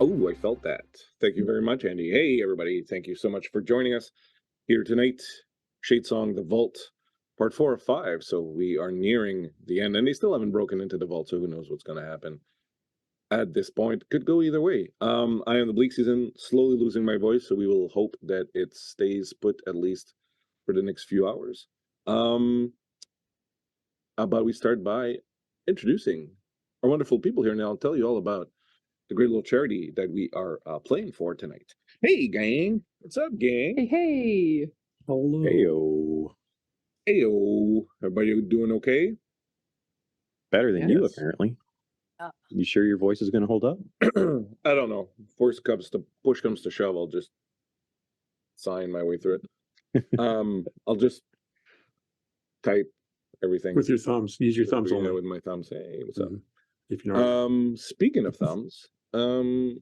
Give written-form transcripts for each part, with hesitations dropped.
Oh, I felt that. Thank you very much, Andy. Hey, everybody. Thank you so much for joining us here tonight. Shadesong, The Vault, part 4 of 5. So we are nearing the end, and they still haven't broken into the vault, so who knows what's going to happen at this point. Could go either way. I am the Bleakseason, slowly losing my voice, so we will hope that it stays put at least for the next few hours. How about we start by introducing our wonderful people here, and I'll tell you all about the great little charity that we are playing for tonight. Hey, gang. What's up, gang? Hey, hey. Hello. Heyo. Heyo. Everybody doing okay? Better than you, Yes. apparently. You sure your voice is going to hold up? I don't know. Push comes to shove, I'll just sign my way through it. I'll just type everything With your thumbs. Use your thumbs only. with my thumbs. Hey, what's up? If you know. Speaking of thumbs, I'm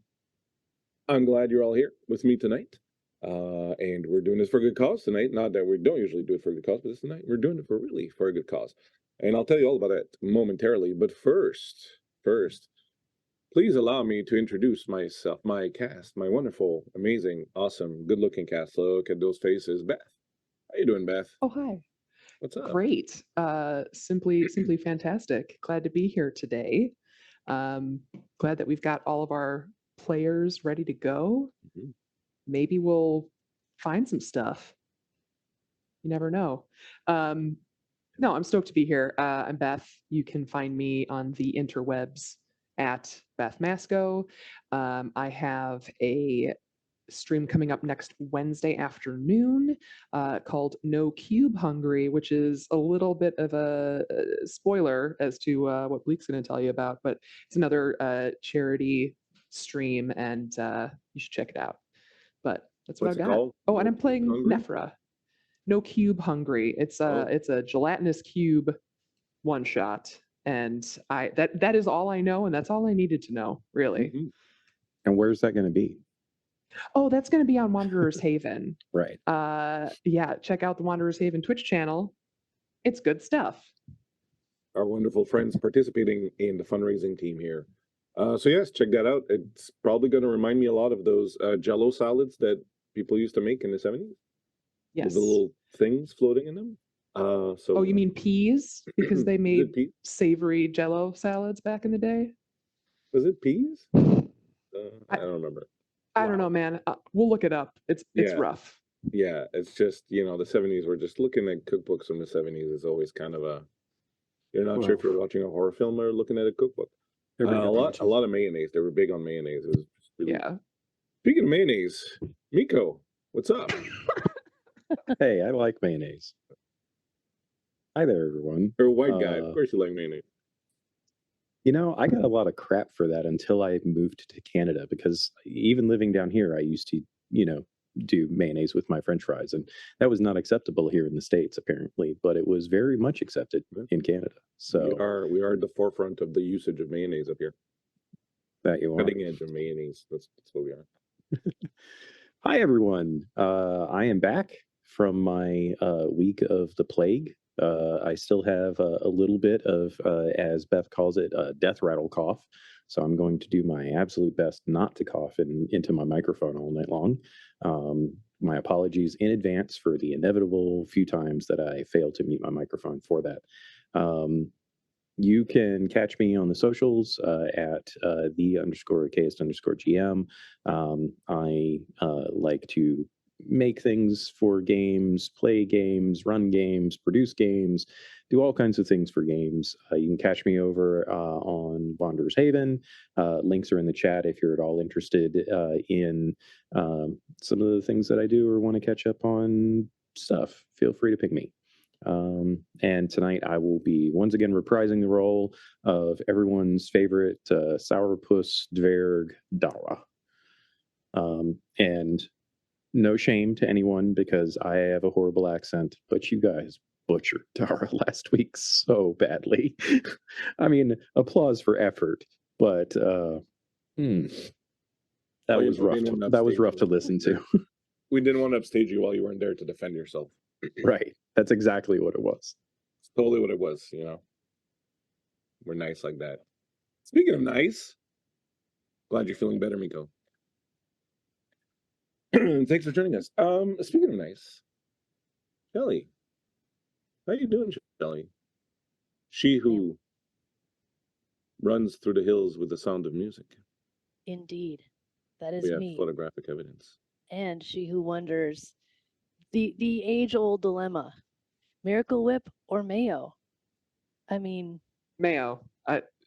glad you're all here with me tonight. And we're doing this for a good cause tonight. Not that we don't usually do it for a good cause, but this tonight we're doing it for a good cause. And I'll tell you all about that momentarily. But first, please allow me to introduce myself, my cast, my wonderful, amazing, awesome, good-looking cast. Look at those faces. Beth, how you doing, Beth? Oh, hi. What's up? Great. Simply fantastic. Glad to be here today. Glad that we've got all of our players ready to go. Mhm. Maybe we'll find some stuff. You never know. No, I'm stoked to be here. I'm Beth. You can find me on the interwebs at Beth Masco. I have a stream coming up next Wednesday afternoon called No Cube Hungry, which is a little bit of a spoiler as to what Bleak's going to tell you about, but it's another charity stream, and you should check it out. But that's what What's I've it got. called? Oh, and No I'm playing Cube Hungry? Nephra. No Cube Hungry. It's a gelatinous cube one shot, and that is all I know, and that's all I needed to know, really. Mhm. And where's that going to be? Oh, that's going to be on Wanderer's Haven. Right. Yeah, check out the Wanderer's Haven Twitch channel. It's good stuff. Our wonderful friends participating in the fundraising team here. So yes, check that out. It's probably going to remind me a lot of those Jello salads that people used to make in the 70s. Yes. With the little things floating in them. So. Oh, you mean peas? Because they Is it made peas? savory Jello salads back in the day. Was it peas? I don't remember. I don't know, man. We'll look it up. It's Yeah. rough. Yeah, it's just, the 70s, we're just looking at cookbooks from the 70s is always kind of you're not sure if you're watching a horror film or looking at a cookbook. A lot of mayonnaise. They were big on mayonnaise. It was really... Yeah. Speaking of mayonnaise, Miko, what's up? Hey, I like mayonnaise. Hi there, everyone. You're a white guy. Of course you like mayonnaise. You know, I got a lot of crap for that until I moved to Canada, because even living down here, I used to, do mayonnaise with my French fries, and that was not acceptable here in the States, apparently, but it was very much accepted in Canada. So we are at the forefront of the usage of mayonnaise up here. That you are. Cutting edge of mayonnaise. That's what we are. Hi, everyone. I am back from my week of the plague. I still have a little bit of, as Beth calls it, a death rattle cough. So I'm going to do my absolute best not to cough into my microphone all night long. My apologies in advance for the inevitable few times that I fail to mute my microphone for that. You can catch me on the socials at the_KS_GM. I like to make things for games, play games, run games, produce games, do all kinds of things for games. You can catch me over on Wanderer's Haven. Links are in the chat if you're at all interested in some of the things that I do or want to catch up on stuff. Feel free to ping me. And tonight I will be once again reprising the role of everyone's favorite sourpuss dwerg Dara. And no shame to anyone because I have a horrible accent, but you guys butchered Dara last week so badly. I mean, applause for effort, but that was rough. That was rough to listen to. We didn't want to upstage you while you weren't there to defend yourself. Right. That's exactly what it was. It's totally what it was, We're nice like that. Speaking of nice, glad you're feeling better, Miko. Thanks for joining us. Speaking of nice, Shelly, how you doing, Shelly? She who runs through the hills with the sound of music. Indeed, that is We have me. photographic evidence. And she who wonders the age-old dilemma: Miracle Whip or Mayo? I mean, Mayo.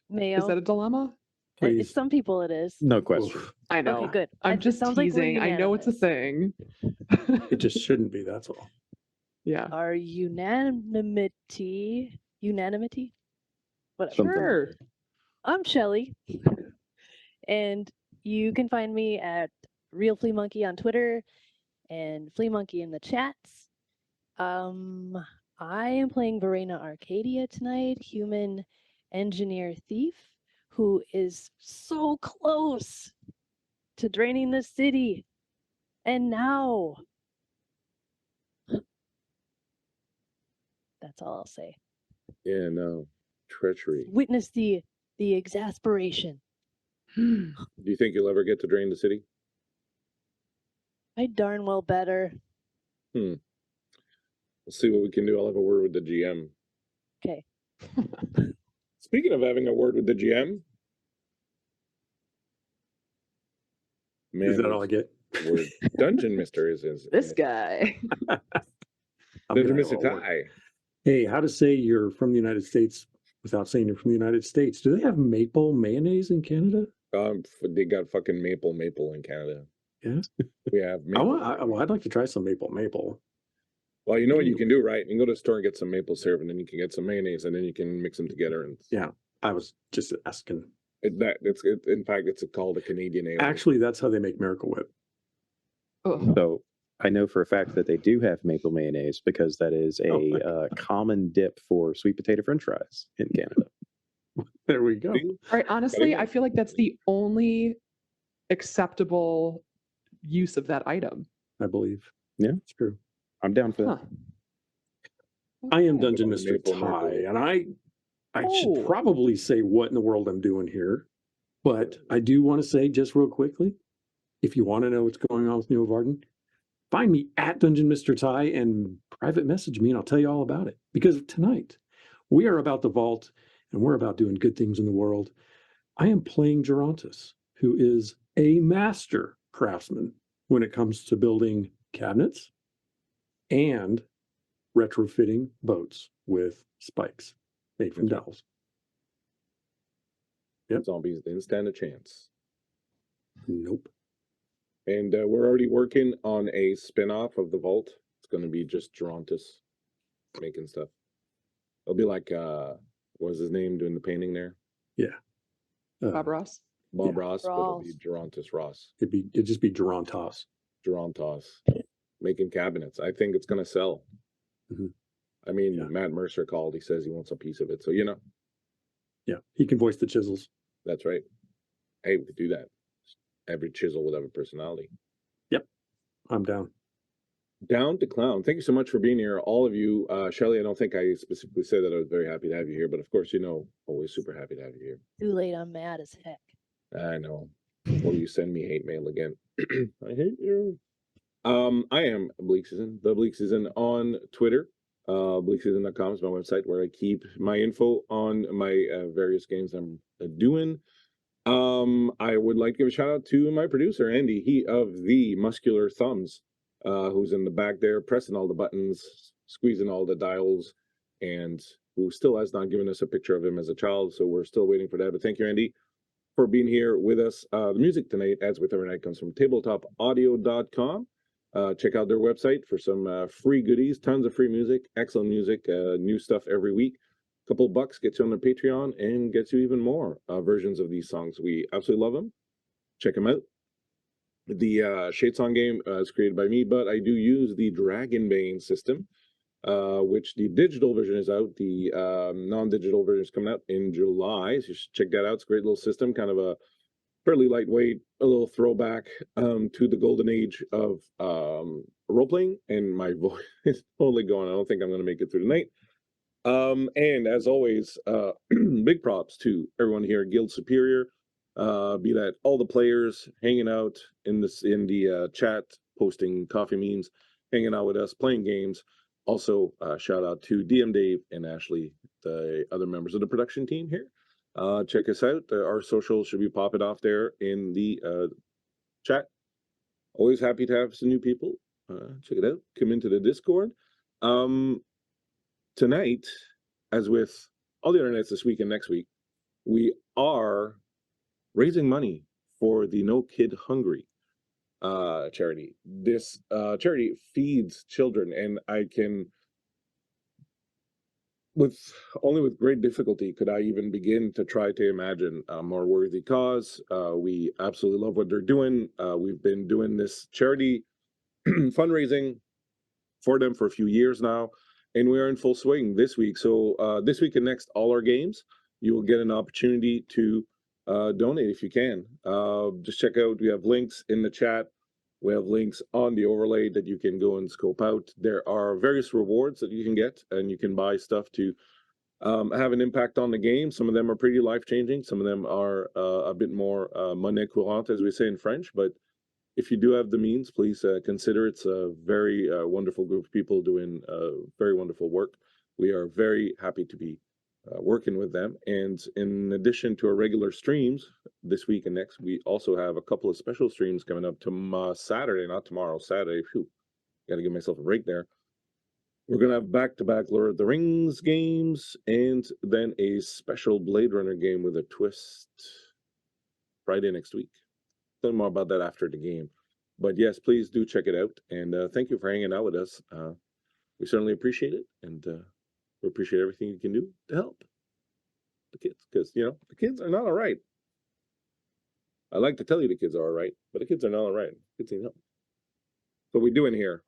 Mayo. Is that a dilemma? Please. Some people it is. No question. Oof. I know. Okay, good. I'm It just sounds like we're teasing. I know it's a unanimous. thing. It just shouldn't be, that's all. Yeah. Our unanimity? Whatever. Something. Sure. I'm Shelly, and you can find me at Real Flea Monkey on Twitter and Flea Monkey in the chats. I am playing Verena Arcadia tonight, human engineer thief, who is so close to draining the city. And now, that's all I'll say. Yeah, no. Treachery. Witness the exasperation. Do you think you'll ever get to drain the city? I darn well better. We'll see what we can do. I'll have a word with the GM. Okay. Speaking of having a word with the GM, man, Is that all I get? word Dungeon Mister is This guy. I'm Dungeon gonna Mister have a word. Ty. Hey, how to say you're from the United States without saying you're from the United States? Do they have maple mayonnaise in Canada? They got fucking maple in Canada. Yeah. We have maple. Well, I'd like to try some maple. Well, you know what you can do, right? You can go to the store and get some maple syrup, and then you can get some mayonnaise, and then you can mix them together. And Yeah, I was just asking. in fact, it's called a Canadian ale. Actually, that's how they make Miracle Whip. Ugh. So I know for a fact that they do have maple mayonnaise because that is Oh, a common dip for sweet potato French fries in Canada. There we go. See? All right. Honestly, go. I feel like that's the only acceptable use of that item. I believe. Yeah. It's true. I'm down for that. Huh. I am Okay. Dungeon Maple, Mr. maple. Ty, and I should Oh. probably say what in the world I'm doing here, but I do want to say just real quickly, if you want to know what's going on with Neo Varden, find me at Dungeon Mr. Ty and private message me, and I'll tell you all about it. Because tonight we are about the vault, and we're about doing good things in the world. I am playing Gerontis, who is a master craftsman when it comes to building cabinets and retrofitting boats with spikes made from dowels. Yep. Zombies didn't stand a chance. Nope. And we're already working on a spin-off of the Vault. It's going to be just Gerontis making stuff. It'll be like, what was his name doing the painting there? Bob Ross. Bob Yeah. Ross, but it'll be Gerontis Ross. It'd just be Gerontos. Gerontos making cabinets. I think it's going to sell. Mhm. I mean, Yeah. Matt Mercer called. He says he wants a piece of it. So, you know, Yeah, he can voice the chisels. that's right. Hey, we could do that. Every chisel would have a personality. I'm down. Down to clown. Thank you so much for being here, all of you. Shelley, I don't think I specifically said that I was very happy to have you here, but of course, you know, always super happy to have you here. Too late, I'm mad as heck. I know. Before you send me hate mail again. I hate you. I am Bleakseason, the Bleakseason on Twitter. Bleakseason.com is my website where I keep my info on my various games I'm doing. I would like to give a shout out to my producer, Andy, he of the Muscular Thumbs, who's in the back there pressing all the buttons, squeezing all the dials, and who still has not given us a picture of him as a child, so we're still waiting for that. But thank you, Andy, for being here with us. The music tonight, as with every night, comes from tabletopaudio.com. Check out their website for some free goodies, tons of free music, excellent music, new stuff every week. Couple bucks gets you on their Patreon and gets you even more versions of these songs. We absolutely love them. Check them out. The Shadesong game is created by me, but I do use the Dragonbane system, which the digital version is out. The non-digital version is coming out in July, so you should check that out. It's a great little system, kind of a fairly lightweight, a little throwback to the golden age of role-playing, and my voice is totally going. I don't think I'm going to make it through the night. And as always, big props to everyone here at Guild Superior, be that all the players hanging out in the chat, posting coffee memes, hanging out with us, playing games. Also, shout out to DM Dave and Ashley, the other members of the production team here. Check us out. Our socials should be popping off there in the chat. Always happy to have some new people. Check it out. Come into the Discord. Tonight, as with all the other nights this week and next week, we are raising money for the No Kid Hungry charity. This charity feeds children, and I can, with great difficulty, could I even begin to try to imagine a more worthy cause. We absolutely love what they're doing. We've been doing this charity fundraising for them for a few years now, and we are in full swing this week. So this week and next, all our games, you will get an opportunity to donate if you can. Just check out, we have links in the chat. We have links on the overlay that you can go and scope out. There are various rewards that you can get, and you can buy stuff to have an impact on the game. Some of them are pretty life-changing. Some of them are a bit more monnaie courante, as we say in French. But if you do have the means, please consider. It's a very wonderful group of people doing very wonderful work. We are very happy to be working with them. And in addition to our regular streams this week and next, we also have a couple of special streams coming up to Saturday, not tomorrow, Saturday. Phew, gotta give myself a break there. We're gonna have back-to-back Lord of the Rings games, and then a special Blade Runner game with a twist Friday next week. Tell more about that after the game. But yes, please do check it out, and thank you for hanging out with us. We certainly appreciate it, and we appreciate everything you can do to help the kids, because, you know, the kids are not all right. I like to tell you the kids are all right, but the kids are not all right. Kids need help. What we doing here?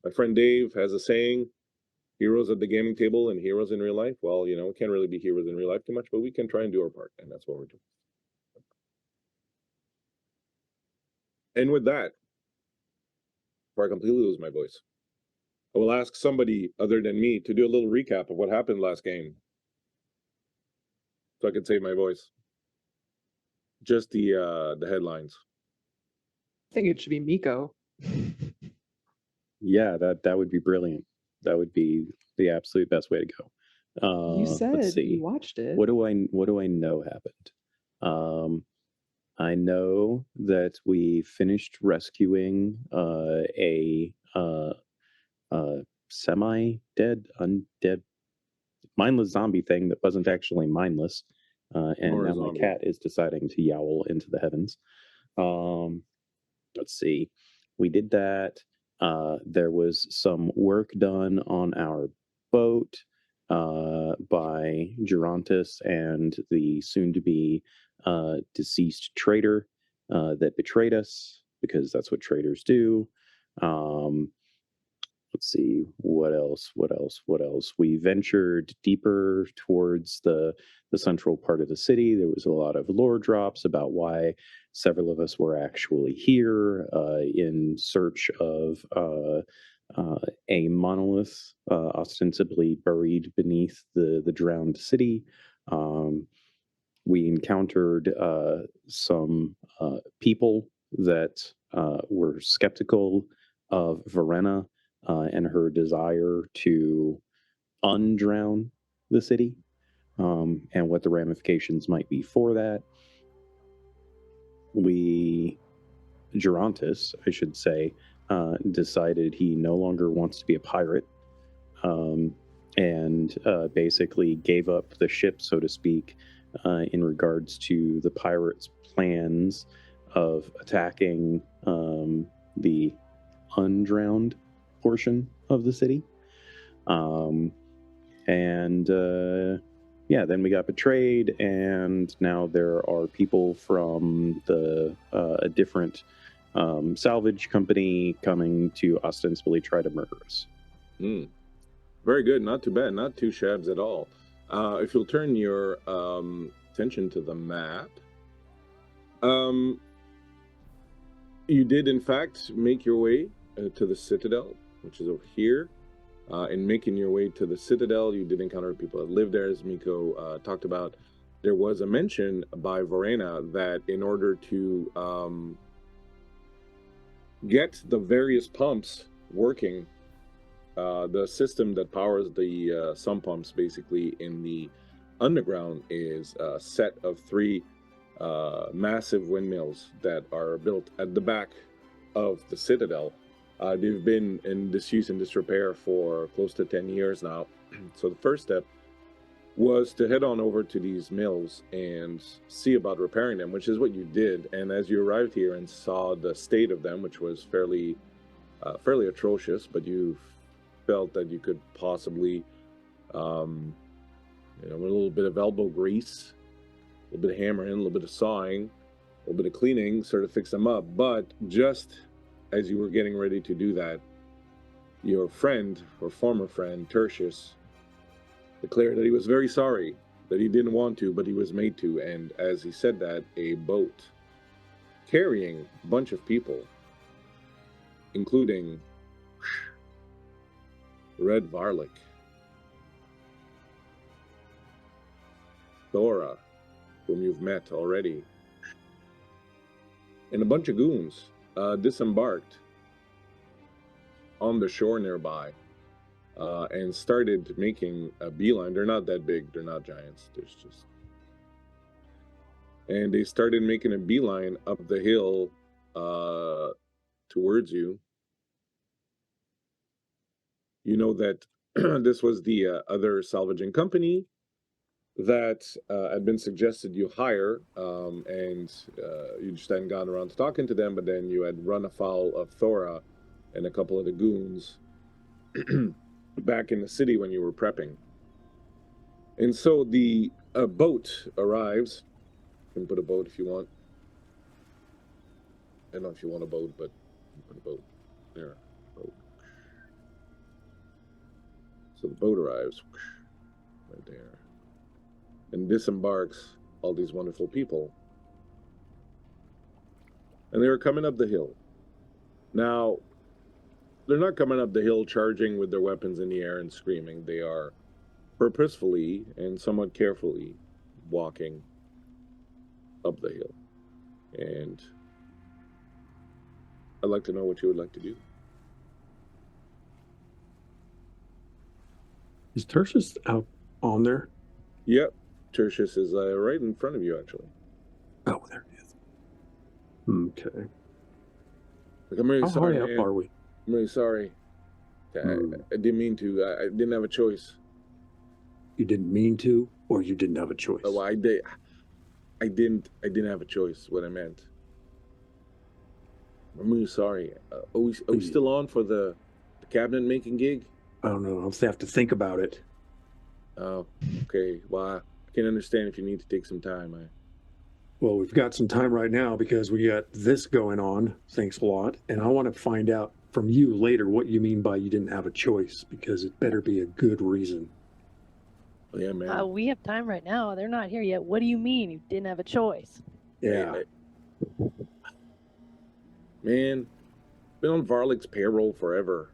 My friend Dave has a saying, heroes at the gaming table and heroes in real life. Well, you know, we can't really be heroes in real life too much, but we can try and do our part, and that's what we're doing. And with that, before I completely lose my voice, I will ask somebody other than me to do a little recap of what happened last game, so I can save my voice. Just the headlines. I think it should be Miko. Yeah, that would be brilliant. That would be the absolute best way to go. You Let's said see. you watched it. What do I know happened? I know that we finished rescuing a semi-dead, undead, mindless zombie thing that wasn't actually mindless. And Or a now my zombie. cat is deciding to yowl into the heavens. Let's see. We did that. There was some work done on our boat by Gerontis and the soon-to-be deceased trader that betrayed us, because that's what traders do. Let's see, what else? We ventured deeper towards the central part of the city. There was a lot of lore drops about why several of us were actually here in search of a monolith ostensibly buried beneath the drowned city. We encountered some people that were skeptical of Verena and her desire to undrown the city, and what the ramifications might be for that. Gerontis, I should say, decided he no longer wants to be a pirate, and basically gave up the ship, so to speak, in regards to the pirates' plans of attacking the undrowned portion of the city. Yeah, then we got betrayed, and now there are people from a different salvage company coming to ostensibly try to murder us. Very good. Not too bad. Not too shabs at all. If you'll turn your attention to the map, you did in fact make your way to the Citadel, which is over here. In making your way to the Citadel, you did encounter people that live there, as Miko talked about. There was a mention by Verena that in order to get the various pumps working. The system that powers the sump pumps basically in the underground is a set of 3 massive windmills that are built at the back of the citadel. They've been in disuse and disrepair for close to 10 years now. So the first step was to head on over to these mills and see about repairing them, which is what you did. And as you arrived here and saw the state of them, which was fairly atrocious, but you felt that you could possibly, with a little bit of elbow grease, a little bit of hammering, a little bit of sawing, a little bit of cleaning, sort of fix them up. But just as you were getting ready to do that, your friend, or former friend, Tertius, declared that he was very sorry, that he didn't want to, but he was made to. And as he said that, a boat carrying a bunch of people, including Red Varlic, Thora, whom you've met already, and a bunch of goons disembarked on the shore nearby and started making a beeline. They're not that big. They're not giants. And they started making a beeline up the hill towards you. You know that this was the other salvaging company that had been suggested you hire, and you just hadn't gotten around to talking to them, but then you had run afoul of Thora and a couple of the goons back in the city when you were prepping. And so the boat arrives. You can put a boat if you want. I don't know if you want a boat, but you put a boat there. Boat. So the boat arrives right there and disembarks all these wonderful people. And they were coming up the hill. Now, they're not coming up the hill charging with their weapons in the air and screaming. They are purposefully and somewhat carefully walking up the hill. And I'd like to know what you would like to do. Is Tertius out on there? Yep, Tertius is right in front of you, actually. Oh, there it is. Okay. Like, I'm really How sorry, high up man. are we? I'm really sorry. I didn't mean to. I didn't have a choice. You didn't mean to, or you didn't have a choice? Oh, I did. I didn't have a choice. What I meant. I'm really sorry. Are we still on for the cabinet making gig? I don't know. I'll have to think about it. Oh, okay. Well, I can understand if you need to take some time. Well, we've got some time right now because we got this going on. Thanks a lot. And I want to find out from you later what you mean by you didn't have a choice, because it better be a good reason. Oh, yeah, man. We have time right now. They're not here yet. What do you mean you didn't have a choice? Yeah. Man, been on Varlic's payroll forever.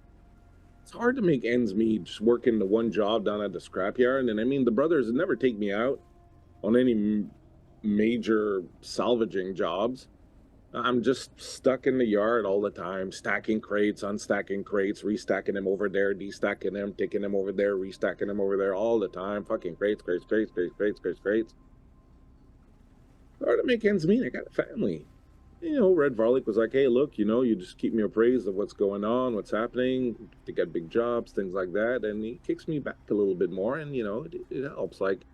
It's hard to make ends meet just working the one job down at the scrapyard. And I mean, the brothers would never take me out on any major salvaging jobs. I'm just stuck in the yard all the time, stacking crates, unstacking crates, restacking them over there, destacking them, taking them over there, restacking them over there all the time. Fucking crates. Hard to make ends meet. I got a family. You know, Red Varlic was like, hey, look, you just keep me appraised of what's going on, what's happening. They got big jobs, things like that. And he kicks me back a little bit more. And, it helps. Like,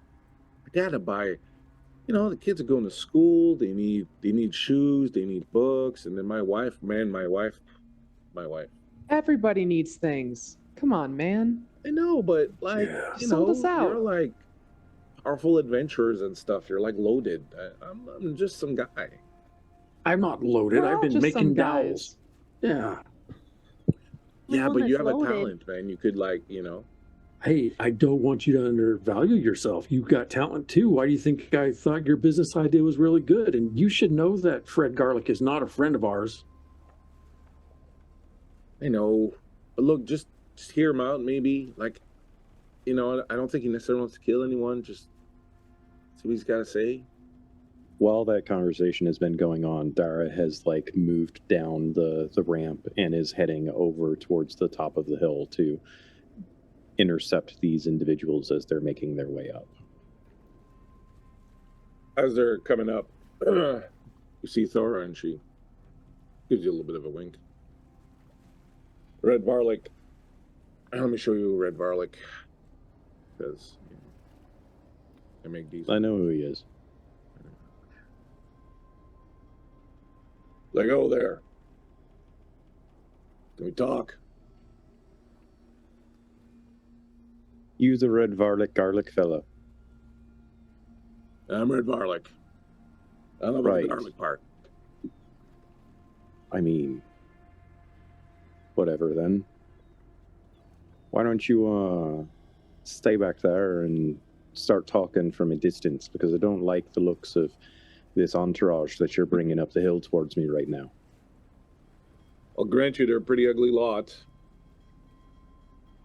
I gotta buy, the kids are going to school. They need shoes. They need books. And then my wife. Everybody needs things. Come on, man. I know, but like, Sold us out. you're like powerful adventurers and stuff. You're like loaded. I'm just some guy. I'm not loaded. We're I've all been just making some dowels. guys. Yeah. Yeah, One but you that's have a loaded. talent, man. You could Hey, I don't want you to undervalue yourself. You've got talent too. Why do you think I thought your business idea was really good? And you should know that Fred Garlic is not a friend of ours. I know, but look, just hear him out. Maybe like, I don't think he necessarily wants to kill anyone. Just see what he's got to say. While that conversation has been going on, Dara has like moved down the ramp and is heading over towards the top of the hill to intercept these individuals as they're making their way up. As they're coming up, you see Thora, and she gives you a little bit of a wink. Red Varlic. Let me show you Red Varlic. Because I make these. I know who he is. Like, oh, there. Can we talk? You the Red Varlic garlic fella. I'm Red Varlic. I don't know about Right. the garlic part. I mean, whatever then. Why don't you stay back there and start talking from a distance, because I don't like the looks of this entourage that you're bringing up the hill towards me right now. I'll grant you they're a pretty ugly lot.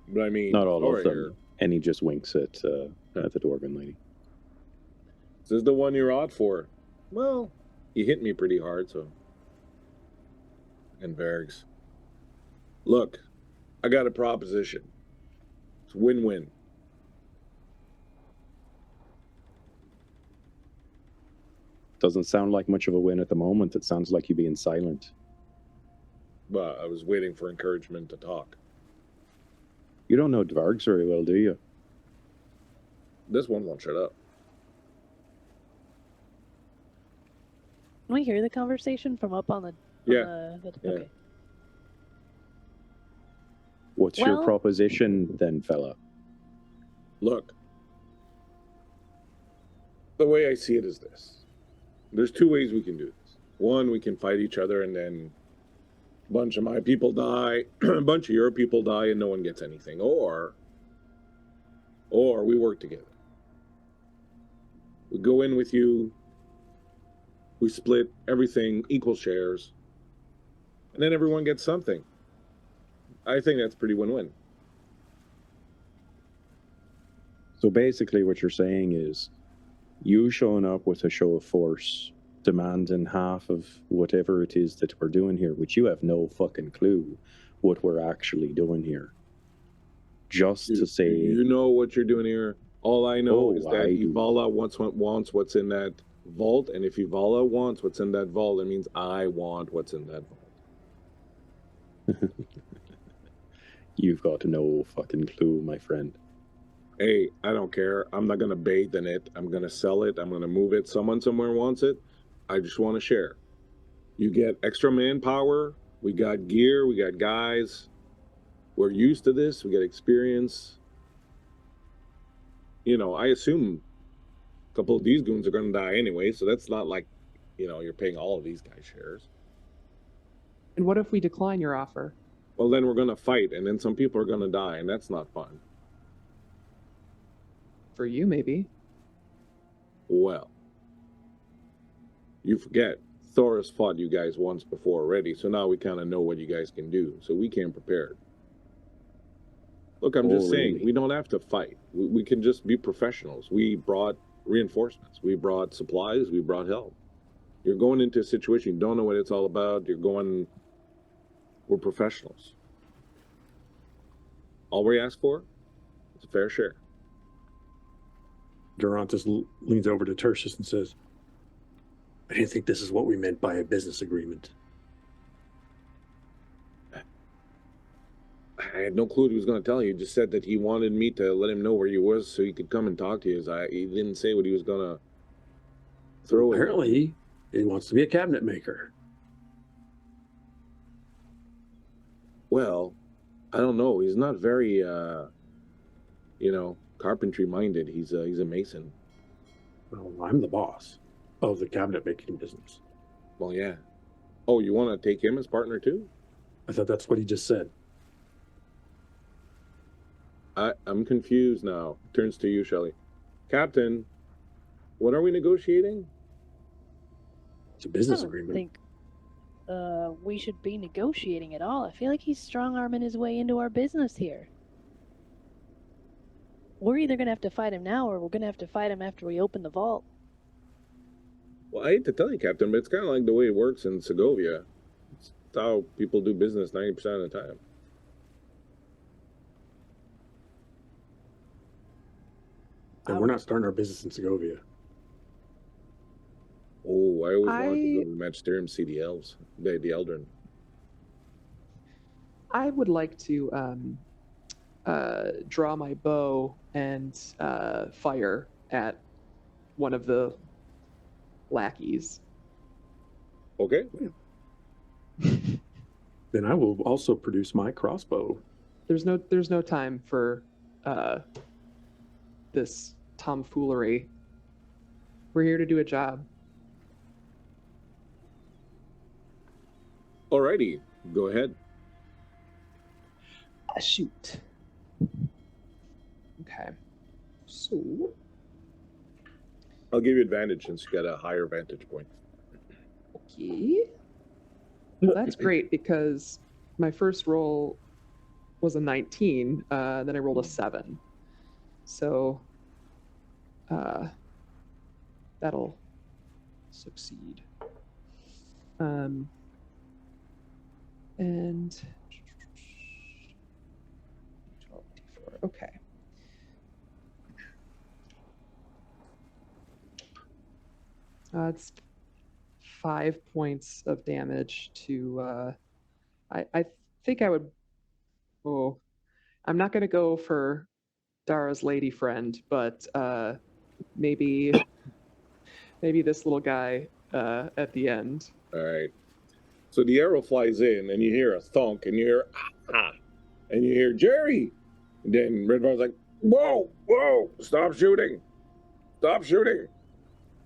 But I mean, Not all Thora of them. here, And he just winks at the dwarven lady. this is the one you're odd for. Well, you hit me pretty hard, so. And Vargs. Look, I got a proposition. It's win-win. Doesn't sound like much of a win at the moment. It sounds like you being silent. But I was waiting for encouragement to talk. You don't know Dvargs very well, do you? This one won't shut up. Can we hear the conversation from up on the? Yeah. Yeah. Okay. What's your Well- proposition then, fella? Look, the way I see it is this. There's two ways we can do this. One, we can fight each other and then a bunch of my people die, a bunch of your people die, and no one gets anything. Or we work together. We go in with you, we split everything, equal shares, and then everyone gets something. I think that's pretty win-win. So basically what you're saying is you showing up with a show of force, demanding half of whatever it is that we're doing here, which you have no fucking clue what we're actually doing here. Just to say... You know what you're doing here. All I know is that I do. Ivala wants what's in that vault, and if Ivala wants what's in that vault, it means I want what's in that vault. You've got no fucking clue, my friend. Hey, I don't care. I'm not gonna bathe in it. I'm gonna sell it. I'm gonna move it. Someone somewhere wants it. I just want to share. You get extra manpower. We got gear. We got guys. We're used to this. We got experience. You know, I assume a couple of these goons are gonna die anyway, so that's not like, you know, you're paying all of these guys shares. And what if we decline your offer? Well, then we're gonna fight, and then some people are gonna die, and that's not fun. For you, maybe. Well, you forget, Thoris fought you guys once before already, so now we kind of know what you guys can do, so we came prepared. Look, I'm just saying, really? we don't have to fight. We can just be professionals. We brought reinforcements. We brought supplies. We brought help. You're going into a situation, you don't know what it's all about. We're professionals. All we ask for is a fair share. Durantis leans over to Tertius and says, I didn't think this is what we meant by a business agreement. I had no clue what he was going to tell you. He just said that he wanted me to let him know where he was so he could come and talk to you. He didn't say what he was going to throw at you. Apparently, he wants to be a cabinet maker. Well, I don't know. He's not very, carpentry minded. He's a mason. Well, I'm the boss of the cabinet making business. Well, yeah. Oh, you want to take him as partner too? I thought that's what he just said. I'm confused now. Turns to you, Shelley. Captain, what are we negotiating? It's a business I don't agreement. think we should be negotiating at all. I feel like he's strong-arming his way into our business here. We're either going to have to fight him now or we're going to have to fight him after we open the vault. Well, I hate to tell you, Captain, but it's kind of like the way it works in Segovia. It's how people do business 90% of the time. And we're not starting our business in Segovia. Oh, I always wanted to go I- to the Magisterium, see the elves, the Eldrin. I would like to draw my bow and fire at one of the lackeys. Okay. Then I will also produce my crossbow. There's no time for this tomfoolery. We're here to do a job. Alrighty, go ahead. Shoot. Okay. So I'll give you advantage since you got a higher vantage point. okay. That's great because my first roll was a 19, then I rolled a 7. So that'll succeed. And 12, 4. Okay. It's 5 points of damage to. I think I would. Oh, I'm not going to go for Dara's lady friend, but maybe this little guy at the end. All right. So the arrow flies in, and you hear a thunk, and you hear ah, and you hear Jerry. And then Redvar's like, "Whoa, whoa! Stop shooting! Stop shooting!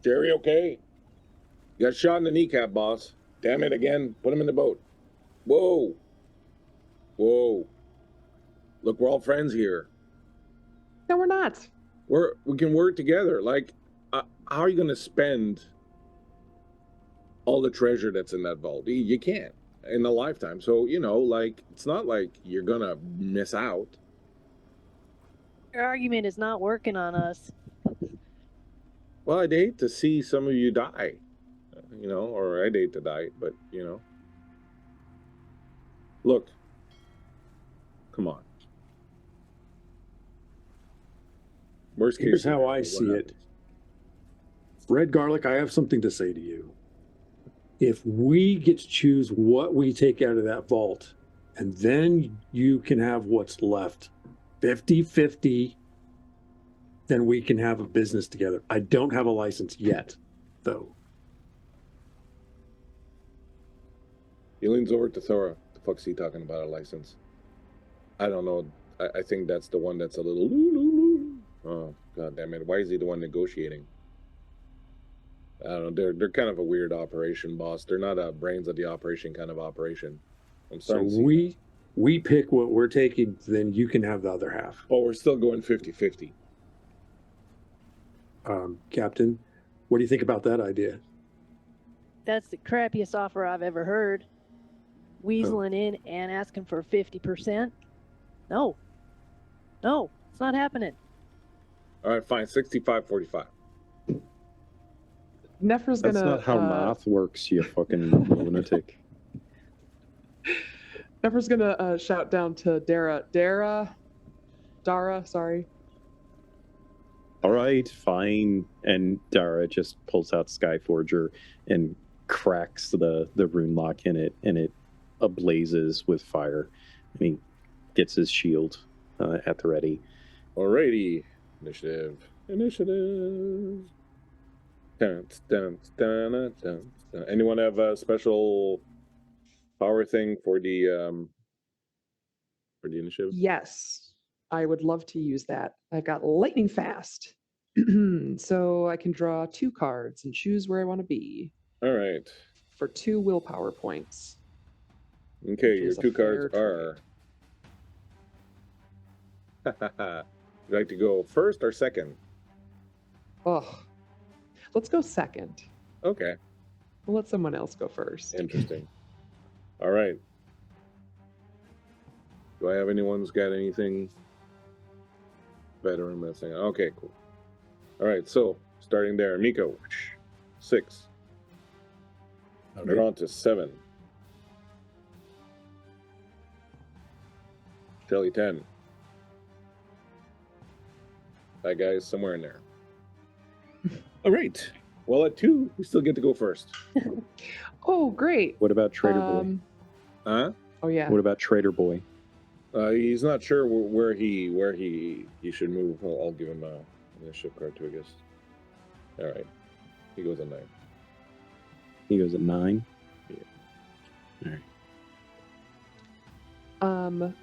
Jerry, okay? You got shot in the kneecap, boss. Damn it again! Put him in the boat. Whoa, whoa! Look, we're all friends here. No, we're not. We can work together. Like, how are you going to spend all the treasure that's in that vault? You can't in a lifetime. So, like, it's not like you're going to miss out. Your argument is not working on us. Well, I'd hate to see some of you die, or I'd hate to die, but, Look. Come on. Worst case. Here's how scenario, I what see it. happens? Red Garlic, I have something to say to you. If we get to choose what we take out of that vault, and then you can have what's left 50-50, then we can have a business together. I don't have a license yet, though. He leans over to Thora. The fuck's he talking about, a license? I don't know. I think that's the one that's a little... Oh, god damn it. Why is he the one negotiating? I don't know. They're kind of a weird operation, boss. They're not a brains of the operation kind of operation. I'm So starting to see we pick what we're taking, then you can have the other half. that. Oh, we're still going 50-50. Captain, what do you think about that idea? That's the crappiest offer I've ever heard. Weaseling in and asking for 50%? No. No, it's not happening. All right, fine. 65-45. Nephra's That's gonna. not how math works, you fucking lunatic. Nephra's gonna shout down to Dara, sorry. All right, fine. And Dara just pulls out Skyforger and cracks the rune lock in it, and it ablazes with fire. And he gets his shield at the ready. Alrighty. Initiative. Dun, dun, dun, dun, dun. Anyone have a special power thing for the initiative? Yes, I would love to use that. I've got lightning fast, so I can draw 2 cards and choose where I want to be All right. for 2 willpower points. Okay, Which your is a 2 cards fair are. You'd like to go first or second? Oh, let's go second. Okay, We'll let someone else go first. interesting. All right. Do I have anyone who's got anything veteran missing? Okay, cool. All right, so starting there, Miko, 6, They're on to 7. Shelly 10. That guy is somewhere in there. All right. Well, at 2, we still get to go first. Oh, great. What about Trader Boy? Huh? Oh yeah. What about Trader Boy? He's not sure where he should move. I'll give him a initiative card too, I guess. All right. He goes at 9. He goes at 9. Yeah. All right.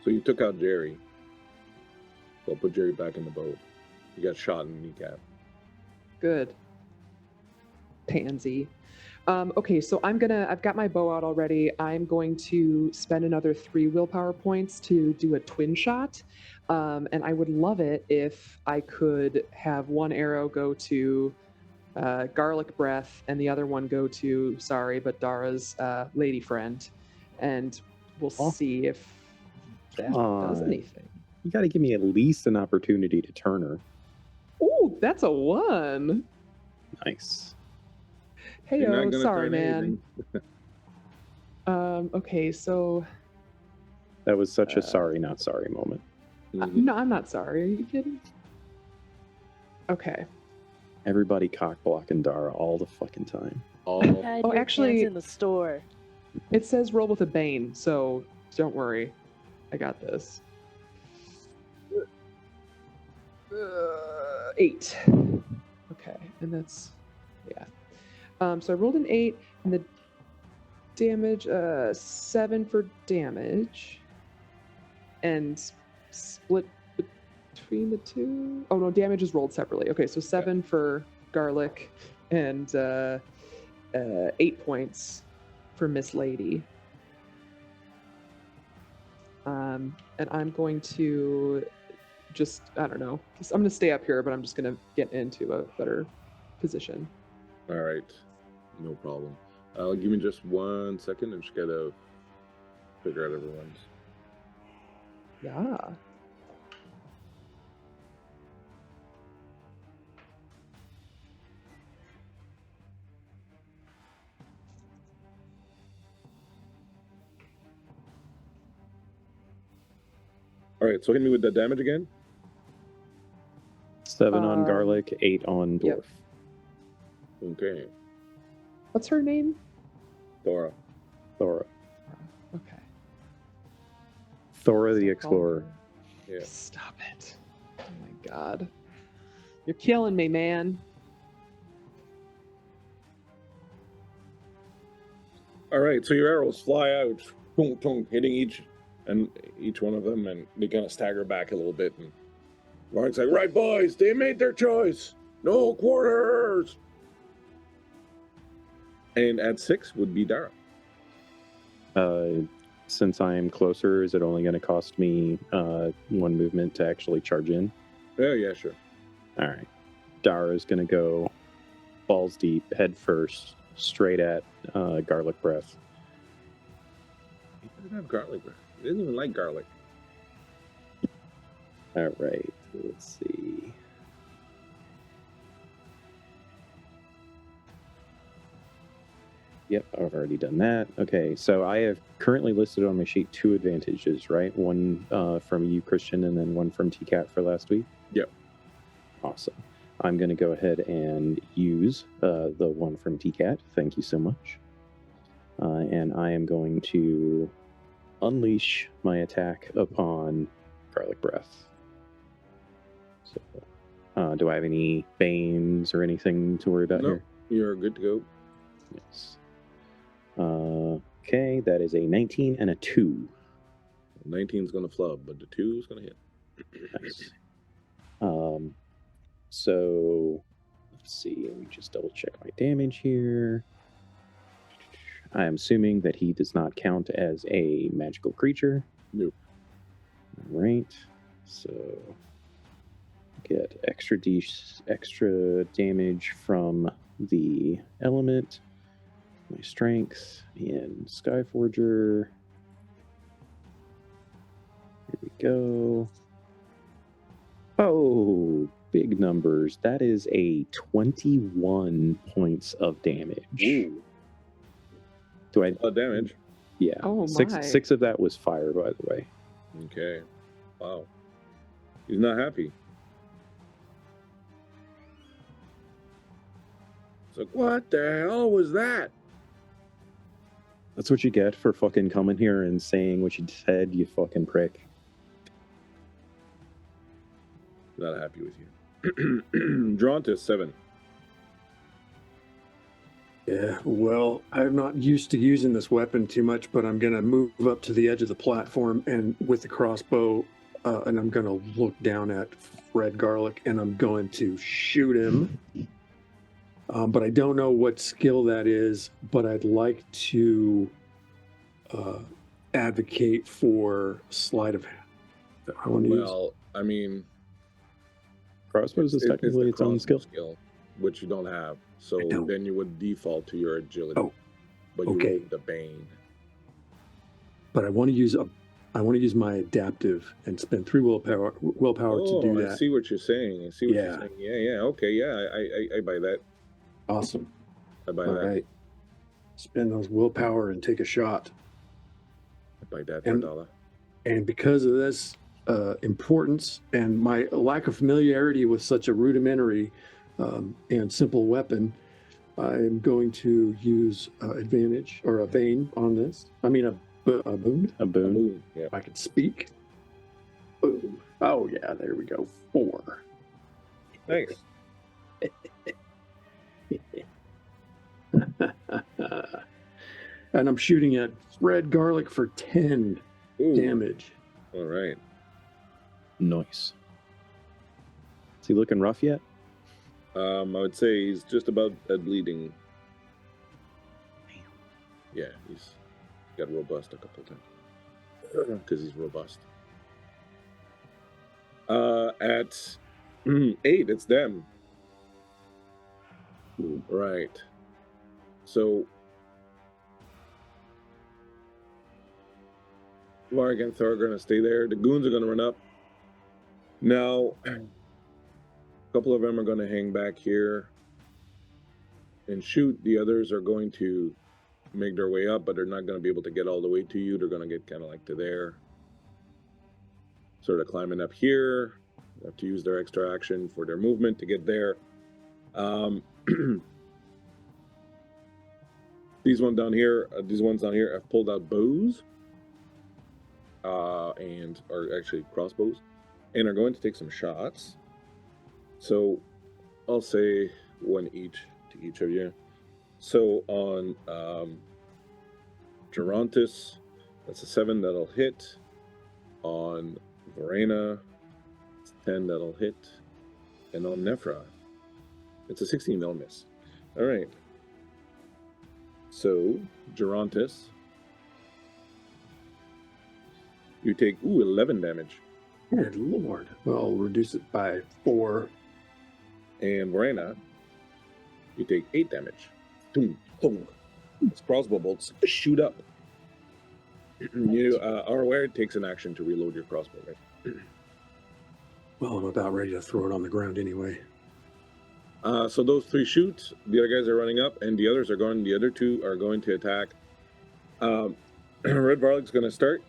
So you took out Jerry. I'll put Jerry back in the boat. He got shot in the kneecap. Good. Pansy. Okay, so I've got my bow out already. I'm going to spend another 3 willpower points to do a twin shot. And I would love it if I could have one arrow go to Garlic Breath and the other one go to, sorry, but Dara's lady friend. And we'll see if that does anything. You got to give me at least an opportunity to turn her. Oh, that's a 1. Nice. Hey, You're not oh, gonna sorry, turn man. Okay, so That was such a sorry, not sorry moment. Mhm. no, I'm not sorry. Are you kidding? Okay. Everybody cock blocking Dara all the fucking time. All Had Oh, your actually- cans in the store. It says roll with a bane, so don't worry. I got this. 8. Okay, and that's yeah. So I rolled an 8, and the damage 7 for damage, and split between the two. Oh no, damage is rolled separately. Okay, so 7 for garlic, and 8 points for Miss Lady. And I'm going to just, I don't know, I'm going to stay up here, but I'm just going to get into a better position. All right. No problem. Give me just 1 second. I just gotta figure out everyone's. Yeah. All right. So hit me with the damage again. 7 on garlic, 8 on dwarf. Yep. Okay. What's her name? Dora. Thora. Okay. Thora the Stop calling Explorer. her. Yeah. Stop it. Oh my god. You're killing me, man. All right. So your arrows fly out, boom, boom, hitting each one of them, and they kind of stagger back a little bit. And Lauren's like, "Right, boys, they made their choice. No quarters." And at 6 would be Dara. Since I am closer, is it only going to cost me 1 movement to actually charge in? Yeah, sure. All right. Dara is going to go balls deep, head first, straight at garlic breath. He doesn't have garlic breath. He doesn't even like garlic. All right. Let's see. Yep, I've already done that. Okay, so I have currently listed on my sheet 2 advantages, right? One from you, Christian, and then one from TCAT for last week? Yep. Awesome. I'm going to go ahead and use the one from TCAT. Thank you so much. And I am going to unleash my attack upon Garlic Breath. So, do I have any banes or anything to worry about No. here? You're good to go. Yes. Okay, that is a 19 and a 2. 19's gonna flub, but the 2 is gonna hit. Nice. So let's see. Let me just double check my damage here. I am assuming that he does not count as a magical creature. Nope. All right. So get extra damage from the element, my strength, and Skyforger. Here we go. Oh, big numbers. That is a 21 points of damage. Ooh, Do I? a lot of damage. Yeah. Oh, six. my. 6 of that was fire, by the way. Okay. Wow. He's not happy. It's like, what the hell was that? That's what you get for fucking coming here and saying what you said, you fucking prick. Not happy with you. Drawn to 7. Yeah, well, I'm not used to using this weapon too much, but I'm going to move up to the edge of the platform and with the crossbow, and I'm going to look down at Fred Garlic and I'm going to shoot him. But I don't know what skill that is, but I'd like to advocate for sleight of hand. I want to use. Well, I mean, Crossbows is the technically its own crossbow skill. which you don't have. So I don't. then you would default to your agility. Oh, but you okay. rolled the Bane. But I want to use my adaptive and spend 3 willpower to do that. I see what you're saying. I see what Yeah. you're saying. Yeah. Okay. Yeah. I buy that. Awesome. I buy All that. right. Spend those willpower and take a shot. I buy that for And- $1. And because of this importance and my lack of familiarity with such a rudimentary and simple weapon, I'm going to use advantage or a bane on this. I mean, a boon. A boon. Boom. Yeah. If I could speak. Boom. Oh, yeah, there we go. 4. Nice. And I'm shooting at Fred Garlic for 10 Ooh. damage. All right. Nice. Is he looking rough yet? I would say he's just about at bleeding. Yeah, he's got robust a couple times because he's robust. At 8, it's them. Right. So Varg and Thor are going to stay there. The goons are going to run up. Now, a couple of them are going to hang back here and shoot. The others are going to make their way up, but they're not going to be able to get all the way to you. They're going to get kind of like to there. Sort of climbing up here. They have to use their extra action for their movement to get there. These ones down here have pulled out bows. And are actually crossbows, and are going to take some shots. So I'll say 1 each to each of you. So on Gerontis, that's a 7 that'll hit. On Verena, it's 10 that'll hit. And on Nephra, it's a 16 that'll miss. All right. So Gerontis, you take 11 damage. Good Lord. Well, I'll reduce it by 4. And Verena, you take 8 damage. Boom, boom. It's crossbow bolts shoot up. You are aware it takes an action to reload your crossbow, right? Well, I'm about ready to throw it on the ground anyway. So those 3 shoot. The other guys are running up, and the others are going. The other 2 are going to attack. Red Varlic's going to start.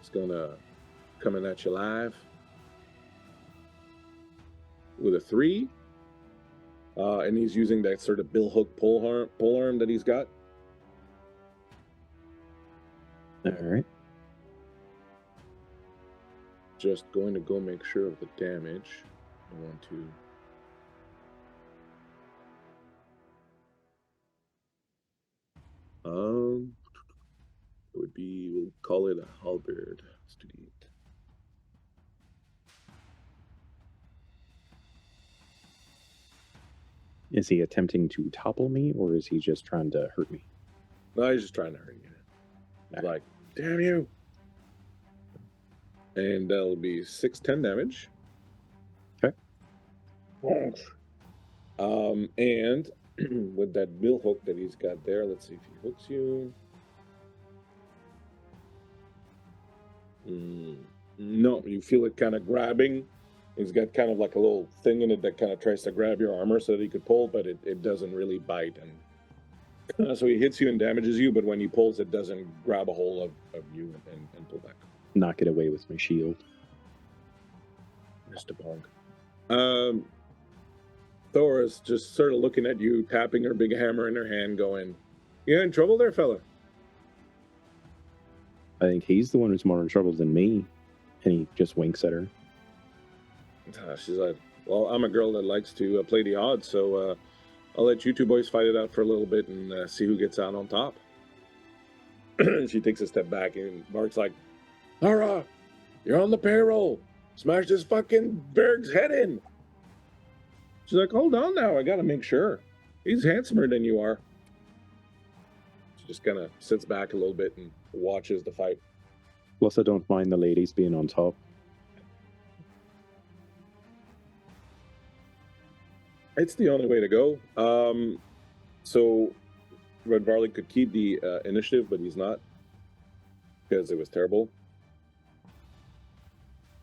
He's going to come in at you live with a 3. And he's using that sort of bill hook pole arm that he's got. All right. Just going to go make sure of the damage. I want to. It would be, we'll call it a halberd. Let's do the 8. Is he attempting to topple me, or is he just trying to hurt me? No, he's just trying to hurt you. He's like, damn you. And that'll be 6, 10 damage. Okay. And with that bill hook that he's got there, let's see if he hooks you. No, you feel it kind of grabbing. He's got kind of like a little thing in it that kind of tries to grab your armor so that he could pull, but it doesn't really bite. And so he hits you and damages you, but when he pulls, it doesn't grab a hold of you and pull back. Knock it away with my shield. Mr. Pong. Thor is just sort of looking at you, tapping her big hammer in her hand, going, "You in trouble there, fella?" I think he's the one who's more in trouble than me. And he just winks at her. She's like, "Well, I'm a girl that likes to play the odds, so I'll let you two boys fight it out for a little bit and see who gets out on top." She takes a step back and Mark's like, "Lara, you're on the payroll. Smash this fucking Berg's head in." She's like, "Hold on now, I gotta make sure. He's handsomer than you are." She just kind of sits back a little bit and watches the fight. Plus, I don't mind the ladies being on top. It's the only way to go. So Red Varley could keep the initiative, but he's not because it was terrible.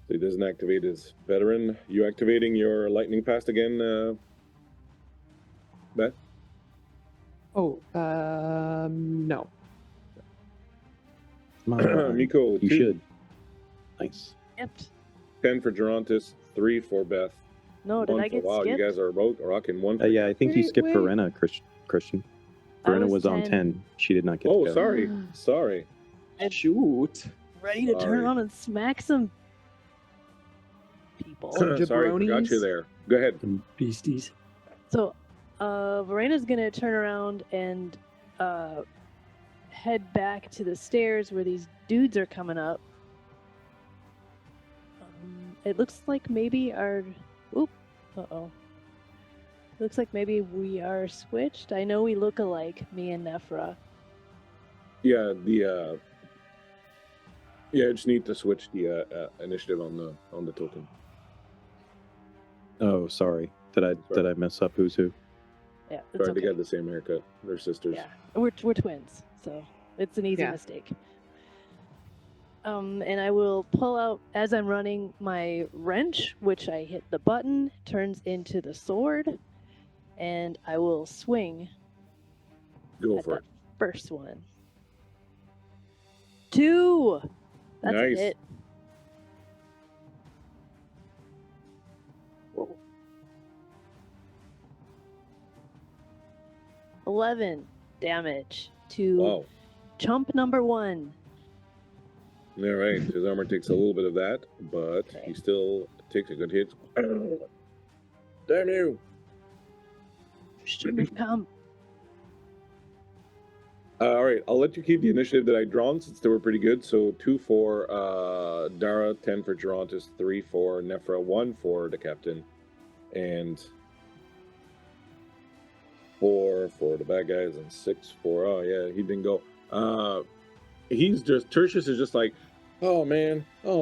So he doesn't activate his veteran. You activating your lightning fast again, Beth? Oh, no. Come on, Miko, you 2, should. Nice. Skipped. 10 for Gerontis, 3 for Beth. No, did 1 I get wow, skipped? you guys are rocking 1 for Yeah, I think you Wait, skipped wait. Verena, Christian. I Verena was was on 10. 10. She did not get Oh, to go. sorry. Shoot. Ready to Sorry. turn on and smack some people. Some Sorry, forgot you jabronis. there. Go ahead. Some beasties. So, Verena's gonna turn around and head back to the stairs where these dudes are coming up. It looks like maybe our. Oop. Uh-oh. Looks like maybe we are switched. I know we look alike, me and Nephra. Yeah, I just need to switch the initiative on the token. Oh, sorry. Did I mess up who's who? Yeah, it's Sorry, okay. they got the same haircut. They're sisters. Yeah, we're twins, so it's an easy Yeah. mistake. And I will pull out as I'm running my wrench, which I hit the button, turns into the sword, and I will swing Go at for that it. first one. 2. That's Nice. a hit. Whoa. 11 damage to Wow. chump number 1. All right. His armor takes a little bit of that, but Okay. he still takes a good hit. Damn you! Shouldn't have come. All right, I'll let you keep the initiative that I drawn since they were pretty good. So 2 for Dara, 10 for Gerontis, 3 for Nephra, 1 for the captain, and 4 for the bad guys, and 6 for he didn't go. Tertius is just like, oh man, oh,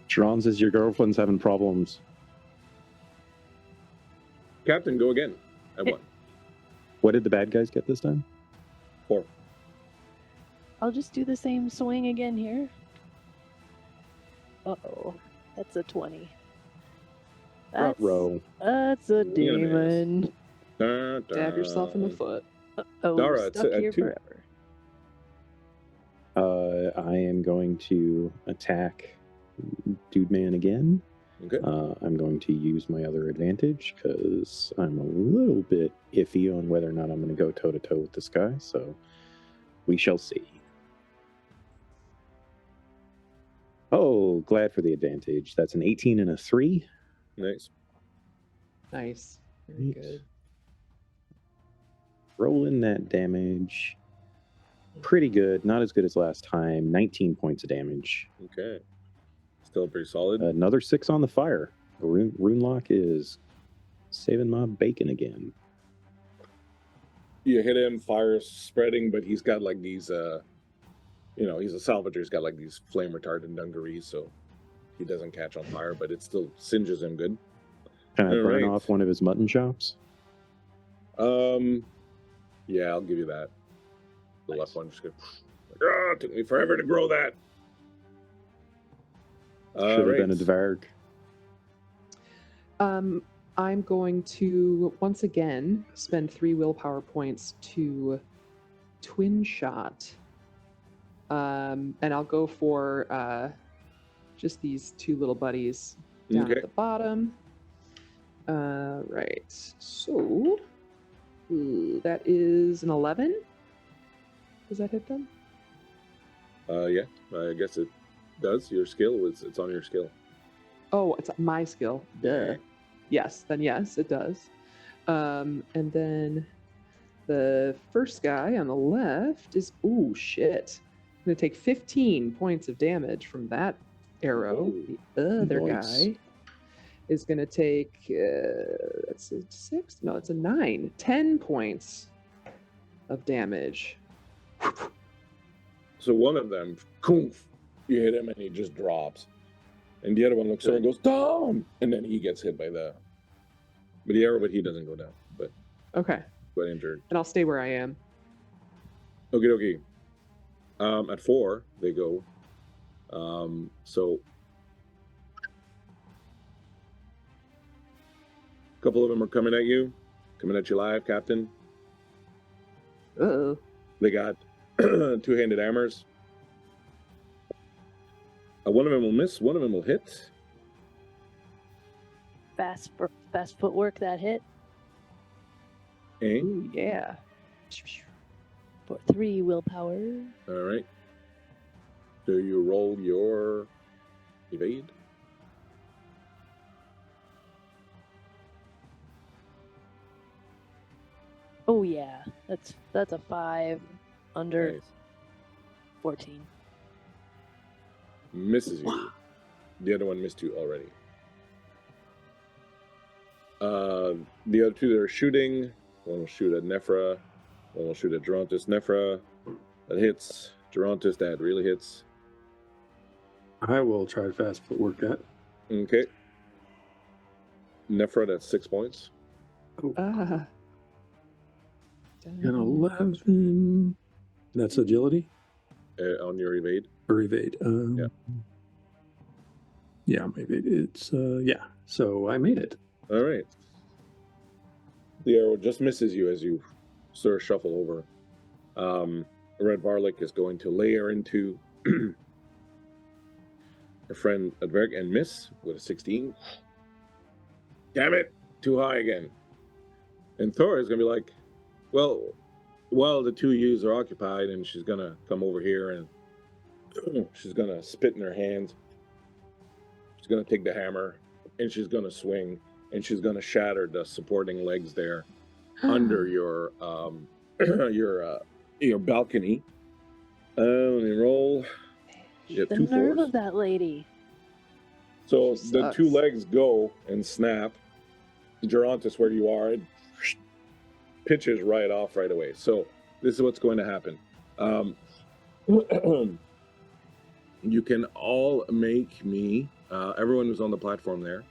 Trons is your girlfriend's having problems. Captain, go again. I won. What did the bad guys get this time? 4. I'll just do the same swing again here. Uh-oh. That's a 20. Front row. That's a You're gonna demon. Stab yourself in the foot. Oh, Dara, it's stuck at here 2. forever. I am going to attack Dude Man again. Okay. I'm going to use my other advantage because I'm a little bit iffy on whether or not I'm going to go toe-to-toe with this guy, so we shall see. Oh, glad for the advantage. That's an 18 and a 3. Nice. Nice. Very Neat. good. Rolling that damage. Pretty good. Not as good as last time. 19 points of damage. Okay. Still pretty solid. Another 6 on the fire. Runelock is saving my bacon again. You hit him, fire's spreading, but he's got like these, he's a salvager. He's got like these flame retardant dungarees, so he doesn't catch on fire, but it still singes him good. Can I All burn right. off one of his mutton chops? Yeah, I'll give you that. The left one just goes, it took me forever to grow that. Should have been a Dvarg. I'm going to once again spend 3 willpower points to twin shot. And I'll go for just these 2 little buddies down Okay. at the bottom. Right. So that is an 11. Does that hit them? Yeah, I guess it does. Your skill it's on your skill. Oh, it's my skill. Duh. Yes, then yes, it does. And then the first guy on the left is, ooh, shit. I'm going to take 15 points of damage from that arrow. Ooh, the other nice. guy is going to take, that's a 6? No, it's a 9. 10 points of damage. So one of them, you hit him and he just drops. And the other one looks over and goes, down! And then he gets hit by the arrow, but he doesn't go down, but Okay. injured. And I'll stay where I am. Okay. At 4, they go. So a couple of them are coming at you live, Captain. Uh-oh. They got 2-handed hammers. One of them will miss, one of them will hit. Fast footwork that hit Okay. Ooh, yeah. for 3 willpower. All right. Do you roll your evade? Oh yeah, that's a 5 under Nice. 14. Misses you. The other one missed you already. The other 2 that are shooting, one will shoot at Nephra, one will shoot at Gerontis. Nephra, that hits. Gerontis, that really hits. I will try to fast footwork that. Okay. Nephra, that's 6 points. Ah. And 11. That's agility On your evade. or evade. Yeah. Yeah, maybe it's yeah. So I made it. All right. The arrow just misses you as you sort of shuffle over. Red Varlic is going to layer into her friend Adverg and miss with a 16. Damn it! Too high again. And Thor is going to be like, well, while the 2 U's are occupied, and she's going to come over here and she's going to spit in her hands. She's going to take the hammer and she's going to swing and she's going to shatter the supporting legs there under your balcony. Let me roll. You The get 2 nerve 4s. of that lady. So She the 2 sucks. legs go and snap. Gerontis, where you are, it pitches right off right away. So this is what's going to happen. You can all make me, everyone who's on the platform there,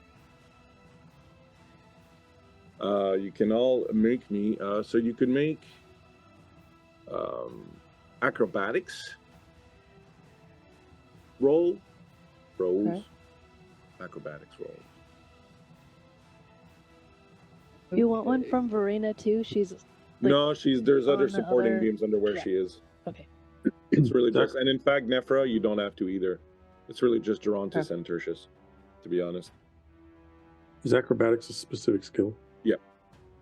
you can all make me, so you could make acrobatics rolls. Okay. Acrobatics rolls. You want one Okay. from Verena too? She's No, there's other on the supporting other- beams under where yeah. she is. okay. It's really That- just, and in fact, Nephra, you don't have to either. It's really just Gerontis and Tertius, to be honest. Is acrobatics a specific skill? Yeah.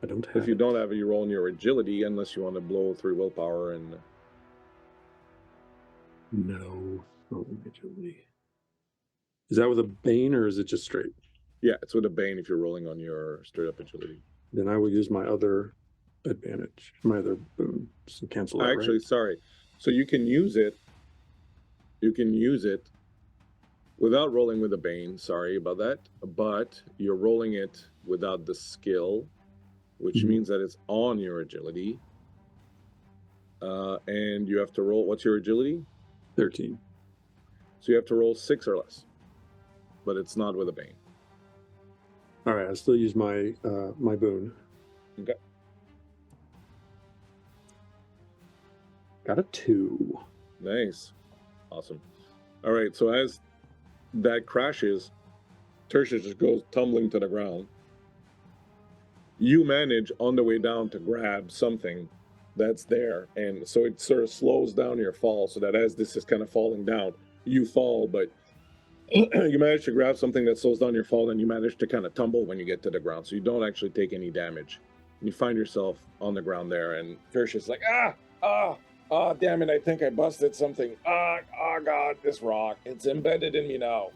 I don't have If you it. don't have it, you roll in your agility, unless you want to blow through willpower and. No. Oh, agility. Is that with a bane or is it just straight? Yeah, it's with a bane if you're rolling on your straight up agility. Then I will use my other advantage, my other boon. So cancel that. Actually, right? sorry. So you can use it. You can use it without rolling with a bane. Sorry about that. But you're rolling it without the skill, which Mhm. means that it's on your agility. And you have to roll. What's your agility? 13. So you have to roll 6 or less. But it's not with a bane. All right, I still use my my boon. Okay. Got a 2. Nice. Awesome. All right, so as that crashes, Tertius just goes tumbling to the ground. You manage on the way down to grab something that's there, and so it sort of slows down your fall, so that as this is kind of falling down, you fall, but you manage to grab something that slows down your fall, and you manage to kind of tumble when you get to the ground, so you don't actually take any damage. And you find yourself on the ground there, and Tertius is like, damn it, I think I busted something. Oh God, this rock, it's embedded in me now.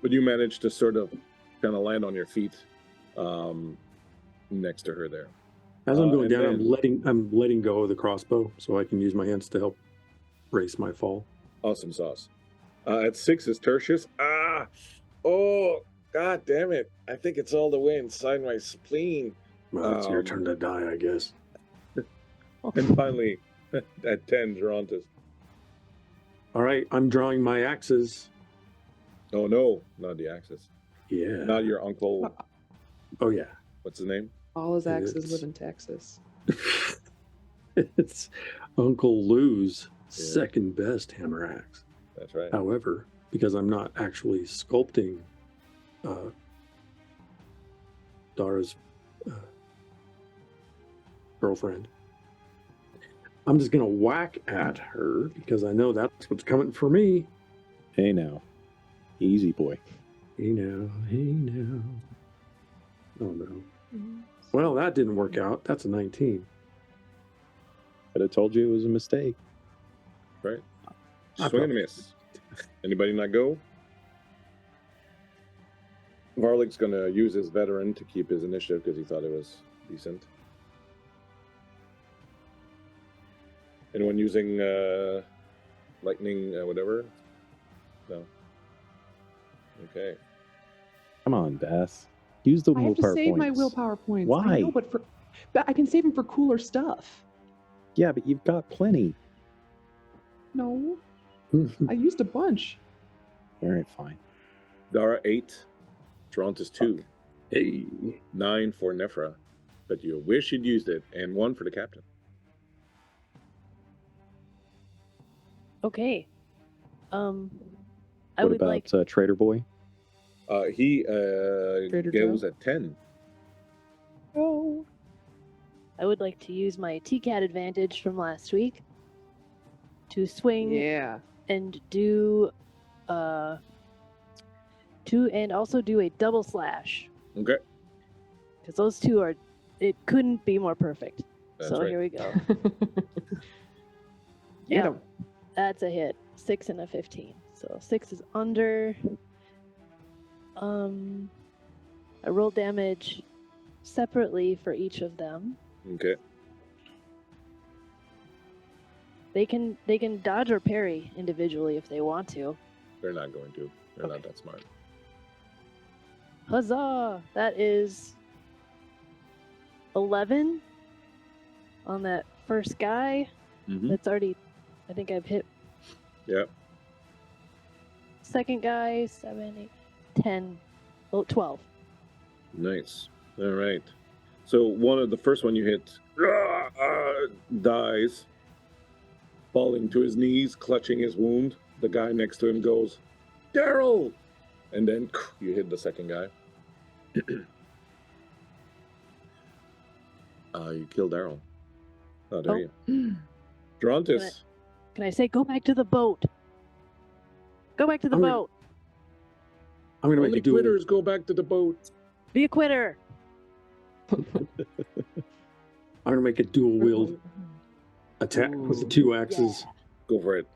But you manage to sort of kind of land on your feet next to her there. As I'm going and down, then- I'm letting go of the crossbow so I can use my hands to help brace my fall. Awesome sauce. At 6 is Tertius. Oh, God damn it. I think it's all the way inside my spleen. Well, it's your turn to die, I guess. And finally, at 10, Gerontis. All right, I'm drawing my axes. Oh, no, not the axis. Yeah. Not your uncle. Oh, yeah. What's his name? All his axes It's- live in Texas. It's Uncle Lou's Yeah. second best hammer axe. That's right. However, because I'm not actually sculpting Dara's girlfriend, I'm just going to whack at her because I know that's what's coming for me. Hey now. Easy boy. Hey now, hey now. Oh no. Well, that didn't work out. That's a 19. Could have told you it was a mistake. Right. I Swing and probably- miss. Anybody not go? Varlik's going to use his veteran to keep his initiative because he thought it was decent. Anyone using lightning, whatever? No. Okay. Come on, Beth. Use the I have to willpower save my points. willpower points. Why? I know, but I can save them for cooler stuff. Yeah, but you've got plenty. No, I used a bunch. All right, fine. Dara 8. Gerontis 2. Hey. 9 for Nephra. But you wish you'd used it. And 1 for the captain. Okay. I What would about like. Trader Boy? He Trader goes Joe? at 10. Oh, I would like to use my TCAT advantage from last week to swing yeah. and do and also do a double slash Okay. because those two are it couldn't be more perfect. That's so right. here we go. Get Yeah. 'em. That's a hit. 6 and a 15. So 6 is under. I roll damage separately for each of them. Okay. They can dodge or parry individually if they want to. They're not going to. They're not Okay. that smart. Huzzah! That is 11 on that first guy. Mm-hmm. That's already, I think I've hit. Yep. Second guy, 7, 8, 10, oh, 12. Nice. All right. So the first one you hit dies, falling to his knees, clutching his wound. The guy next to him goes, "Daryl!" And then you hit the second guy. You kill Daryl. Oh, there Oh. you go. Gerontis. Can I say, go back to the boat? Go back to the I'm gonna- boat. I'm going to make Only a dual. quitters go back to the boat. Be a quitter. I'm going to make a dual wield attack with the 2 axes. Go for it.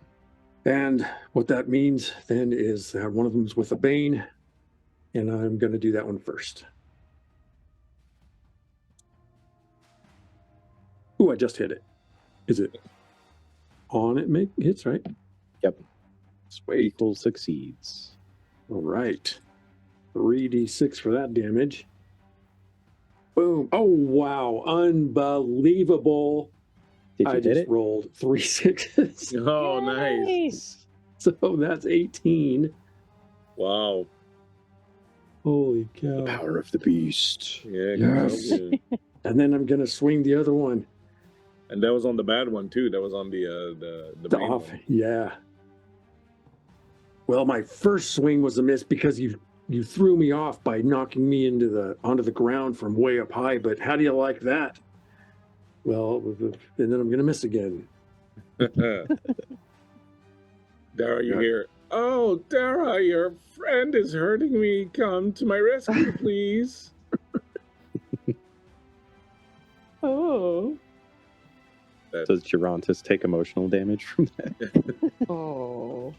And what that means then is that one of them is with a bane, and I'm going to do that one first. Ooh, I just hit it. Is it on? It make hits, right? Yep. Sweet. Equal succeeds. All right. 3d6 for that damage. Boom. Oh, wow. Unbelievable. Did you I hit just it? rolled 3 6s. Oh, Yay! nice. So that's 18. Wow. Holy The cow. power of the beast. Yeah. Yes. yeah. And then I'm going to swing the other one. And that was on the bad one too. That was on the The main off. one. Yeah. Well, my first swing was a miss because you threw me off by knocking me onto the ground from way up high. But how do you like that? Well, and then I'm going to miss again. Dara, you Yeah. hear? Oh, Dara, your friend is hurting me. Come to my rescue, please. Oh. Does Gerontis take emotional damage from that? Oh.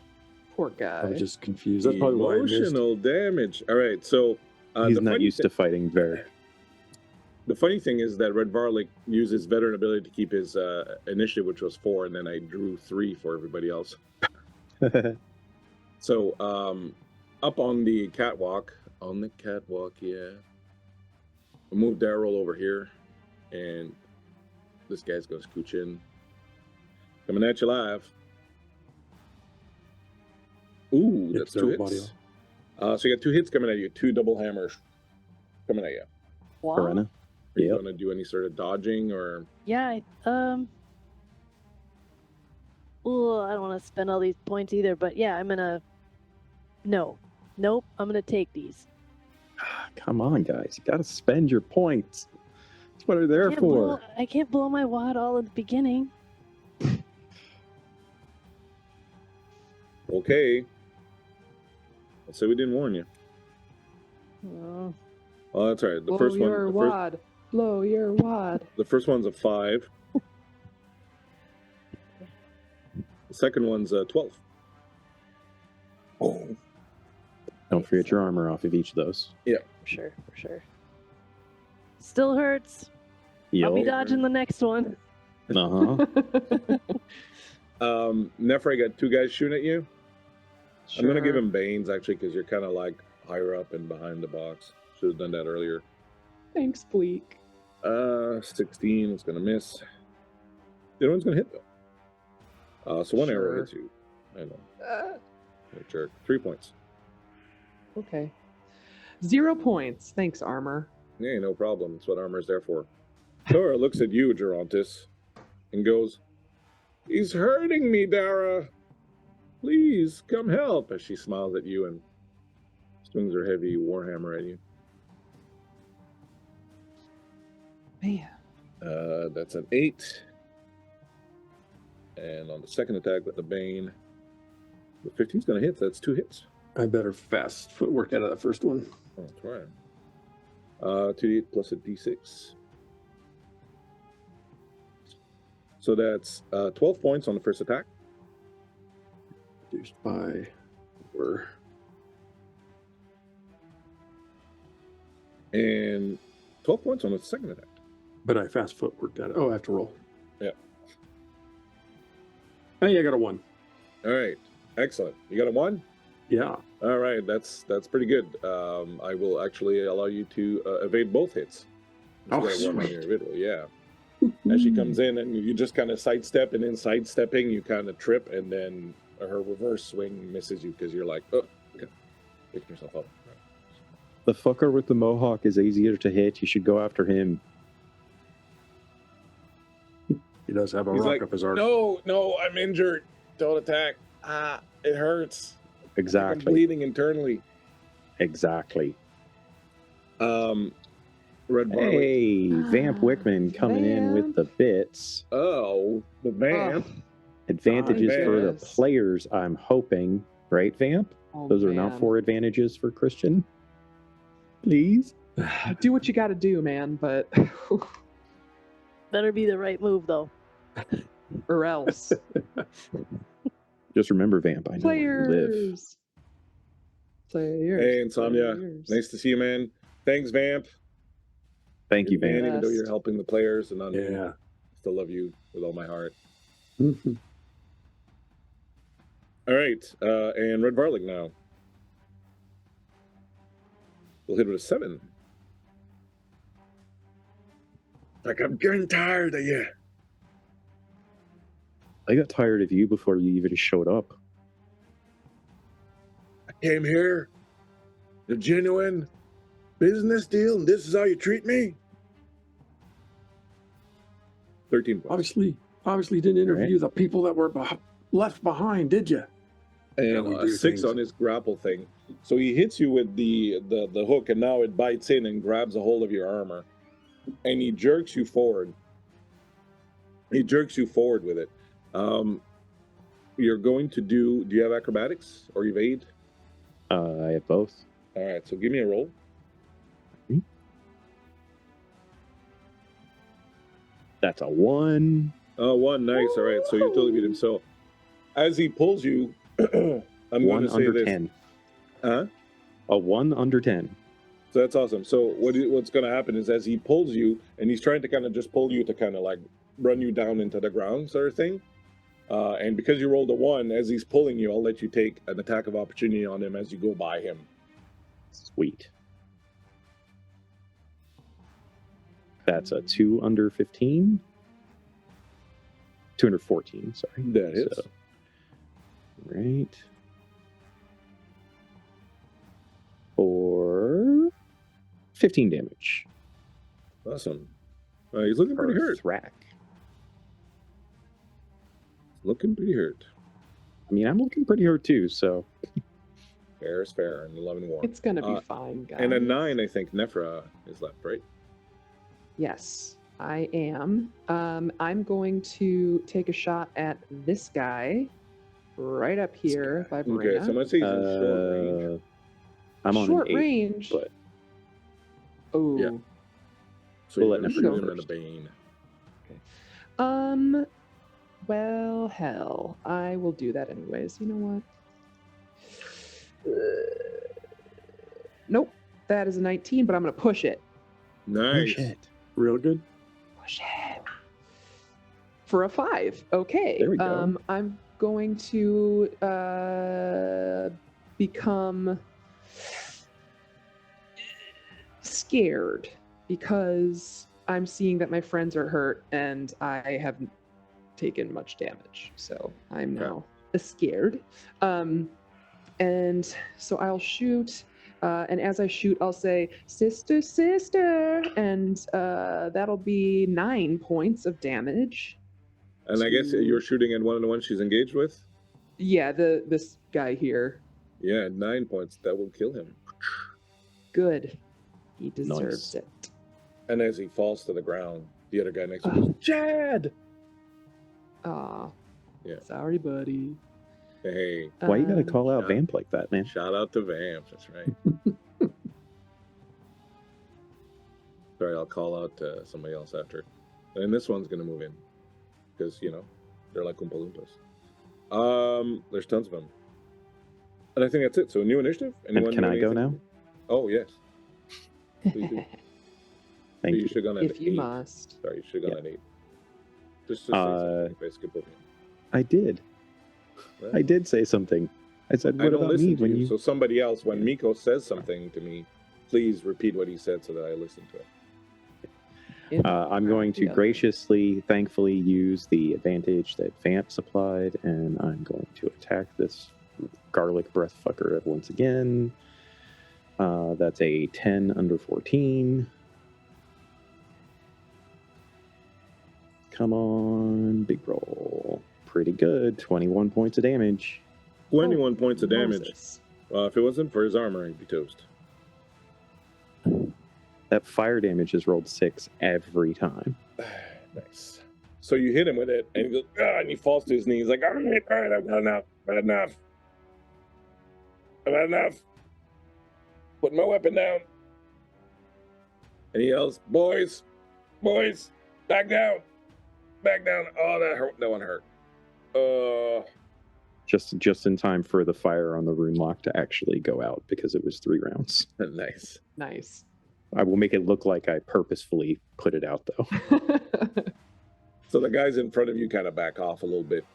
Poor I guy. was just confused. That's probably why I missed. Emotional damage. All right, so He's the not funny used to fighting Ver. The funny thing is that Red Varlic used his veteran ability to keep his initiative, which was 4, and then I drew 3 for everybody else. So up on the catwalk, yeah. We'll move Daryl over here, and this guy's gonna scooch in. Coming at you live. Ooh, that's 2 everybody hits. So you got 2 hits coming at you, 2 double hammers coming at you. Wow. Perena. Are you Yep. gonna do any sort of dodging or? Yeah. Oh, I don't want to spend all these points either, but yeah, I'm gonna. No. Nope. I'm gonna take these. Come on, guys. You got to spend your points. That's what they're there for. I can't blow my wad all at the beginning. Okay. Let's say we didn't warn you. Oh, Oh, that's all right. The Blow first one. your The wad. Blow your wad. first one's a 5. The second one's a 12. Oh. Don't forget your armor off of each of those. for sure. Still hurts. I'll be Yep. dodging the next one. Uh-huh. Nephra, I got 2 guys shooting at you. I'm gonna give Sure. him Banes actually because you're kind of like higher up and behind the box. Should have done that earlier. Thanks, Bleak. 16 is gonna miss. The other one's gonna hit though. So 1 arrow Sure. hits you. I know. You're a jerk. 3 points. Okay. 0 points. Thanks, armor. Yeah, no problem. That's what armor's there for. Dora looks at you, Gerontis, and goes, "He's hurting me, Dara. Please come help." As she smiles at you and swings her heavy warhammer at you. Man. That's an 8. And on the second attack with the Bane, the 15's going to hit. So that's 2 hits. I better fast footwork out of that first one. Oh, that's right. 2d8 plus a d6. So that's 12 points on the first attack. Reduced by 4. And 12 points on the second attack. But I fast footworked out. Oh, I have to roll. Yeah. Hey, I got a 1. All right. Excellent. You got a 1? Yeah. All right. That's pretty good. I will actually allow you to evade both hits. Oh, Just got a 1 on sweet. your riddle. Yeah. As she comes in and you just kind of sidestep, and in sidestepping you kind of trip, and then her reverse swing misses you because you're like, oh, okay. Picking yourself up. The fucker with the mohawk is easier to hit. You should go after him. He does have a He's rock like, up his arm. No, I'm injured. Don't attack. It hurts. I'm Exactly. bleeding internally. Exactly. Red Varlic. Hey, Vamp Wickman coming in with the bits. Oh, the vamp. Advantages for the yes. players, I'm hoping. Right, Vamp? Oh, Those are now man. 4 advantages for Christian. Please? Do what you got to do, man, but Better be the right move though. or else. Just remember, Vamp, I know where you live. Players. Players. Hey, Insomnia. Players. Nice to see you, man. Thanks, Vamp. Thank you, Man, Vamp. even though you're Best. helping the players and not me, Yeah. I still love you with all my heart. Mhm. All right, and Red Varlic now. We'll hit with a 7. Like, I'm getting tired of you. I got tired of you before you even showed up. I came here A genuine business deal, and this is how you treat me? 13 points. Obviously didn't interview the people that were left behind, did you? And we a do 6 things. on his grapple thing. So he hits you with the hook, and now it bites in and grabs a hold of your armor. And he jerks you forward. He jerks you forward with it. You're going to do you have acrobatics or evade? I have both. All right, so give me a roll. That's a 1. Oh, 1, nice. All right, so you totally beat him. So as he pulls you, I'm going 1 to say under this. 10. Huh? A 1 under 10. So that's awesome. So what's going to happen is as he pulls you, and he's trying to kind of just pull you to kind of like run you down into the ground sort of thing. And because you rolled a 1, as he's pulling you, I'll let you take an attack of opportunity on him as you go by him. Sweet. That's a 2 under 15. 2 under 14, sorry. That hits. So, right. For 15 damage. Awesome. He's looking pretty hurt. Thrack. Looking pretty hurt. I mean, I'm looking pretty hurt too, so. Fair is fair, and 11 war. It's gonna be fine, guys. And a 9, I think Nephra is left, right? Yes, I am. I'm going to take a shot at this guy right up here by Verena. Okay, so I'm going to say he's in short range. I'm on short an 8, range. but Oh. Yeah. So We'll you're let going to Nephra shoot go him in the first. bane. Well, hell, I will do that anyways. You know what? Nope, that is a 19, but I'm gonna push it. Nice. push it. Real good. Push it for a 5. Okay. There we go. I'm going to become scared because I'm seeing that my friends are hurt and I haven't taken much damage. So I'm now scared. And so I'll shoot. And as I shoot, I'll say, "Sister, sister," and that'll be 9 points of damage. And I guess you're shooting at one of the ones she's engaged with? Yeah, this guy here. Yeah, 9 points. That will kill him. Good. He deserves Nice. it. And as he falls to the ground, the other guy next to him goes, Chad! Aw. Yeah. Sorry, buddy. Hey, Why you gotta call out yeah. Vamp like that, man? shout out to Vamps. That's right. Sorry, I'll call out somebody else after. And this one's going to move in. Because, you know, they're like Oompa Loompas. There's tons of them. And I think that's it. So, new initiative? And Anyone can know I go anything? now? Oh, yes. Please do. Thank you you. should have gone at If you 8. must. Sorry, you should have gone at 8. Just say Uh, something if I skip over you. I did. Well, I did say something. I said, I what don't about listen me to when you. you... So somebody else, when Miko says something to me, please repeat what he said so that I listen to it. I'm going to Yeah. graciously, thankfully use the advantage that Vamp supplied, and I'm going to attack this garlic breath fucker once again. That's a 10 under 14. Come on, big roll. Pretty good. 21 points of damage. 21 points of damage. Moses. If it wasn't for his armor, he'd be toast. That fire damage has rolled 6 every time. Nice. So you hit him with it, and he goes, and he falls to his knees, like, all right, I've had enough. I've had enough. I've had enough. Put my weapon down. And he yells, boys, back down. Back down. Oh, that hurt. That one hurt. Just in time for the fire on the rune lock to actually go out because it was 3 rounds. Nice. Nice. I will make it look like I purposefully put it out though. So the guys in front of you kind of back off a little bit.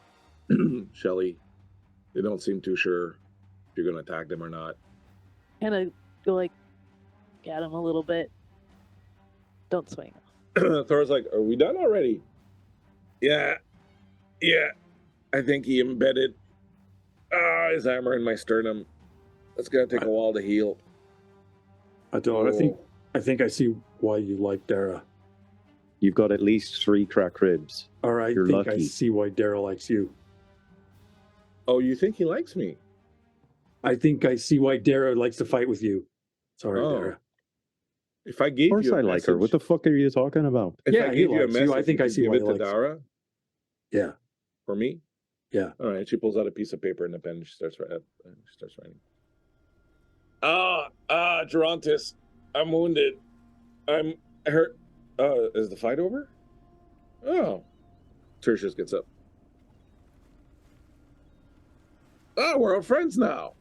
Shelly, they don't seem too sure if you're going to attack them or not. Kind of go like at him a little bit. Don't swing. Thor's like, are we done already? Yeah. I think he embedded his hammer in my sternum. That's going to take a while to heal. I don't. I think I see why you like Dara. You've got at least 3 crack ribs. All right, You're I think I lucky. see why Dara likes you. Oh, you think he likes me? I think I see why Dara likes to fight with you. Sorry, Oh. Dara. If I Of gave course you a I like her. What message- the fuck are you talking about? If Yeah, I he gave you a likes you. message, I think I would you see give why it he to likes you. Dara Yeah. for me. Yeah. All right. She pulls out a piece of paper and a pen. She starts writing. Gerontis, I'm wounded. I'm hurt. Is the fight over? Oh. Tertius gets up. Oh, we're all friends now.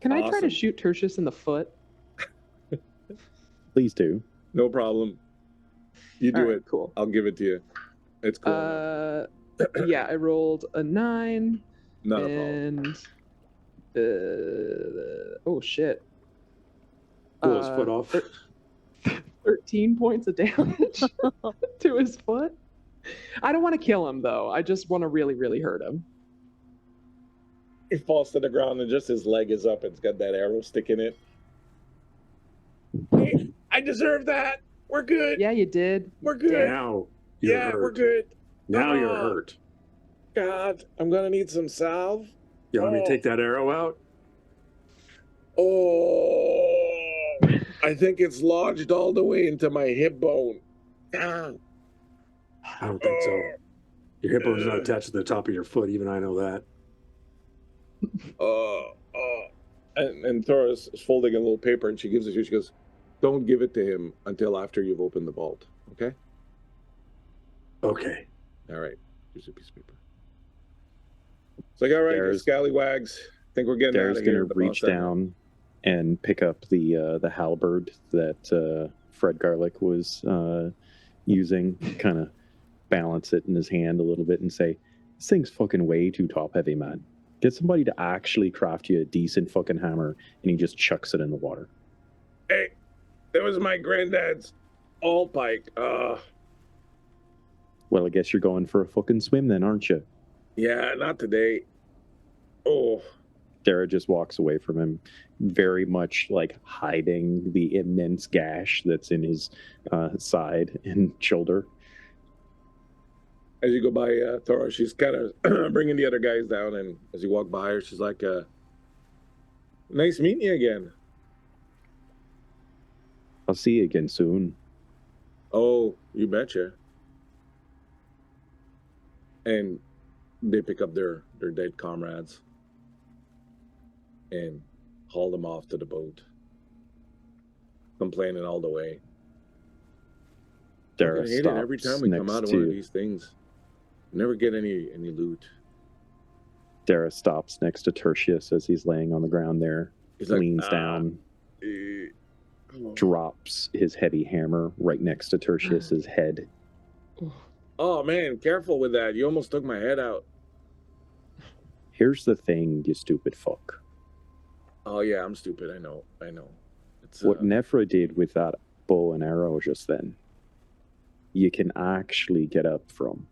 Can I try to Awesome. shoot Tertius in the foot? Please do. No problem. You do All right, it. cool. I'll give it to you. It's cool. enough. Yeah, I rolled a 9 Not a problem. and oh shit. Pull his foot off. 13 points of damage to his foot. I don't want to kill him though. I just want to really, really hurt him. He falls to the ground and just his leg is up. It's got that arrow stick in it. Hey, I deserve that. We're good. Yeah, you did. We're good. Now you're Yeah, hurt. we're good. Now you're Oh. hurt. God, I'm gonna need some salve. You want me to Oh. take that arrow out? Oh, I think it's lodged all the way into my hip bone. Ah. I don't think so. Your hip bone's not attached to the top of your foot. Even I know that. And Thora is folding a little paper and she gives it to you. She goes, "Don't give it to him until after you've opened the vault. Okay? Okay. All right. Here's a piece of paper." It's like, all right, you There's- scallywags. Think we're getting out Dara's of here. going to The reach boss said. down and pick up the halberd that Fred Garlic was using, kind of balance it in his hand a little bit and say, "This thing's fucking way too top heavy, man. Get somebody to actually craft you a decent fucking hammer," and he just chucks it in the water. Hey, that was my granddad's all pike. Well, I guess you're going for a fucking swim then, aren't you? Yeah, not today. Oh, Dara just walks away from him, very much like hiding the immense gash that's in his side and shoulder. as you go by Thora, she's kind of bringing the other guys down, and as you walk by her, she's like, "Nice meeting you again." I'll see you again soon. Oh, you betcha. And they pick up their dead comrades and haul them off to the boat, complaining all the way. Dara I hate it stops every time we come next out of one of to these things. Never get any loot. Dara stops next to Tertius as he's laying on the ground there, He's like, leans down, drops his heavy hammer right next to Tertius's head. "Oh man, careful with that! You almost took my head out." Here's the thing, you stupid fuck. Oh yeah, I'm stupid. I know. It's What Nephra did with that bow and arrow just then, you can actually get up from.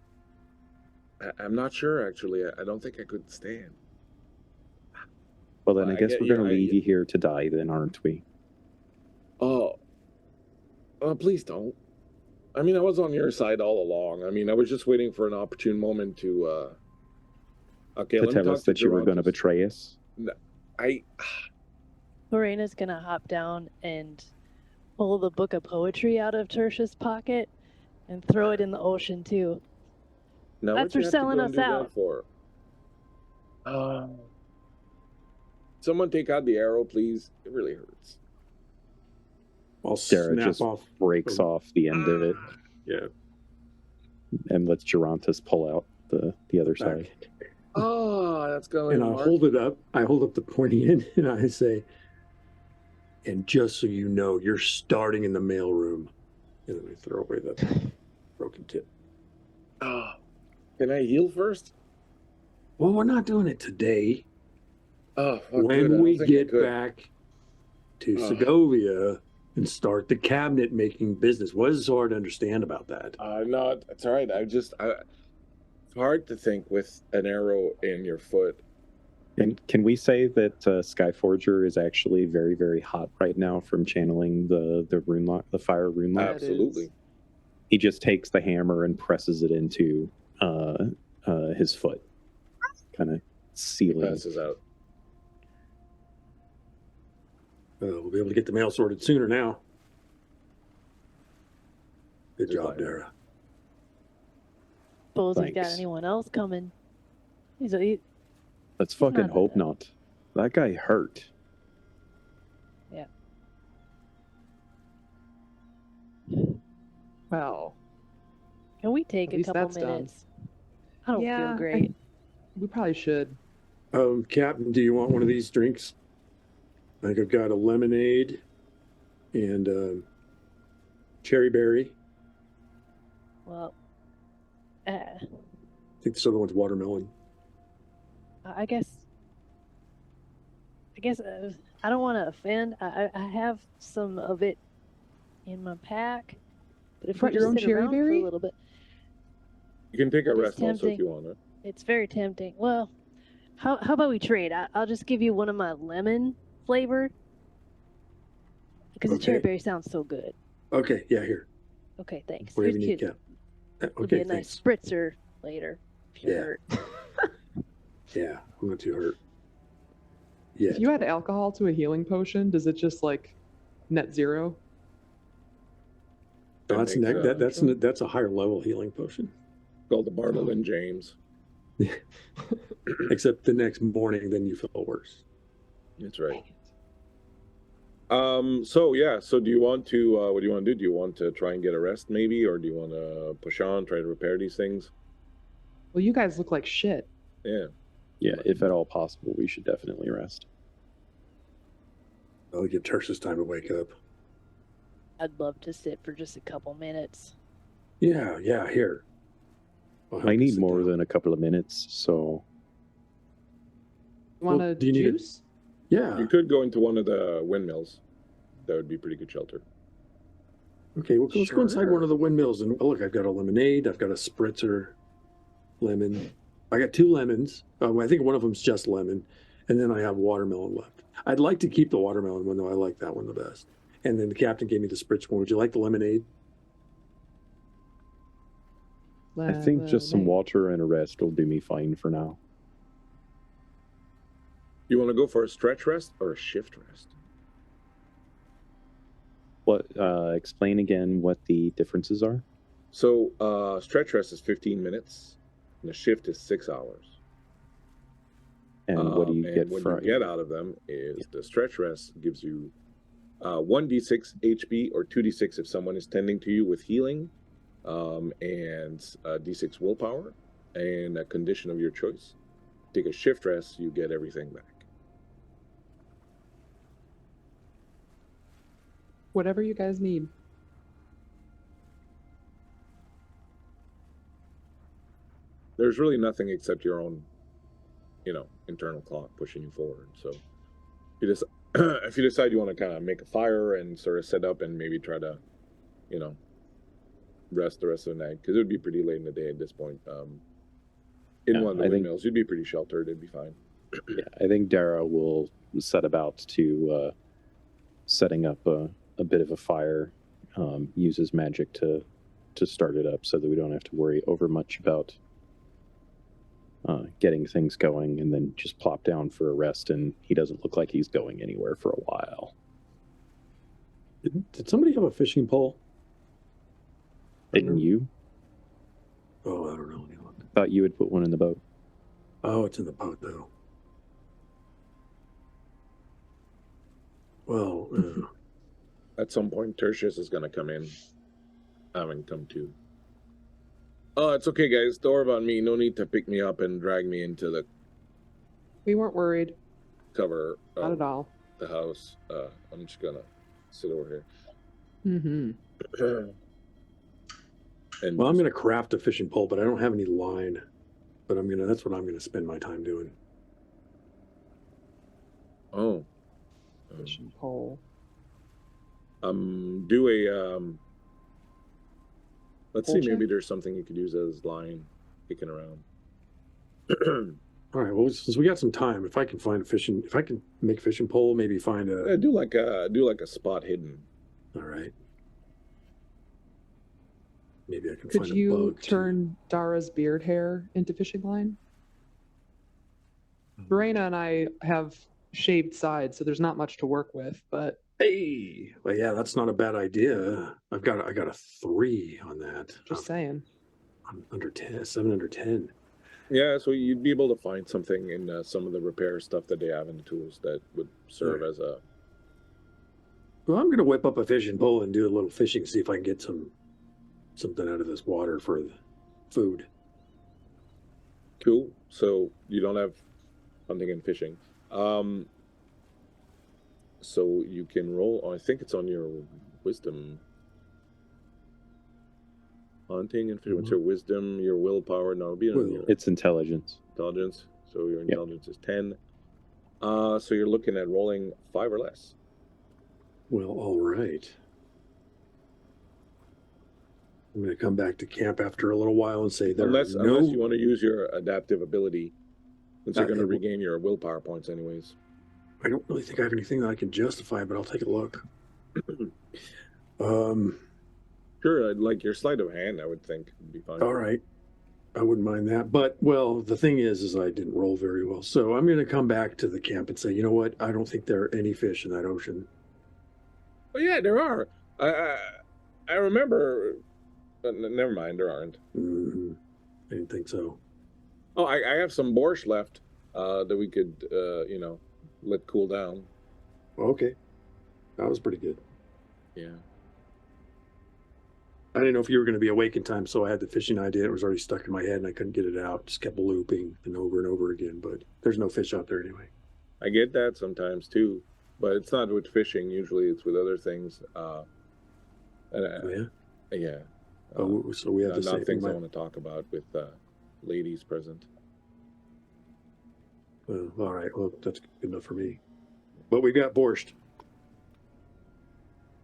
I'm not sure actually. I don't think I could stand. Well, then I I guess get we're you, going to leave you here to die then, aren't we? Oh, please don't. I mean, I was on your side all along. I mean, I was just waiting for an opportune moment to. Okay, To let me tell talk us that you were going to Gerontis. betray us? Morena's gonna hop down and pull the book of poetry out of Tertius' pocket and throw it in the ocean too. Now, That's what'd for you have to selling go and us do that out. For? Someone take out the arrow, please. It really hurts. I'll Dara snap just off. breaks off the end of it Yeah. and lets Gerontis pull out the other side. Oh, that's going. And I hold it up. I hold up the pointy end and I say, "And just so you know, you're starting in the mailroom." And then I throw away the broken tip. Oh, can I heal first? Well, we're not doing it today. Oh, When we get back to Ugh. Segovia and start the cabinet making business. What is so hard to understand about that? No, it's all right. It's hard to think with an arrow in your foot And can we say that Skyforger is actually very, very hot right now from channeling the rune lock, the fire rune lock? That is- Absolutely. He just takes the hammer and presses it into his foot, kind of sealing. Passes out. We'll be able to get the mail sorted sooner now. Good You're job, fine. Dara. Suppose he's got Thanks. anyone else coming. He's Let's He's fucking not hope that- not. That guy hurt. Well, Can we take At a least couple that's done. minutes? I don't Yeah, feel I- great. we probably should. Captain, do you want one of these drinks? I think I've got a lemonade and cherry berry. Well, I think this other one's watermelon. I guess. I don't want to offend. I have some of it in my pack, but if Brought we your just own sit cherry around for berry? a little bit, You can take a That is rest also if tempting. you want it. it's very tempting. Well, how about we trade? I'll just give you one of my lemon flavor because the cherry Okay. berry sounds so good. Okay, yeah, here. Okay, thanks. Whatever you Here's need, cute. Cap. It'll be Okay, a nice thanks. spritzer later. If you're Yeah. hurt. Yeah, I'm not too hurt. Yeah. If you add alcohol to a healing potion, does it just like net zero? That's makes, that's a higher level healing potion. called the Bartle and James. Except the next morning, then you feel worse. That's right. So yeah, so do you want to what do you want to do? Do you want to try and get a rest maybe, or do you want to push on, try to repair these things? Well, you guys look like shit. Yeah. Yeah, if at all possible, we should definitely rest. I'll give Tertius time to wake up. I'd love to sit for just a couple minutes. Yeah, here. I'll help I you need sit more down. than a couple of minutes, so You want Well, a do you need a- juice? Yeah. You could go into one of the windmills. That would be pretty good shelter. Okay, well, let's go inside one Sure. of the windmills and look. I've got a lemonade. I've got a spritzer, lemon. I got 2 lemons. I think one of them's just lemon, and then I have watermelon left. I'd like to keep the watermelon one though. I like that one the best. And then the captain gave me the spritz one. Would you like the lemonade? I think just some Lemonade. water and a rest will do me fine for now. You want to go for a stretch rest or a shift rest? What? Explain again what the differences are. So stretch rest is 15 minutes, and the shift is 6 hours. And what do you and get what from you get out of them is the stretch rest gives you 1d6 HP or 2d6 if someone is tending to you with healing, and d6 willpower, and a condition of your choice. Take a shift rest, you get everything back. Whatever you guys need. There's really nothing except your own, internal clock pushing you forward. So if you decide you want to kind of make a fire and sort of set up and maybe try to, rest the rest of the night, because it would be pretty late in the day at this point. In Yeah, one of the I think- windmills, you'd be pretty sheltered. It'd be fine. Yeah, I think Dara will set about to setting up a bit of a fire, use his magic to start it up so that we don't have to worry over much about getting things going, and then just plop down for a rest, and he doesn't look like he's going anywhere for a while. Did somebody have a fishing pole? Didn't you? Oh, I don't know anyone. Thought you had put one in the boat. Oh, it's in the boat though. Well, At some point, Tertius is going to come in. I haven't come to. Oh, it's okay, guys. Don't worry about me. No need to pick me up and drag me into the We weren't worried. cover Not of at all. the house. I'm just going to sit over Mm-hmm. here. And well, I'm going to craft a fishing pole, but I don't have any line. But that's what I'm gonna spend my time doing. Oh. Fishing pole. Do a let's see, Pole maybe check? there's something you could use as line kicking around. All right. Well, since we got some time, if I can make a fishing pole, maybe find a. Do like a spot hidden. All right. Maybe I can Could find a you bug. turn Dara's beard hair into fishing line? Verena and I have shaved sides, so there's not much to work with, but Hey, well, yeah, that's not a bad idea. I got a 3 on that. just saying. I'm under 10, 7 under 10. Yeah, so you'd be able to find something in some of the repair stuff that they have in the tools that would serve as a. Well, I'm gonna whip up a fishing pole and do a little fishing, see if I can get something out of this water for the food. Cool. So you don't have hunting and fishing. So you can roll. I think it's on your wisdom. Hunting and fishing. What's your wisdom? Your willpower? No, it'll be on your It's intelligence. intelligence. So your intelligence is 10. So you're looking at rolling 5 or less. Well, all right. I'm gonna come back to camp after a little while and say Unless you want to use your adaptive ability, since you're going to regain your willpower points anyways. I don't really think I have anything that I can justify, but I'll take a look. Sure, like your sleight of hand, I would think would be fine. All right. I wouldn't mind that. But, well, the thing is I didn't roll very well. So I'm going to come back to the camp and say, you know what? I don't think there are any fish in that ocean. Oh yeah, there are. I remember. Never mind, there aren't. Mm-hmm. I didn't think so. Oh, I have some borscht left that we could, let cool down. Okay. That was pretty good. Yeah. I didn't know if you were going to be awake in time, so I had the fishing idea. It was already stuck in my head, and I couldn't get it out. Just kept looping and over again, but there's no fish out there anyway. I get that sometimes too, but it's not with fishing. Usually it's with other things. Yeah. So we have to not say things I want to talk about with ladies present. Well, all right. Well, that's good enough for me. But we got borscht.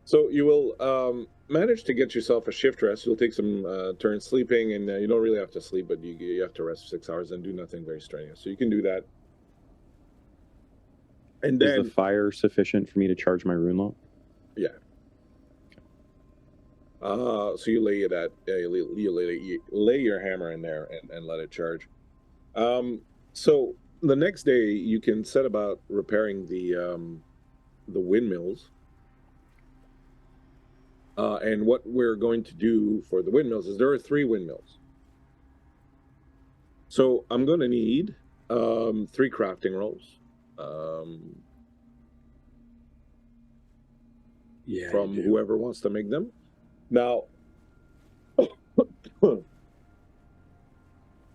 So you will manage to get yourself a shift rest. You'll take some turns sleeping, and you don't really have to sleep, but you have to rest 6 hours and do nothing very strenuous. So you can do that. And then Is the fire sufficient for me to charge my rune lock? Yeah. So you lay it at you lay your hammer in there and let it charge. So the next day you can set about repairing the windmills. And what we're going to do for the windmills is there are 3 windmills. So I'm going to need 3 crafting rolls. From whoever wants to make them. Now,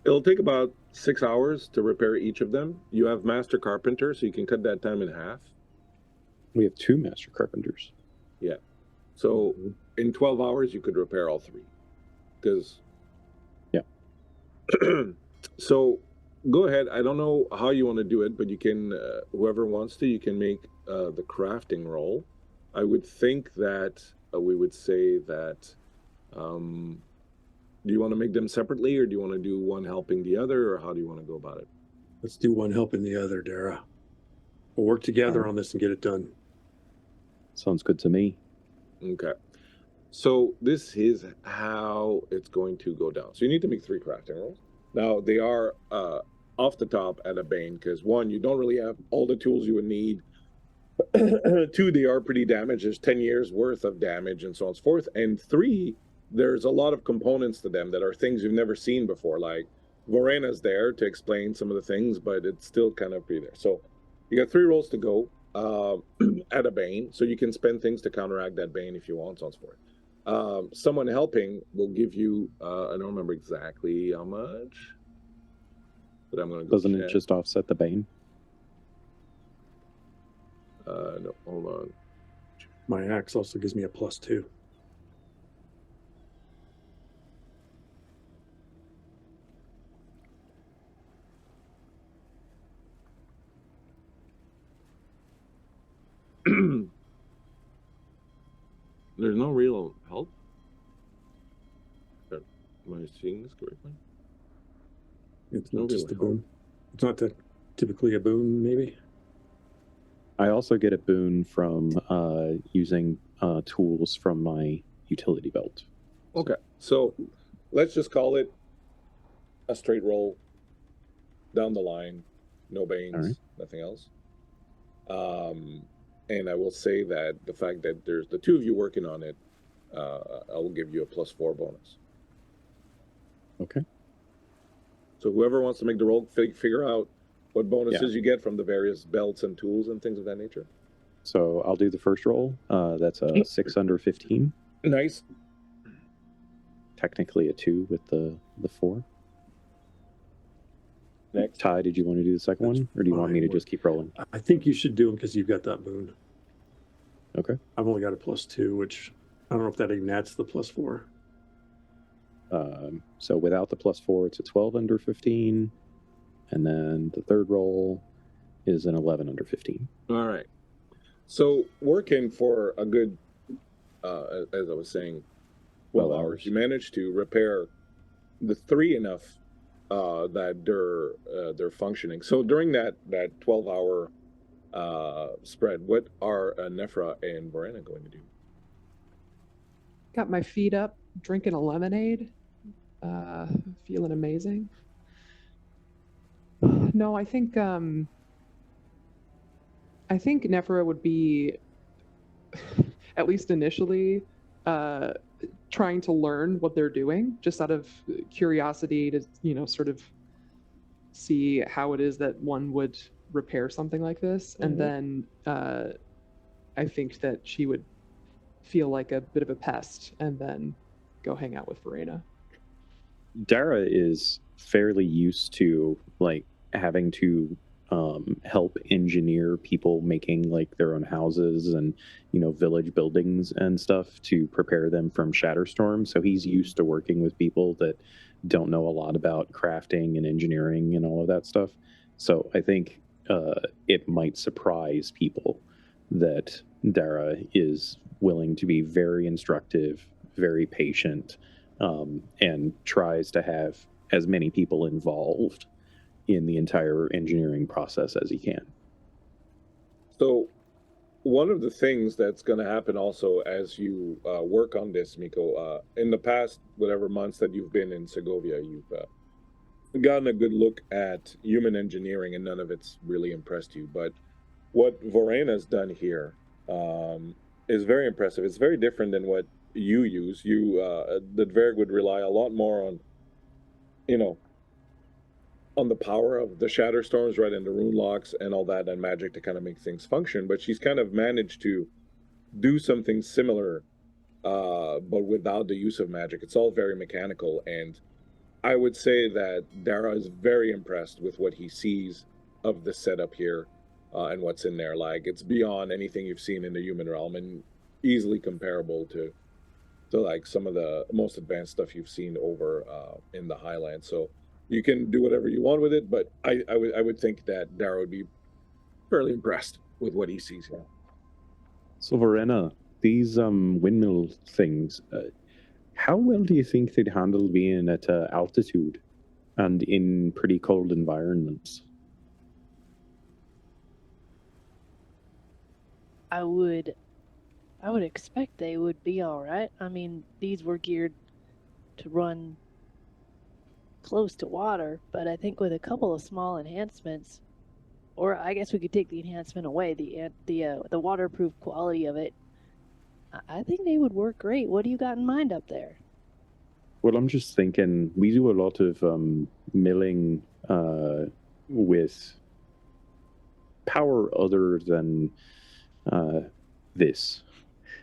it'll take about 6 hours to repair each of them. You have master carpenter, so you can cut that time in half. We have 2 master carpenters. Yeah. So in 12 hours, you could repair all 3. Because... Yeah. So go ahead. I don't know how you want to do it, but you can, whoever wants to, you can make the crafting roll. I would think that we would say that, do you want to make them separately, or do you want to do one helping the other, or how do you want to go about it? Let's do one helping the other, Dara. We'll work together on this and get it done. Sounds good to me. Okay. So this is how it's going to go down. So you need to make 3 crafting rolls. Now, they are off the top at a bane, because 1, you don't really have all the tools you would need. 2, they are pretty damaged. There's 10 years worth of damage and so on and so forth. And 3, there's a lot of components to them that are things you've never seen before. Like Vorena's there to explain some of the things, but it's still kind of pretty there. So you got 3 rolls to go at a bane. So you can spend things to counteract that bane if you want, so on and so forth. Someone helping will give you, I don't remember exactly how much, but I'm going to go Doesn't check. it just offset the bane? No, hold on. My axe also gives me a +2. There's no real help. Am I seeing this correctly? It's No not just real the help. boom. It's not typically a boon, maybe? I also get a boon from using tools from my utility belt. Okay, so let's just call it a straight roll down the line, no banes, All right. nothing else. And I will say that the fact that there's the two of you working on it, I will give you a +4 bonus. Okay. So whoever wants to make the roll, figure out what bonuses you get from the various belts and tools and things of that nature. So I'll do the first roll. That's a 6 under 15. Nice. Technically a 2 with the 4. Next. Ty, did you want to do the second one, or do you want me to just keep rolling? I think you should do them because you've got that boon. Okay. I've only got a +2, which I don't know if that even adds to the +4. So without the +4, it's a 12 under 15. And then the third roll is an 11 under 15. All right. So working for a good, as I was saying, 12 hours, you managed to repair the 3 enough that they're functioning. So during that 12-hour spread, what are Nephra and Verena going to do? Got my feet up, drinking a lemonade, feeling amazing. No, I think Nephra would be, at least initially, trying to learn what they're doing, just out of curiosity to, sort of see how it is that one would repair something like this. And then I think that she would feel like a bit of a pest and then go hang out with Verena. Dara is fairly used to like having to help engineer people making like their own houses and village buildings and stuff to prepare them from Shatterstorm. So he's used to working with people that don't know a lot about crafting and engineering and all of that stuff. So I think it might surprise people that Dara is willing to be very instructive, very patient, and tries to have as many people involved in the entire engineering process as he can. So one of the things that's going to happen also as you work on this, Miko, in the past whatever months that you've been in Segovia, you've gotten a good look at human engineering, and none of it's really impressed you. But what Vorena's done here is very impressive. It's very different than what you use. The Dverg would rely a lot more on, on the power of the Shatterstorms, right, and the rune locks and all that, and magic to kind of make things function. But she's kind of managed to do something similar, but without the use of magic. It's all very mechanical, and I would say that Dara is very impressed with what he sees of the setup here and what's in there. Like, it's beyond anything you've seen in the human realm and easily comparable to like some of the most advanced stuff you've seen over in the Highlands. So you can do whatever you want with it, but I would think that Dara would be fairly impressed with what he sees here. So Verena, these windmill things, how well do you think they'd handle being at altitude and in pretty cold environments? I would expect they would be all right. I mean, these were geared to run close to water, but I think with a couple of small enhancements, or I guess we could take the enhancement away, the waterproof quality of it, I think they would work great. What do you got in mind up there? Well, I'm just thinking we do a lot of milling with power other than this.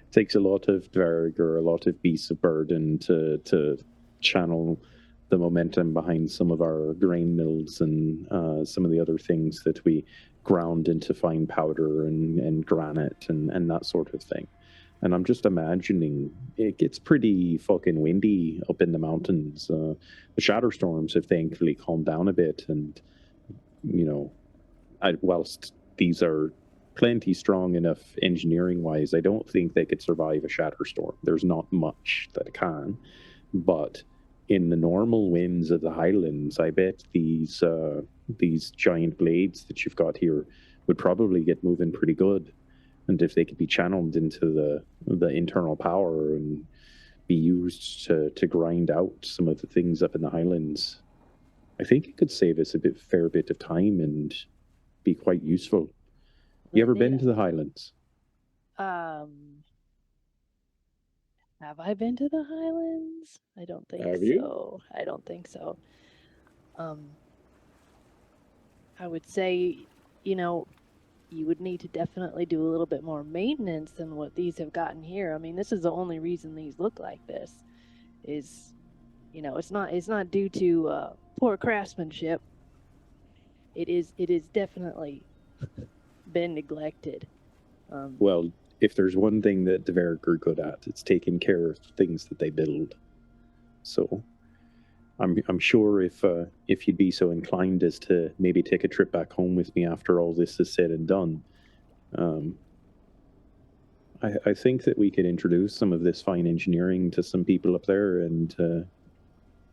It takes a lot of Dverg or a lot of beasts of burden to channel the momentum behind some of our grain mills and some of the other things that we ground into fine powder and granite and that sort of thing. And I'm just imagining it gets pretty fucking windy up in the mountains. The Shatterstorms have thankfully calmed down a bit, and whilst these are plenty strong enough engineering-wise, I don't think they could survive a Shatterstorm. There's not much that can, but in the normal winds of the Highlands, I bet these giant blades that you've got here would probably get moving pretty good. And if they could be channeled into the internal power and be used to grind out some of the things up in the Highlands, I think it could save us a fair bit of time and be quite useful. You ever been to the Highlands? Have I been to the Highlands? I don't think Have so. you? I don't think so. I would say, you would need to definitely do a little bit more maintenance than what these have gotten here. I mean, this is the only reason these look like this. Is, it's not due to poor craftsmanship. It is definitely been neglected. Well, if there's one thing that the Varric are good at, it's taking care of things that they build. So I'm sure if you'd be so inclined as to maybe take a trip back home with me after all this is said and done, I think that we could introduce some of this fine engineering to some people up there, and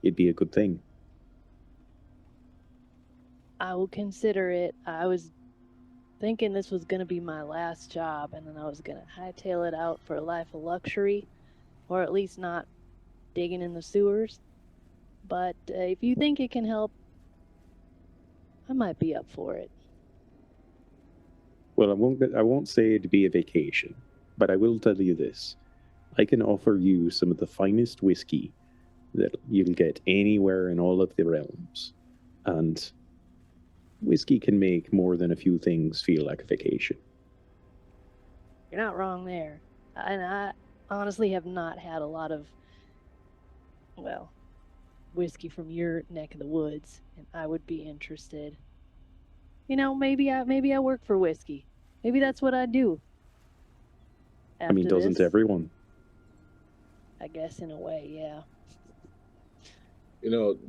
it'd be a good thing. I will consider it. I was thinking this was going to be my last job, and then I was going to hightail it out for a life of luxury, or at least not digging in the sewers. But if you think it can help, I might be up for it. Well, I won't say it'd be a vacation, but I will tell you this. I can offer you some of the finest whiskey that you'll get anywhere in all of the realms. And whiskey can make more than a few things feel like a vacation. You're not wrong there. And I honestly have not had a lot of, whiskey from your neck of the woods, and I would be interested. Maybe I work for whiskey. Maybe that's what I do. I mean, doesn't everyone? I guess in a way, yeah.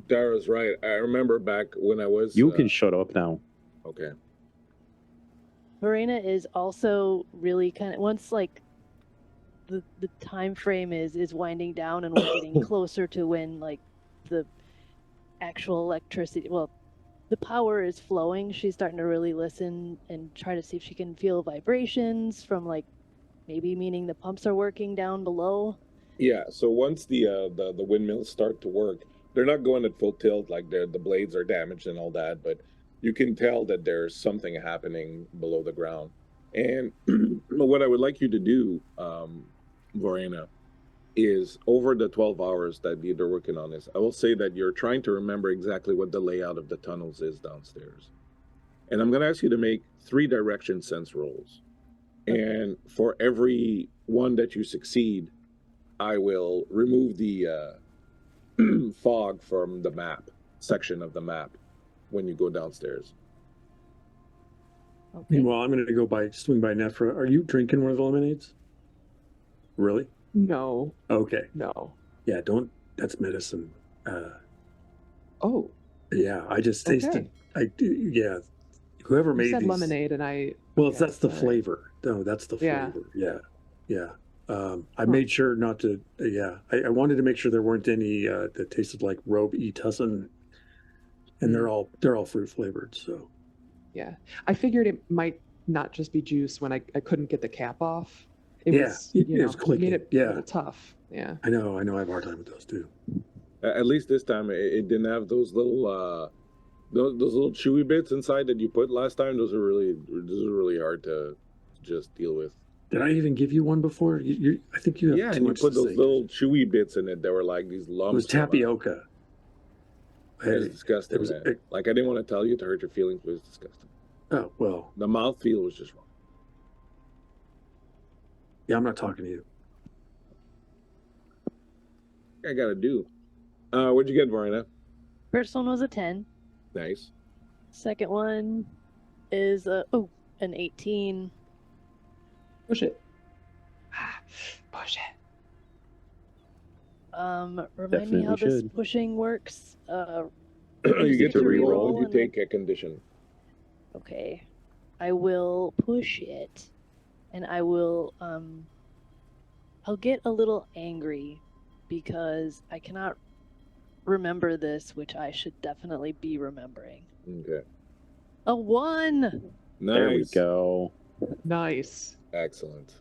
Dara's right. I remember back when I was... You can shut up now. Okay. Verena is also really kind of, once the time frame is winding down and we're getting closer to when the actual electricity, the power is flowing, she's starting to really listen and try to see if she can feel vibrations from maybe meaning the pumps are working down below. Yeah, so once the windmills start to work, they're not going at full tilt, like the blades are damaged and all that, but you can tell that there's something happening below the ground. And what I would like you to do, Vorena, is over the 12 hours that they're working on this, I will say that you're trying to remember exactly what the layout of the tunnels is downstairs. And I'm going to ask you to make 3 direction sense rolls. And for every one that you succeed, I will remove the fog from the map, section of the map, when you go downstairs. Okay. Meanwhile, I'm going to swing by Nephra. Are you drinking one of the lemonades? Really? No. Okay. No. Yeah, that's medicine. Oh. Yeah, I just tasted. Yeah. Whoever You made said these lemonade, and I. Well, okay, that's the all right. flavor. No, that's the Yeah. flavor. Yeah. I made sure not to. I wanted to make sure there weren't any that tasted like Robe Tussin, and they're all fruit flavored. So. Yeah, I figured it might not just be juice when I couldn't get the cap off. It was clicking. made it a little tough. Yeah. I know. I have a hard time with those too. At least this time, it didn't have those little those little chewy bits inside that you put last time. Those are really hard to just deal with. Did I even give you one before? I think you have. Yeah, and you put those little chewy bits in it that were like these lumps. It was tapioca. It was disgusting, man. I didn't want to tell you to hurt your feelings, but it was disgusting. Oh, well. The mouthfeel was just wrong. Yeah, I'm not talking to you. I gotta do. What'd you get, Varina? First one was a 10. Nice. Second one is an 18. Push it. Push it. Remind me how this pushing works. You get to reroll and you take a condition. Okay. I will push it, and I will I'll get a little angry because I cannot remember this, which I should definitely be remembering. Okay. A 1! Nice. There we go. Nice. Excellent.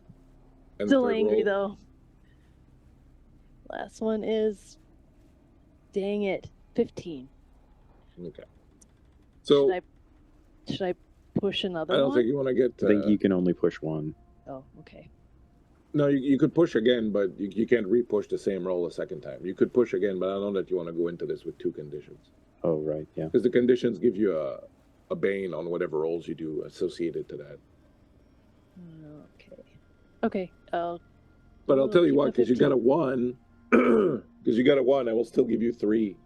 And Still third angry, roll? though. Last one is... Dang it. 15. Okay. So Should I push another I don't one? think you want to get. I think you can only push one. Oh, okay. No, you could push again, but you can't re-push the same roll a second time. You could push again, but I don't know that you want to go into this with 2 conditions. Oh, right, yeah. Because the conditions give you a bane on whatever rolls you do associated to that. Okay. Okay. But I'll We'll tell you keep what, the because you got a 1, because you got a 1, I will still give you 3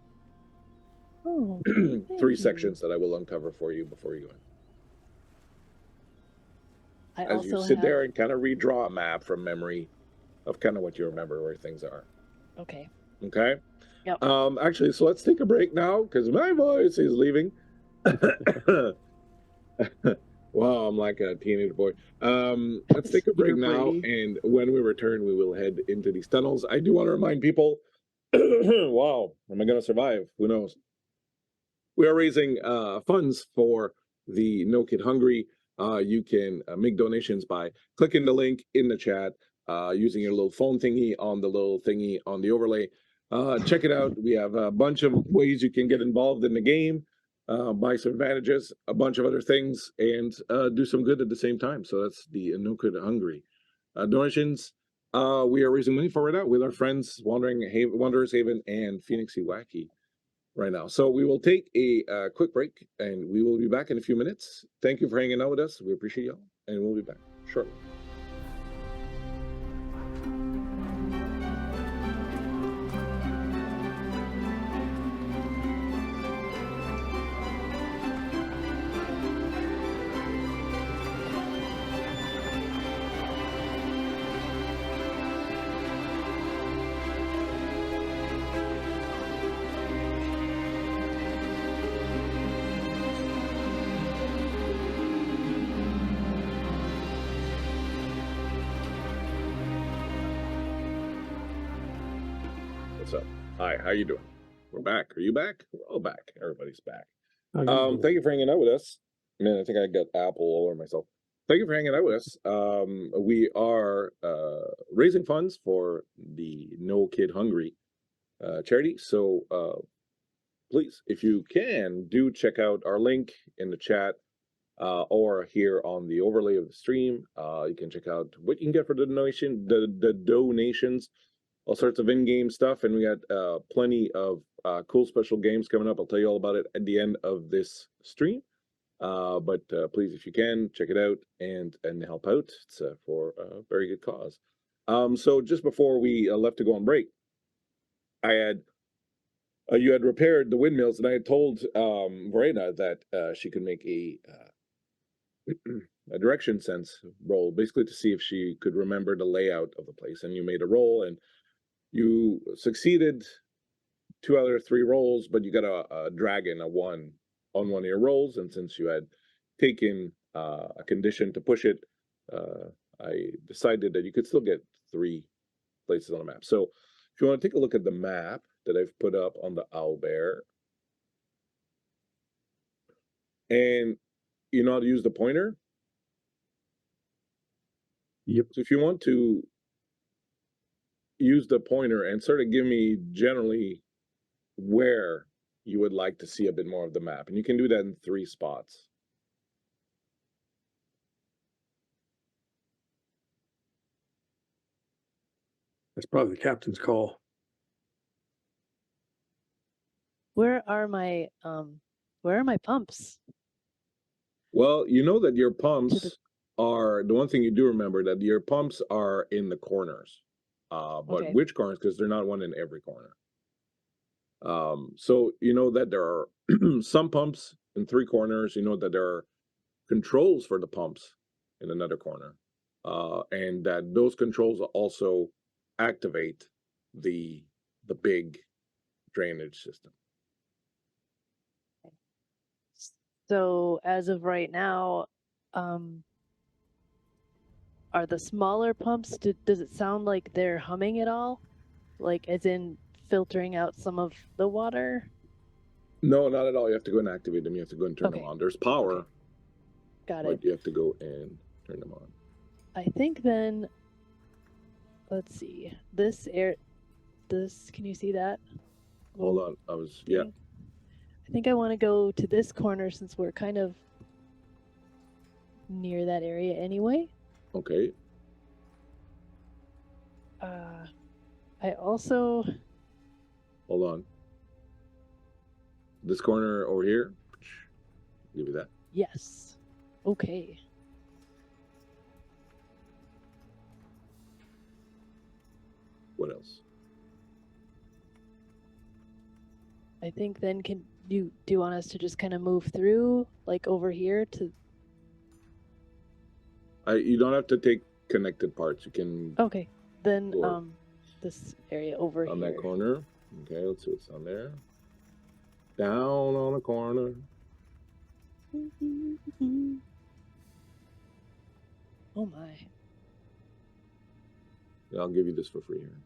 Oh, 3 thank you. sections that I will uncover for you before you go in. I As you also sit have... there and kind of redraw a map from memory of kind of what you remember where things are. Okay. Okay? Yep. Actually, so let's take a break now because my voice is leaving. Wow, I'm like a teenage boy. Let's take a break Peter now, Brady. and when we return, we will head into these tunnels. I do want to remind people, wow, am I going to survive? Who knows? We are raising funds for the No Kid Hungry. You can make donations by clicking the link in the chat, using your little phone thingy on the little thingy on the overlay. Check it out. We have a bunch of ways you can get involved in the game, buy some advantages, a bunch of other things, and do some good at the same time. So that's the No Kid Hungry donations. We are raising money for right now with our friends Wanderers Haven and Phoenixy Wacky right now. So we will take a quick break, and we will be back in a few minutes. Thank you for hanging out with us. We appreciate y'all, and we'll be back shortly. What's up? Hi, how you doing? We're back. Are you back? We're all back. Everybody's back. Thank you for hanging out with us. Man, I think I got apple all over myself. Thank you for hanging out with us. We are raising funds for the No Kid Hungry charity. So please, if you can, do check out our link in the chat or here on the overlay of the stream. You can check out what you can get for the donations, all sorts of in-game stuff, and we got plenty of cool special games coming up. I'll tell you all about it at the end of this stream. But please, if you can, check it out and help out. It's for a very good cause. So just before we left to go on break, I had you had repaired the windmills, and I had told Verena that she could make a direction sense roll, basically to see if she could remember the layout of the place. And you made a roll, and you succeeded 2 out of 3 rolls, but you got a dragon, a 1 on one of your rolls. And since you had taken a condition to push it, I decided that you could still get 3 places on the map. So if you want to take a look at the map that I've put up on the Owlbear, and you know how to use the pointer? Yep. So if you want to use the pointer and sort of give me generally where you would like to see a bit more of the map, and you can do that in 3 spots. That's probably the captain's call. Where are my pumps? Well, you know that your pumps the- are the one thing you do remember, that your pumps are in the corners. But Okay. which corners? Because they're not one in every corner. So you know that there are some pumps in 3 corners. You know that there are controls for the pumps in another corner, and that those controls also activate the big drainage system. So as of right now, are the smaller pumps, does it sound like they're humming at all? Like as in filtering out some of the water? No, not at all. You have to go and activate them. You have to go and turn Okay. them on. There's power, Okay. Got but it. you have to go and turn them on. I think then, let's see. This, can you see that? Hold Little on. Yeah. thing? I think I want to go to this corner since we're kind of near that area anyway. Okay. I also, Hold on. This corner over here. Give you that. yes. Okay. What else? I think then do you want us to just kind of move through like over here to You don't have to take connected parts. You can okay. Then Or- this area over on here. that corner. Okay, let's see what's on there. Down on a corner. Oh my. I'll give you this for free here.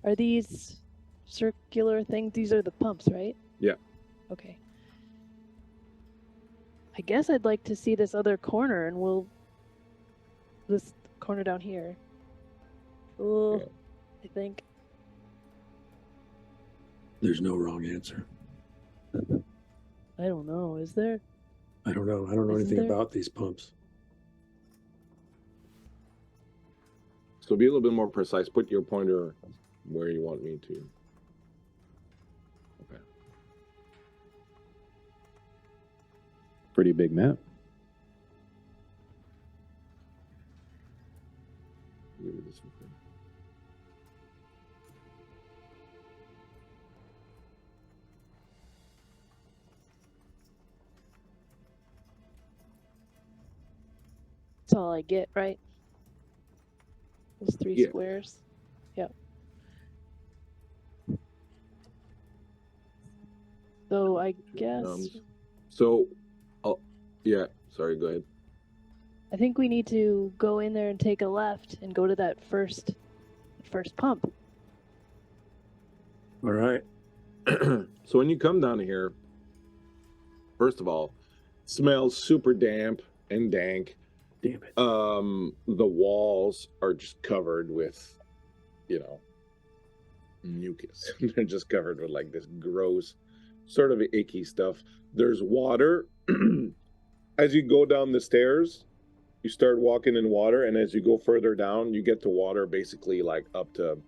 Are these circular things? These are the pumps, right? Yeah. Okay. I guess I'd like to see this other corner, and this corner down here. Oh, Okay. I think. There's no wrong answer. I don't know. Is there? I don't know. I don't know Isn't anything there? about these pumps. So be a little bit more precise. Put your pointer where you want me to. Okay. Pretty big map. I'll give you this for free. That's all I get, right? Those three Yeah. squares. Yep. So I guess So, yeah. Sorry. Go ahead. I think we need to go in there and take a left and go to that first pump. All right. So when you come down here, first of all, it smells super damp and dank. Damn it. The walls are just covered with, mucus. They're just covered with like this gross, sort of icky stuff. There's water. As you go down the stairs, you start walking in water, and as you go further down, you get to water basically like up to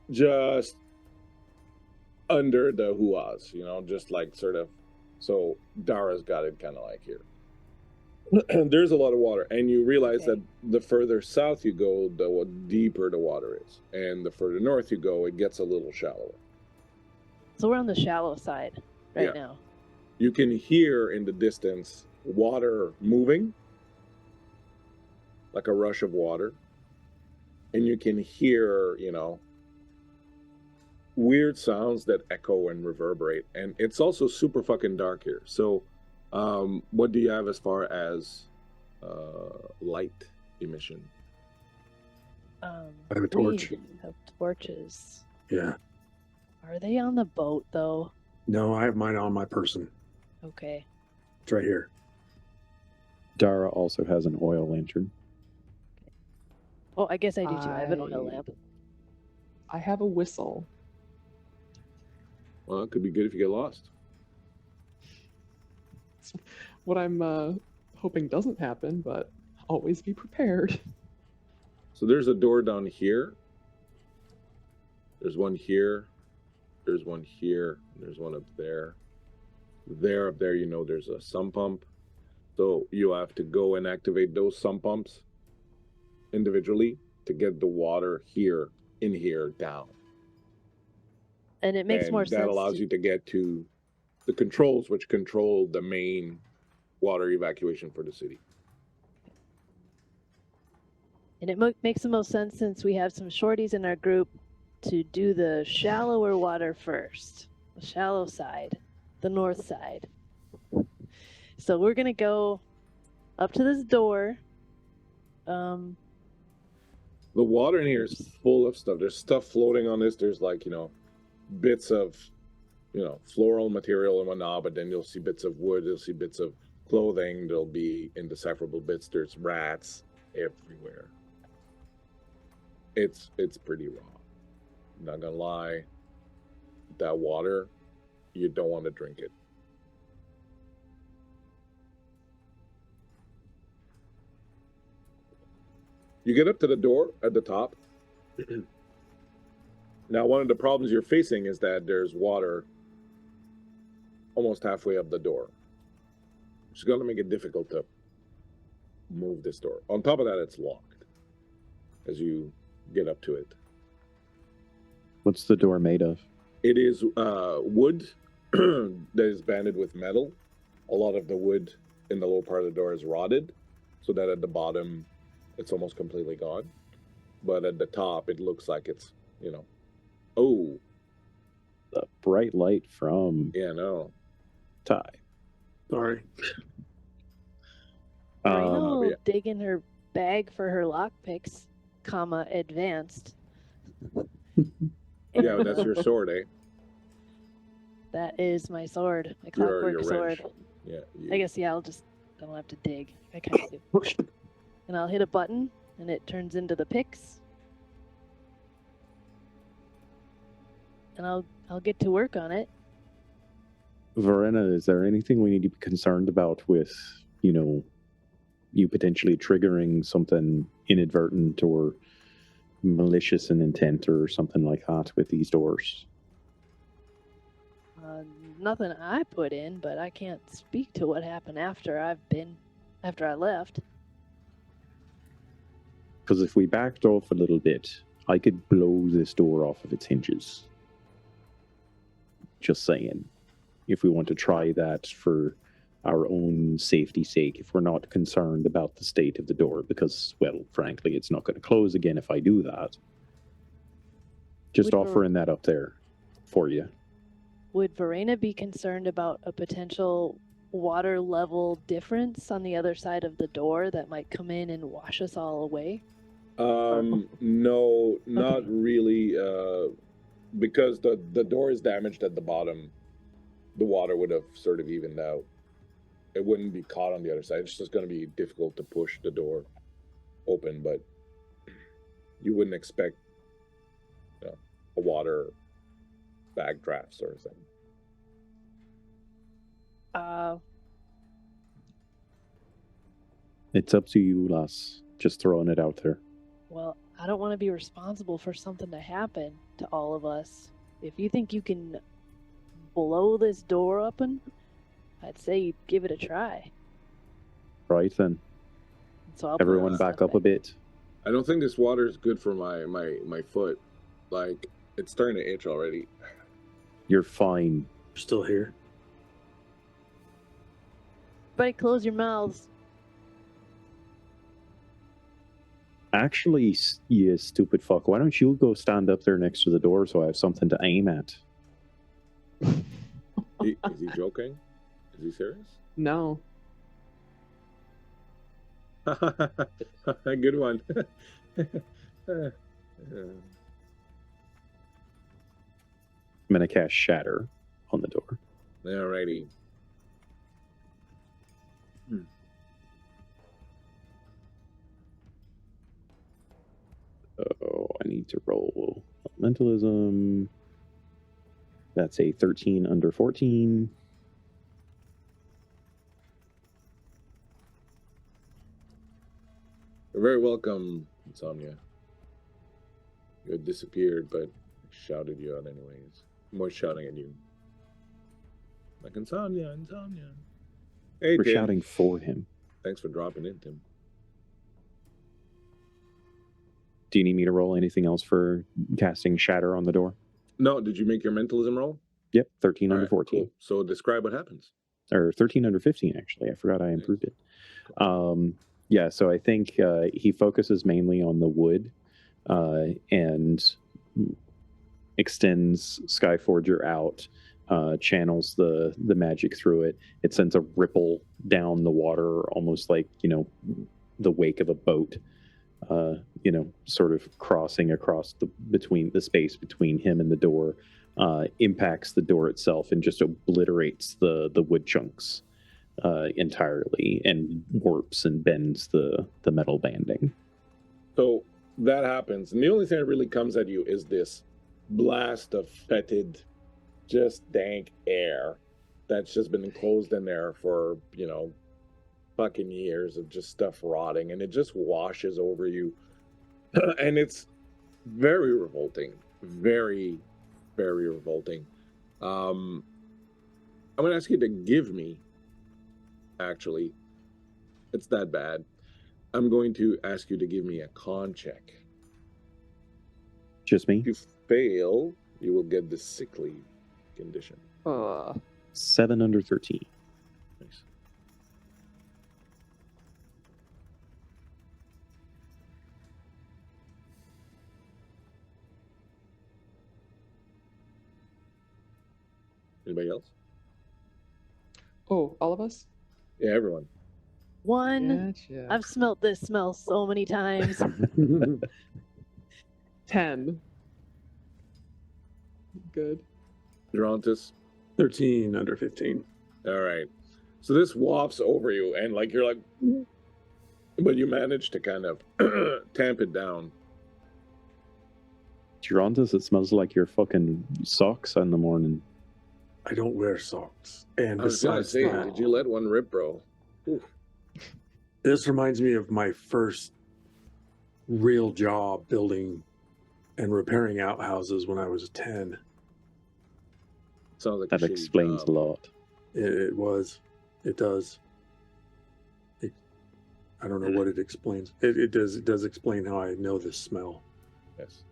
just under the huas, just like sort of. So Dara's got it kind of like here. There's a lot of water, and you realize Okay. that the further south you go, the deeper the water is, and the further north you go, it gets a little shallower. So we're on the shallow side right Yeah. now. You can hear in the distance water moving, like a rush of water, and you can hear, weird sounds that echo and reverberate, and it's also super fucking dark here. So what do you have as far as light emission? I have a torch. We have torches. Yeah. Are they on the boat though? No, I have mine on my person. Okay. It's right here. Dara also has an oil lantern. Oh, I guess I do too. I have an oil I- lamp. I have a whistle. Well, it could be good if you get lost. It's what I'm hoping doesn't happen, but always be prepared. So there's a door down here. There's one here. There's one here. There's one up there. Up there, there's a sump pump. So you have to go and activate those sump pumps individually to get the water in here down. And it makes and more that sense. allows you to get to the controls, which control the main water evacuation for the city. And it makes the most sense since we have some shorties in our group to do the shallower water first, the shallow side. the north side. So we're gonna go up to this door. The water in here is full of stuff. There's stuff floating on this. There's like, bits of, floral material and whatnot, but then you'll see bits of wood, you'll see bits of clothing, there'll be indecipherable bits, there's rats everywhere. It's pretty raw. Not gonna lie. That water, you don't want to drink it. You get up to the door at the top. Now, one of the problems you're facing is that there's water almost halfway up the door. It's going to make it difficult to move this door. On top of that, it's locked as you get up to it. What's the door made of? It is wood that is banded with metal. A lot of the wood in the lower part of the door is rotted, so that at the bottom, it's almost completely gone. But at the top, it looks like it's, oh. The bright light from Yeah, no. Ty. Sorry. Marina will yeah. dig in her bag for her lockpicks, advanced. Yeah, but that's your sword, eh? That is my sword, my Your clockwork sword. wrench. Yeah. I guess, yeah, I don't have to dig. I kind of do. And I'll hit a button, and it turns into the picks. And I'll get to work on it. Verena, is there anything we need to be concerned about with, you potentially triggering something inadvertent or malicious in intent or something like that with these doors? Nothing I put in, but I can't speak to what happened after I left. Because if we backed off a little bit, I could blow this door off of its hinges. Just saying. If we want to try that for our own safety's sake, if we're not concerned about the state of the door, because, well, frankly, it's not going to close again if I do that. Just Would offering that up there for you. Would Verena be concerned about a potential water level difference on the other side of the door that might come in and wash us all away? No, not really. Because the door is damaged at the bottom, the water would have sort of evened out. It wouldn't be caught on the other side. It's just going to be difficult to push the door open, but you wouldn't expect a water backdraft sort of thing. It's up to you, Lass. Just throwing it out there. Well, I don't want to be responsible for something to happen to all of us. If you think you can blow this door open, I'd say you give it a try. Right then. So I'll put Everyone this back stuff up a bit. I don't think this water is good for my foot. Like, it's starting to itch already. You're fine. We're still here. Everybody close your mouths. Actually, you stupid fuck, why don't you go stand up there next to the door so I have something to aim at? Is he joking? Is he serious? No. Good one. I'm going to cast Shatter on the door. Alrighty. Oh, I need to roll Elementalism. That's a 13 under 14. You're very welcome, Insomnia. You had disappeared, but I shouted you out anyways. More shouting at you. Like, Insomnia, Insomnia. Hey, We're Tim. shouting for him. Thanks for dropping in, Tim. Do you need me to roll anything else for casting Shatter on the door? No, did you make your mentalism roll? Yep, 13 under Alright, 14. cool. So describe what happens. Or 13 under 15, actually. I forgot I improved it. Yeah, so I think he focuses mainly on the wood and extends Skyforger out channels the magic through it. It sends a ripple down the water, almost like, the wake of a boat, sort of crossing across the space between him and the door, impacts the door itself and just obliterates the wood chunks entirely, and warps and bends the metal banding. So that happens, and the only thing that really comes at you is this blast of fetid, just dank air that's just been enclosed in there for, fucking years of just stuff rotting, and it just washes over you. And it's very revolting. Very, very revolting. I'm going to ask you to give me, actually, it's that bad. I'm going to ask you to give me a con check. Just me? If you fail, you will get the sickly condition. 7 under 13. Nice. Anybody else? Oh, all of us? Yeah, everyone. 1. Gotcha. I've smelt this smell so many times. 10. Good. Gerontis. 13 under 15. All right. So this wafts over you, and you're like, but you manage to kind of tamp it down. Gerontis, it smells like your fucking socks in the morning. I don't wear socks. And I was gonna besides say, that, did you let one rip, bro? Oof. this reminds me of my first real job building and repairing outhouses when I was 10. Sounds like That a shitty explains job. a lot. It was. It does. I don't know what it explains. It does explain how I know this smell. Yes.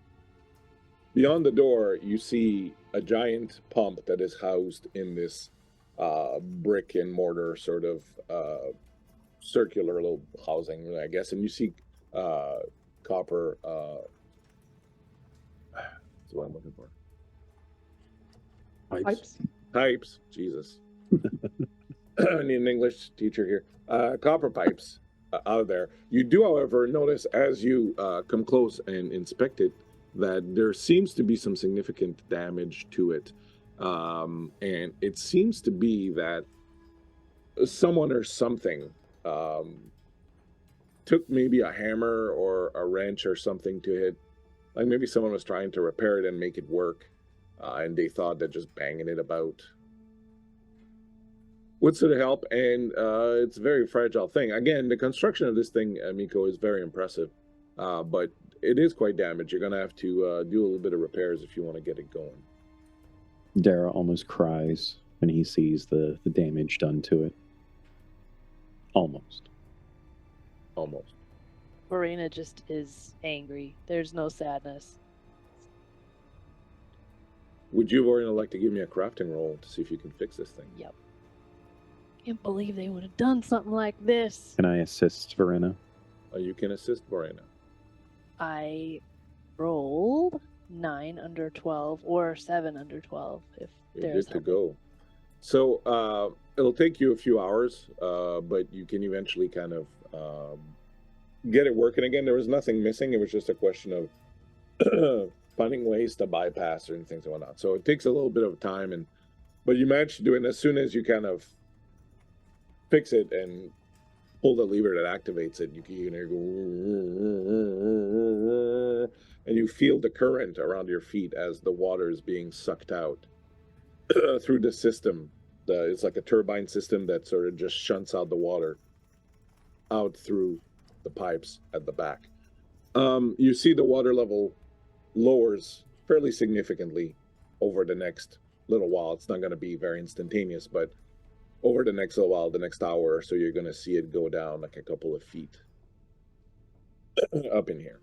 Beyond the door, you see a giant pump that is housed in this brick and mortar sort of circular little housing, I guess. And you see copper. That's what I'm looking for. Pipes? Pipes. Jesus. I need an English teacher here. Copper pipes out of there. You do, however, notice as you come close and inspect it that there seems to be some significant damage to it. And it seems to be that someone or something took maybe a hammer or a wrench or something to hit. Like maybe someone was trying to repair it and make it work. And they thought that just banging it about would sort of help. And it's a very fragile thing. Again, the construction of this thing, Miko, is very impressive. But it is quite damaged. You're going to have to do a little bit of repairs if you want to get it going. Dara almost cries when he sees the damage done to it. Almost. Almost. Verena just is angry. There's no sadness. Would you, Vorina, like to give me a crafting roll to see if you can fix this thing? Yep. Can't believe they would have done something like this. Can I assist Verena? You can assist Vorina. I rolled 9 under 12 or 7 under 12 if You're there's good to go. So it'll take you a few hours, but you can eventually kind of get it working again. There was nothing missing. It was just a question of finding ways to bypass certain things and whatnot. So it takes a little bit of time, but you manage to do it. And as soon as you kind of fix it and pull the lever that activates it, you can hear go, and you feel the current around your feet as the water is being sucked out through the system. It's like a turbine system that sort of just shunts out the water out through the pipes at the back. You see the water level lowers fairly significantly over the next little while. It's not going to be very instantaneous, but over the next little while, the next hour or so, you're going to see it go down like a couple of feet up in here.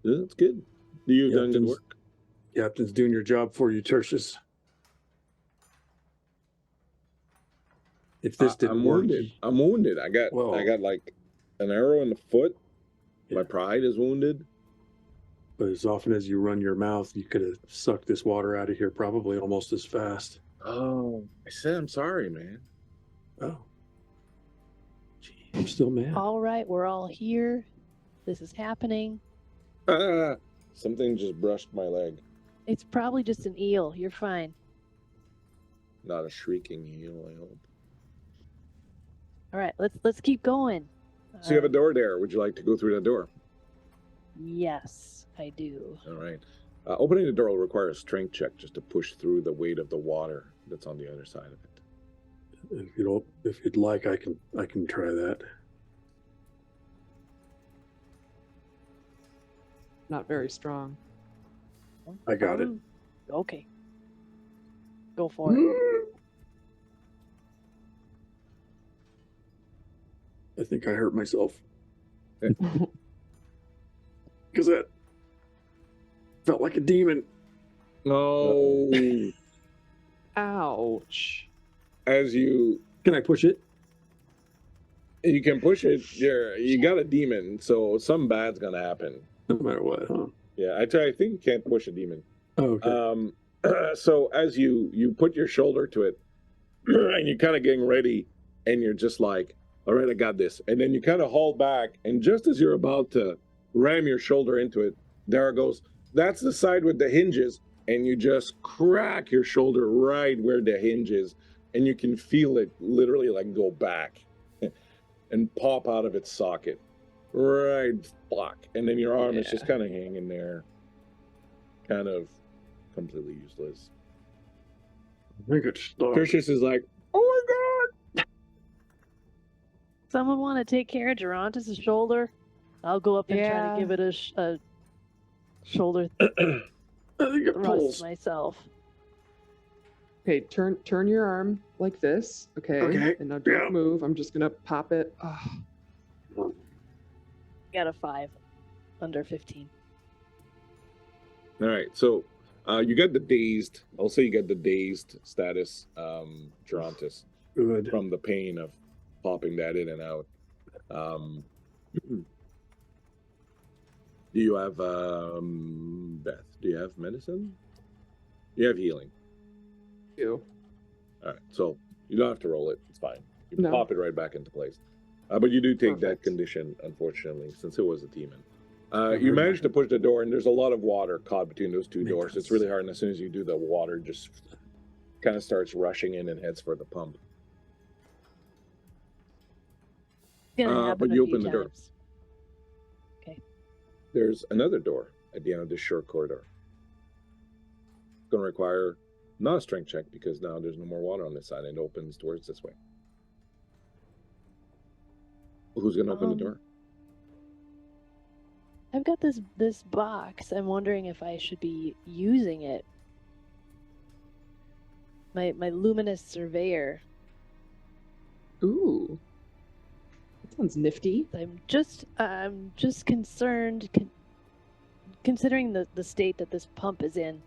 That's good. You've done good work. Captain's doing your job for you, Tertius. If this didn't I'm work, wounded. I'm wounded. I got like an arrow in the foot. Yeah. My pride is wounded. But as often as you run your mouth, you could have sucked this water out of here probably almost as fast. Oh, I said I'm sorry, man. Oh. I'm still mad. All right, we're all here. This is happening. Ah, something just brushed my leg. It's probably just an eel. You're fine. Not a shrieking eel, I hope. All right, let's keep going. So you have a door there. Would you like to go through that door? Yes, I do. All right. Opening the door will require a strength check just to push through the weight of the water that's on the other side of it. If you'd like, I can try that. Not very strong. I got it. Okay. Go for it. I think I hurt myself. Because that felt like a demon. No. Ouch. As you Can I push it? can push it, you got a demon, so something bad's gonna happen. No matter what, huh? Yeah, I think you can't push a demon. Oh, okay. So as you put your shoulder to it, and you're kind of getting ready, and you're just like, all right, I got this. And then you kind of haul back, and just as you're about to ram your shoulder into it, there it goes. That's the side with the hinges, and you just crack your shoulder right where the hinge is, and you can feel it literally like go back and pop out of its socket. Right, block. And then your arm is just kind of hanging there, kind of completely useless. I think it's stuck. Tertius is like, oh my god! Someone want to take care of Gerontis' shoulder? I'll go up and try to give it a shoulder I think it thrust pulls. myself. Okay, turn your arm like this. Okay. Okay, And now don't yeah. move. I'm just gonna pop it. Oh, Got a 5 under 15. All right, so you got the dazed. I'll say you got the dazed status, Gerontis, Good. from the pain of popping that in and out. Do you have Beth? Do you have medicine? You have healing. you. All right, so you don't have to roll it. It's fine. You No. pop it right back into place. But you do take that Perfect. condition, unfortunately, since it was a demon. You managed to push the door, and there's a lot of water caught between those two doors. It's really hard, and as soon as you do, the water just kind of starts rushing in and heads for the pump. It's gonna happen but a you few open the door. times. There's another door at the end of this short corridor. It's going to require not a strength check because now there's no more water on this side, and it opens towards this way. Who's going to open the door? I've got this box. I'm wondering if I should be using it. My luminous surveyor. Ooh. That sounds nifty. I'm just concerned, considering the state that this pump is in.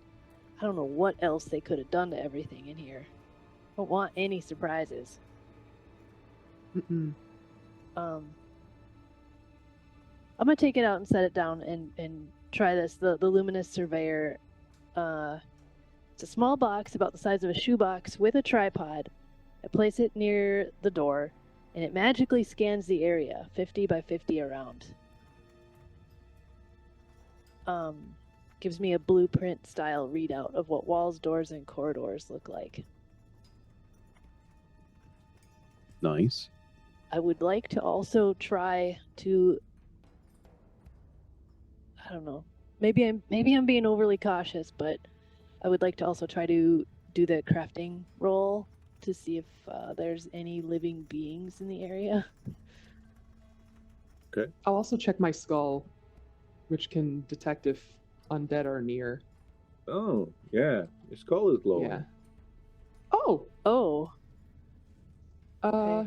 I don't know what else they could have done to everything in here. I don't want any surprises. Mm-mm. I'm gonna take it out and set it down and try this. The luminous surveyor. It's a small box about the size of a shoebox with a tripod. I place it near the door, and it magically scans the area 50 by 50 around. Gives me a blueprint style readout of what walls, doors, and corridors look like. Nice. I would like to also try to, I don't know, maybe I'm being overly cautious, but I would like to also try to do the crafting roll to see if there's any living beings in the area. I'll also check my skull, which can detect if undead are near. Oh, yeah. Your skull is glowing. Yeah. Oh, Oh, uh,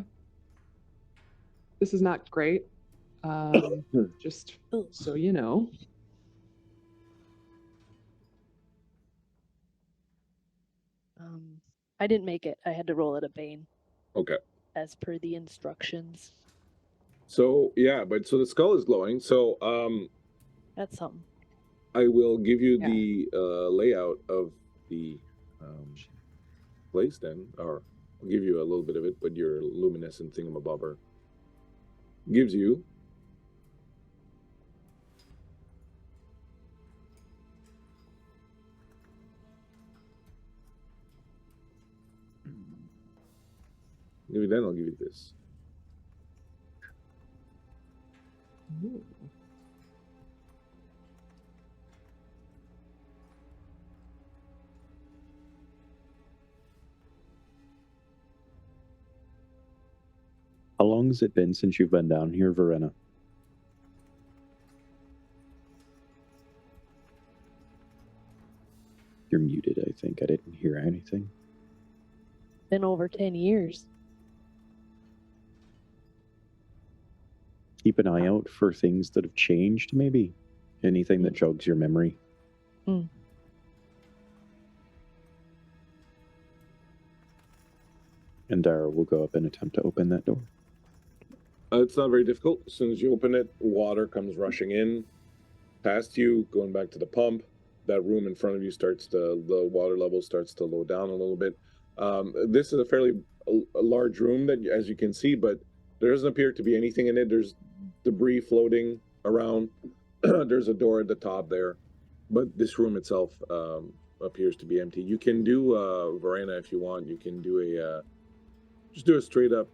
this is not great. Just Ooh. so you know. I didn't make it. I had to roll at a Bane Okay. as per the instructions. So, yeah, but so the skull is glowing. So, That's something. I will give you Yeah. the layout of the place then, or I'll give you a little bit of it, but your luminescent thingamabobber gives you maybe then I'll give you this. How long has it been since you've been down here, Verena? You're muted, I think. I didn't hear anything. Been over 10 years. Keep an eye out for things that have changed, maybe. Anything that jogs your memory. Mm. And Dara will go up and attempt to open that door. It's not very difficult. As soon as you open it, water comes rushing in past you, going back to the pump. That room in front of you the water level starts to low down a little bit. This is a fairly large room that, as you can see, but there doesn't appear to be anything in it. There's debris floating around. There's a door at the top there, but this room itself appears to be empty. You can do Verena if you want. You can do just do a straight up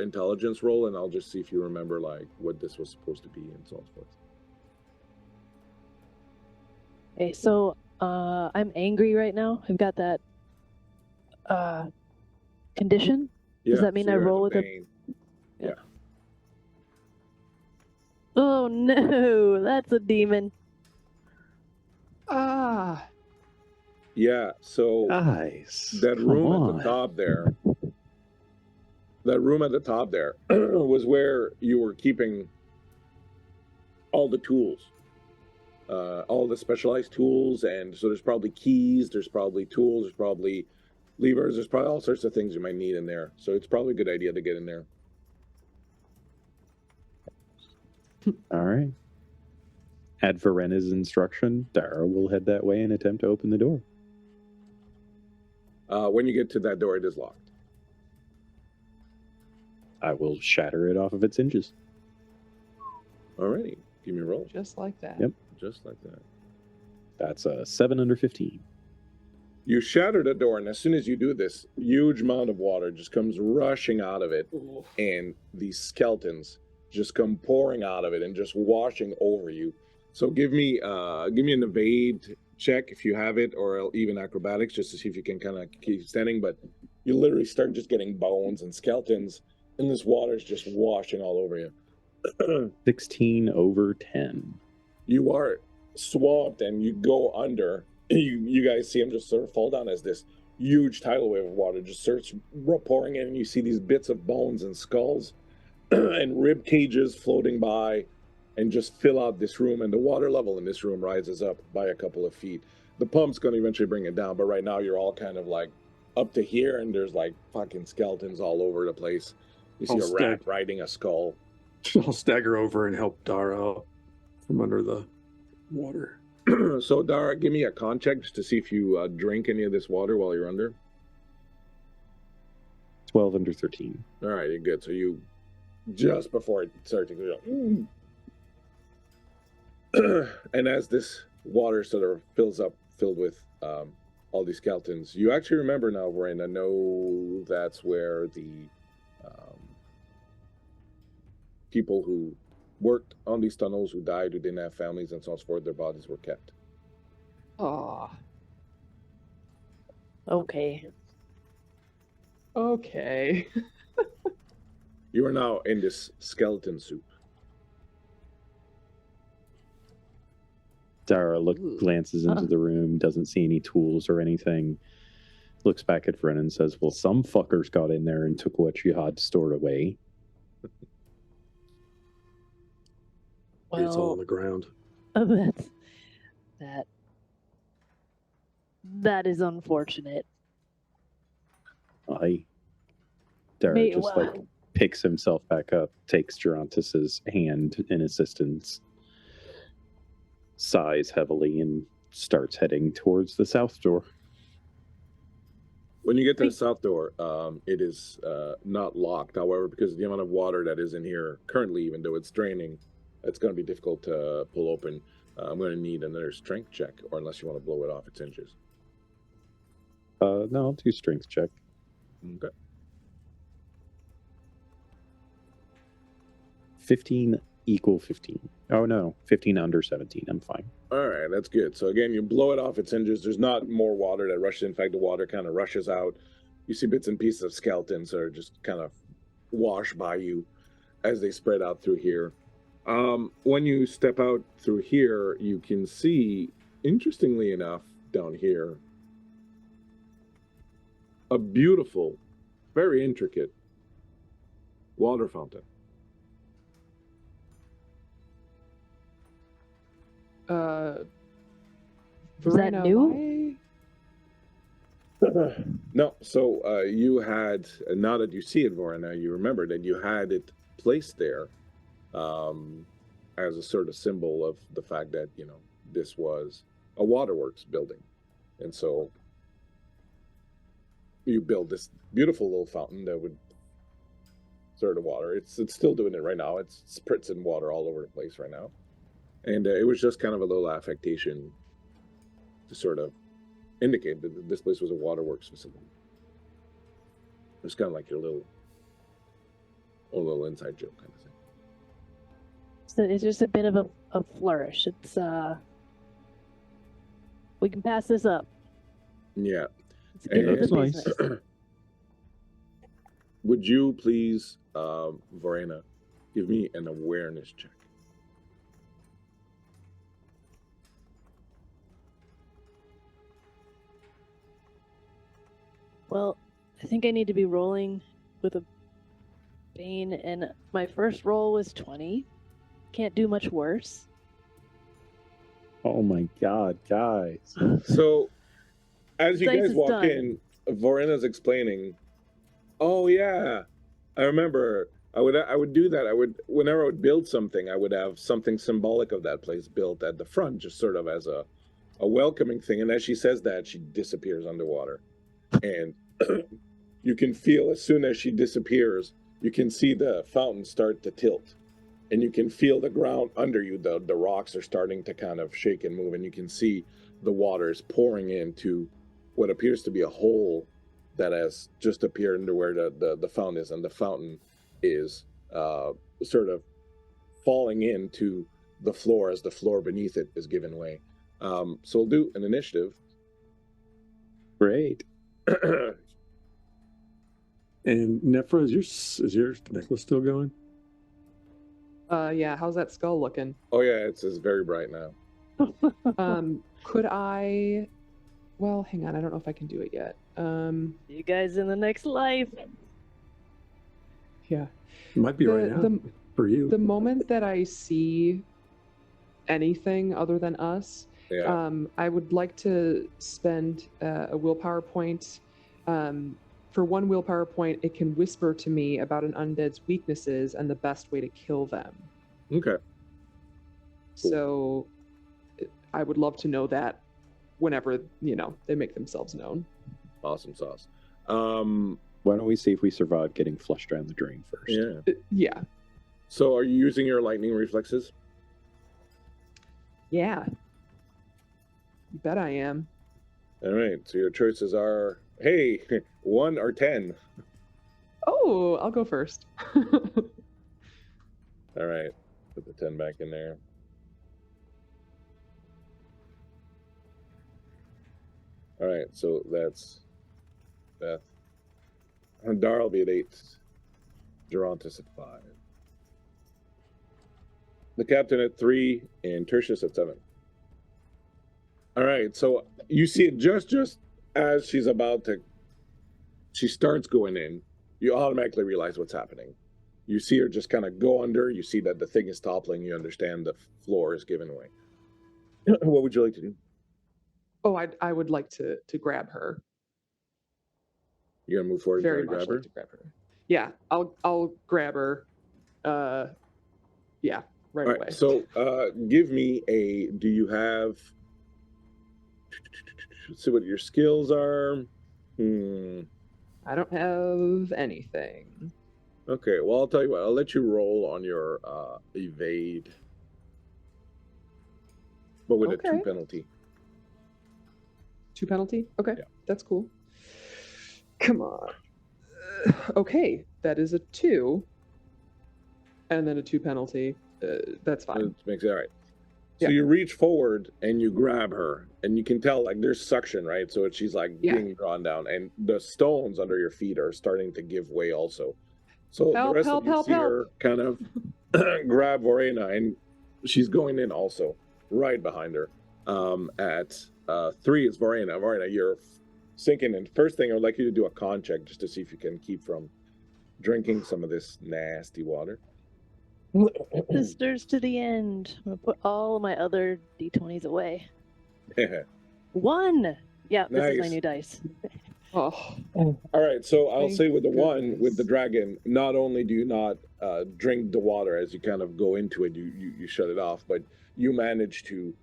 intelligence roll, and I'll just see if you remember like what this was supposed to be and so forth. Okay, so I'm angry right now. I've got that condition. Yeah, Does that mean so I you're at roll the with a... bane. Yeah. Oh no, that's a demon. Ah, Yeah, so Guys, that come room on. at the top there, was where you were keeping all the tools, all the specialized tools, and so there's probably keys, there's probably tools, there's probably levers, there's probably all sorts of things you might need in there. So it's probably a good idea to get in there. All right. At Verena's instruction, Dara will head that way and attempt to open the door. When you get to that door, it is locked. I will shatter it off of its hinges. Alrighty, give me a roll. just like that. Yep. Just like that. That's a 7 under 15. You shatter the door, and as soon as you do this, huge amount of water just comes rushing out of it, and these skeletons just come pouring out of it and just washing over you. So give me an evade check if you have it, or even acrobatics, just to see if you can kind of keep standing. But you literally start just getting bones and skeletons, and this water is just washing all over you. 16 over 10. You are swamped, and you go under. You guys see him just sort of fall down as this huge tidal wave of water just starts pouring in, and you see these bits of bones and skulls and rib cages floating by and just fill out this room, and the water level in this room rises up by a couple of feet. The pump's going to eventually bring it down, but right now you're all kind of like up to here, and there's like fucking skeletons all over the place. You see a rat riding a skull. I'll stagger over and help Dara up from under the water. So Dara, give me a con check just to see if you drink any of this water while you're under. 12 under 13. All right, you're good. So you, just before it starts to go, and as this water sort of filled with all these skeletons, you actually remember now, Verena, know that's where the people who worked on these tunnels, who died, who didn't have families and so on and so forth, their bodies were kept. Oh, Okay. okay. You are now in this skeleton soup. Dara Ooh. glances into the room, doesn't see any tools or anything, looks back at Vren and says, well, some fuckers got in there and took what you had stored away. It's all on Well, the ground. that is unfortunate. Dara Wait, just like picks himself back up, takes Gerontis's hand in assistance. sighs heavily and starts heading towards the south door. When you get to the Wait. south door, it is not locked. However, because of the amount of water that is in here currently, even though it's draining, it's going to be difficult to pull open. I'm going to need another strength check, or unless you want to blow it off its hinges. No, I'll do strength check. Okay. 15 equal 15. Oh no, 15 under 17. I'm fine. All right, that's good. So again, you blow it off its hinges. There's not more water that rushes. In fact, the water kind of rushes out. You see bits and pieces of skeletons that are just kind of wash by you as they spread out through here. When you step out through here, you can see, interestingly enough, down here, a beautiful, very intricate water fountain. Is that Verena, new? No, so you had, now that you see it, Vorna, you remember that you had it placed there as a sort of symbol of the fact that, you know, this was a waterworks building. And so you build this beautiful little fountain that would sort of water. It's still doing it right now. It's spritzing water all over the place right now. And it was just kind of a little affectation to sort of indicate that this place was a waterworks facility. It was kind of like your little inside joke kind of thing. So it's just a bit of a flourish. It's we can pass this up. Yeah. Let's get to And- the That's nice. business. Would you please, Verena, give me an awareness check? Well, I think I need to be rolling with a Bane, and my first roll was 20. Can't do much worse. Oh my god, guys. So, as you Dice guys is walk done. in, Vorena's explaining, "Oh yeah, I remember. I would do that. Whenever I would build something, I would have something symbolic of that place built at the front, just sort of as a welcoming thing." And as she says that, she disappears underwater, and you can feel as soon as she disappears, you can see the fountain start to tilt. And you can feel the ground under you, the rocks are starting to kind of shake and move, and you can see the waters pouring into what appears to be a hole that has just appeared under where the fountain is, and the fountain is sort of falling into the floor as the floor beneath it is giving way. So we'll do an initiative. Great. And Nephra, is your necklace still going? Yeah, how's that skull looking? Oh yeah, it's very bright now. Could I? Well, hang on. I don't know if I can do it yet. You guys in the next life. Yeah. It might be right now for you. The moment that I see anything other than us, Yeah. I would like to spend a willpower point. For one willpower point, it can whisper to me about an undead's weaknesses and the best way to kill them. Okay. So I would love to know that whenever, they make themselves known. Awesome sauce. Why don't we see if we survive getting flushed down the drain first? Yeah. Yeah. So are you using your lightning reflexes? Yeah. You bet I am. All right. So your choices are, hey, 1 or 10. Oh, I'll go first. All right. Put the 10 back in there. All right. So that's Beth. Dar will be at 8. Gerontis at 5. The captain at 3 and Tertius at 7. All right. So you see it just as she starts going in, you automatically realize what's happening. You see her just kind of go under. You see that the thing is toppling. You understand the floor is giving way. What would you like to do? Oh, I would like to grab her. You're gonna move forward Very and try much to grab like to grab her. Yeah, I'll grab her. Yeah. right All away. right, so give me a. Do you have? Let's see what your skills are. I don't have anything. Okay, well, I'll tell you what. I'll let you roll on your evade, but with a 2 Okay. penalty. 2 penalty? Okay, Yeah. that's cool. Come on. Okay, that is a 2. And then a 2 penalty. That's fine. It makes it all right. So Yeah. you reach forward and you grab her, and you can tell like there's suction, right? So she's like Yeah. being drawn down, and the stones under your feet are starting to give way also. So the Help, rest help, of you help, see help. her kind of grab Vorena, and she's going in also, right behind her. At 3 is Vorena. Vorena, you're sinking in. First thing, I would like you to do a con check just to see if you can keep from drinking some of this nasty water. Sisters to the end. I'm gonna put all of my other d20s away. 1. Yeah, this is my Nice. new dice. Oh, All right, so I'll Thank say with the one with the goodness. dragon, not only do you not drink the water as you kind of go into it, you shut it off, but you manage to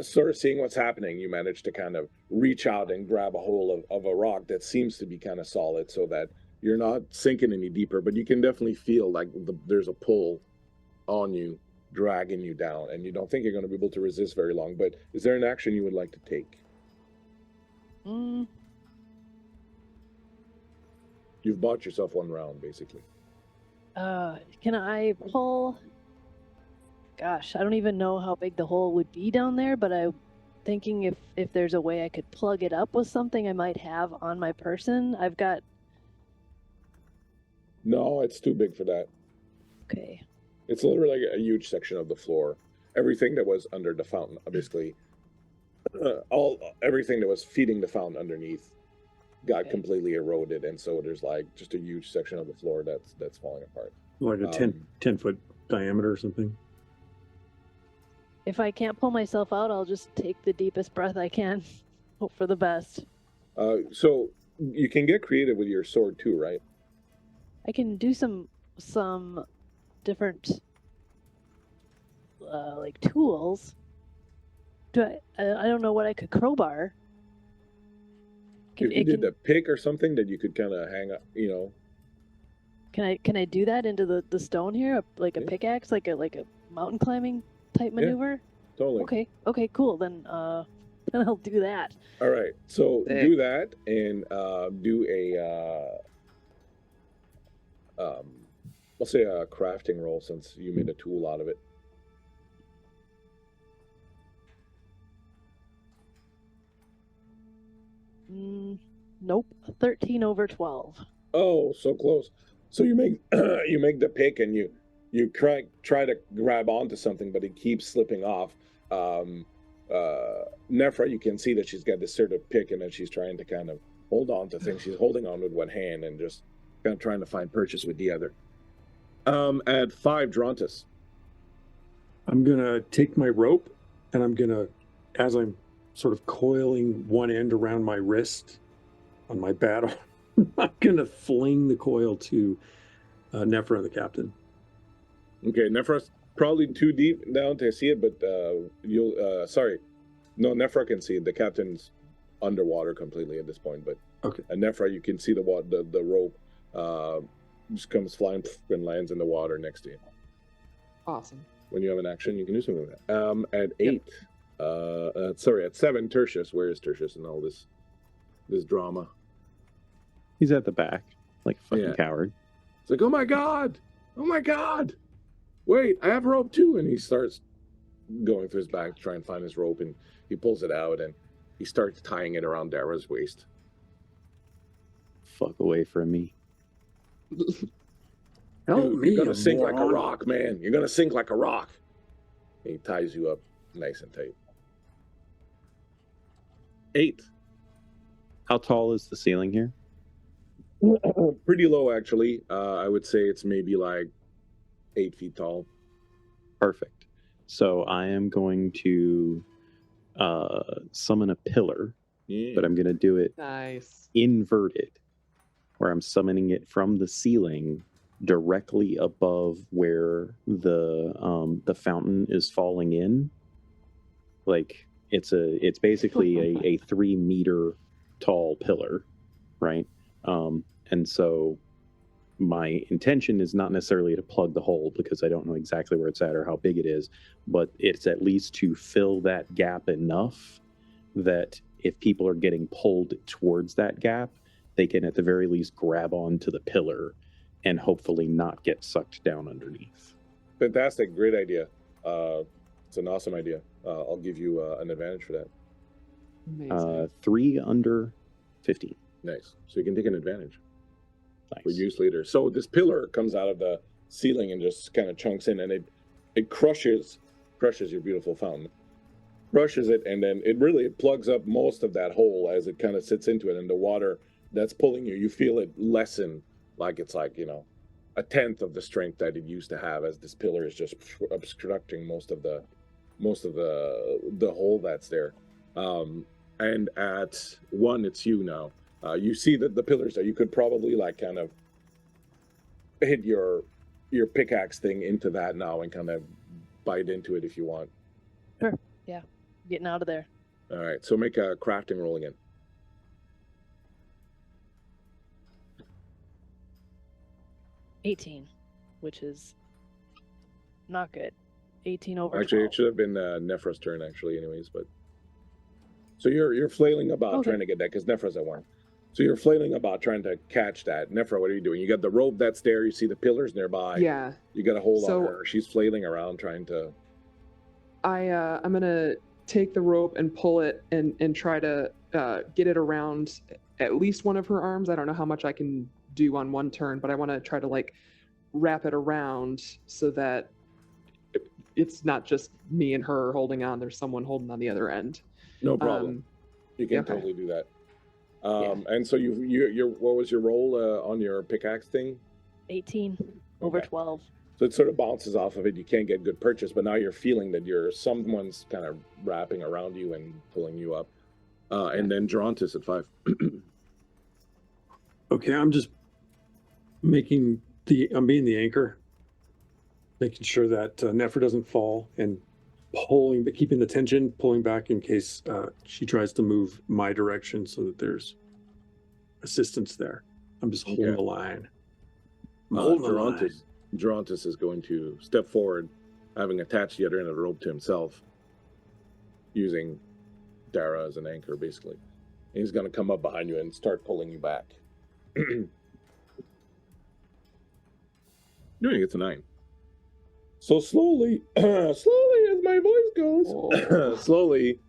sort of seeing what's happening. You manage to kind of reach out and grab a hold of a rock that seems to be kind of solid, so that you're not sinking any deeper, but you can definitely feel like there's a pull on you, dragging you down, and you don't think you're going to be able to resist very long. But is there an action you would like to take? Mm, You've bought yourself 1 round, basically. can I pull? Gosh, I don't even know how big the hole would be down there, but I'm thinking if there's a way I could plug it up with something I might have on my person. I've got. No, it's too big for that. Okay. It's literally like a huge section of the floor. Everything that was under the fountain, basically, everything that was feeding the fountain underneath got Okay. completely eroded, and so there's like just a huge section of the floor that's falling apart. Like a 10 foot diameter or something. If I can't pull myself out, I'll just take the deepest breath I can. Hope for the best. So you can get creative with your sword too, right? I can do some different like tools. I don't know what I could crowbar. If you did a pick or something that you could kind of hang up, you know. Can I do that into the stone here, like a Yeah. pickaxe, like a mountain climbing type maneuver? Totally. Okay, cool. Then then I'll do that. All right. So Sick. do that and do a I'll say a crafting roll since you made a tool out of it. Nope. 13 over 12. Oh, so close. So you make you make the pick and you try to grab onto something, but it keeps slipping off. Nephra, you can see that she's got this sort of pick, and then she's trying to kind of hold on to things. She's holding on with one hand and just kind of trying to find purchase with the other. At 5, Drontus. I'm going to take my rope and I'm going to, as I'm sort of coiling one end around my wrist on my battle, I'm going to fling the coil to Nephra, the captain. Okay, Nephra's probably too deep down to see it, but you'll sorry. No, Nephra can see it. The captain's underwater completely at this point, but Okay. and Nephra, you can see the rope just comes flying and lands in the water next to you. awesome. When you have an action, you can do something with that. At 8, at 7, Tertius. Where is Tertius in all this drama? He's at the back, like a fucking Yeah. coward. It's like, oh my god, wait, I have rope too, and he starts going through his bag to try and find his rope, and he pulls it out and he starts tying it around Dara's waist. Fuck away from me. Help Dude, me, you're gonna sink like a moron. rock, man. You're gonna sink like a rock. And he ties you up nice and tight. 8. How tall is the ceiling here? Pretty low, actually. I would say it's maybe like 8 feet tall. Perfect. So I am going to summon a pillar, Yeah. but I'm going to do it Nice. inverted, where I'm summoning it from the ceiling directly above where the fountain is falling in. Like it's basically a 3 meter tall pillar, right? And so my intention is not necessarily to plug the hole because I don't know exactly where it's at or how big it is, but it's at least to fill that gap enough that if people are getting pulled towards that gap, they can at the very least grab onto the pillar and hopefully not get sucked down underneath. Fantastic, great idea. It's an awesome idea. I'll give you an advantage for that. Amazing. 3 under 15. Nice. So you can take an advantage for Nice. use later. So this pillar comes out of the ceiling and just kind of chunks in, and it crushes your beautiful fountain, crushes it, and then it plugs up most of that hole as it kind of sits into it, and the water that's pulling you feel it lessen, like it's like, you know, a tenth of the strength that it used to have, as this pillar is just obstructing most of the hole that's there. And at 1, it's you now. You see that the pillars there, you could probably like kind of hit your pickaxe thing into that now and kind of bite into it if you want. Sure. Yeah. Getting out of there. All right, so make a crafting roll again. 18, which is not good. 18 over Actually, 12. it should have been Nephra's turn, actually, anyways. But so you're flailing about Okay. trying to get that because Nephra's at 1. So you're flailing about trying to catch that. Nephra, what are you doing? You got the rope that's there. You see the pillars nearby. Yeah. You got a hold So- on her. She's flailing around trying to. I'm gonna take the rope and pull it and try to get it around at least one of her arms. I don't know how much I can do on one turn, but I want to try to like wrap it around so that it's not just me and her holding on. There's someone holding on the other end. No problem. Um, You can okay. totally do that. And so you what was your roll on your pickaxe thing? 18 over Okay. 12. So it sort of bounces off of it. You can't get good purchase, but now you're feeling that someone's kind of wrapping around you and pulling you up. And then Gerontis at 5. Okay, I'm just I'm being the anchor, making sure that Nephra doesn't fall and but keeping the tension, pulling back in case she tries to move my direction so that there's assistance there. I'm just holding Okay. the line. I'm holding the line. Gerontis is going to step forward, having attached the other end of the rope to himself, using Dara as an anchor, basically. And he's going to come up behind you and start pulling you back. Doing it to 9. So slowly, slowly as my voice goes, Oh. slowly,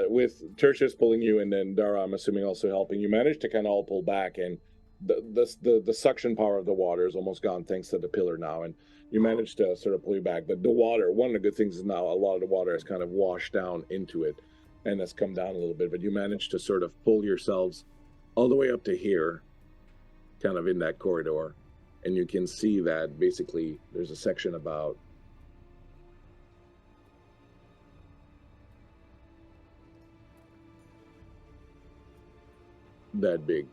with Tertius pulling you and then Dara, I'm assuming, also helping, you manage to kind of all pull back, and the suction power of the water is almost gone thanks to the pillar now, and you manage to sort of pull you back. But the water, one of the good things is now a lot of the water has kind of washed down into it and has come down a little bit, but you manage to sort of pull yourselves all the way up to here, kind of in that corridor, and you can see that basically there's a section about that big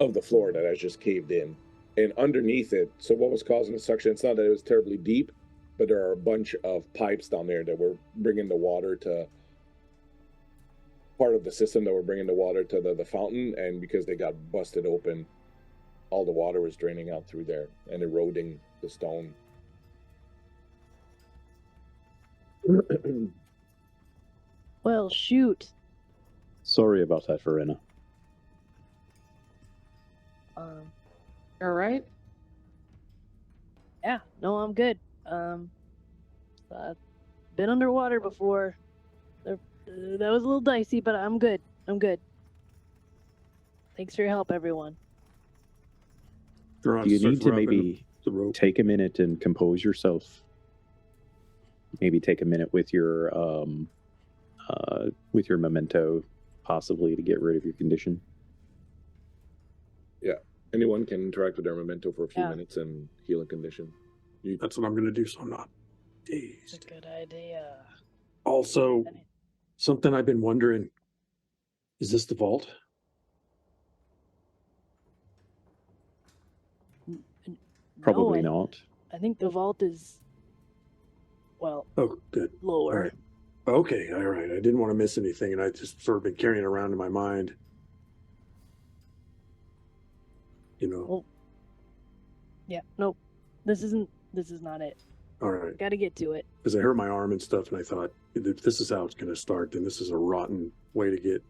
of the floor that has just caved in, and underneath it, so what was causing the suction, it's not that it was terribly deep, but there are a bunch of pipes down there that were bringing the water to part of the system that were bringing the water to the fountain, and because they got busted open, all the water was draining out through there and eroding the stone. Well, shoot. Sorry about that, Verena. Um, All right. yeah, no, I'm good. I've been underwater before. That was a little dicey, but I'm good. I'm good. Thanks for your help, everyone. Geron Do you starts need to wrapping maybe the rope. take a minute and compose yourself? Maybe take a minute with your memento, possibly, to get rid of your condition. Anyone can interact with their memento for a few Yeah. minutes and heal a condition. That's what I'm going to do, so I'm not It's a dazed. good idea. Also, something I've been wondering, is this the vault? Probably No, not. I think the vault is, well, Oh, good. All lower. right. Okay, all right. I didn't want to miss anything, and I just sort of been carrying it around in my mind. You know. Well, yeah, nope. This is not it. All right. Got to get to it. Because I hurt my arm and stuff, and I thought, if this is how it's going to start, then this is a rotten way to get.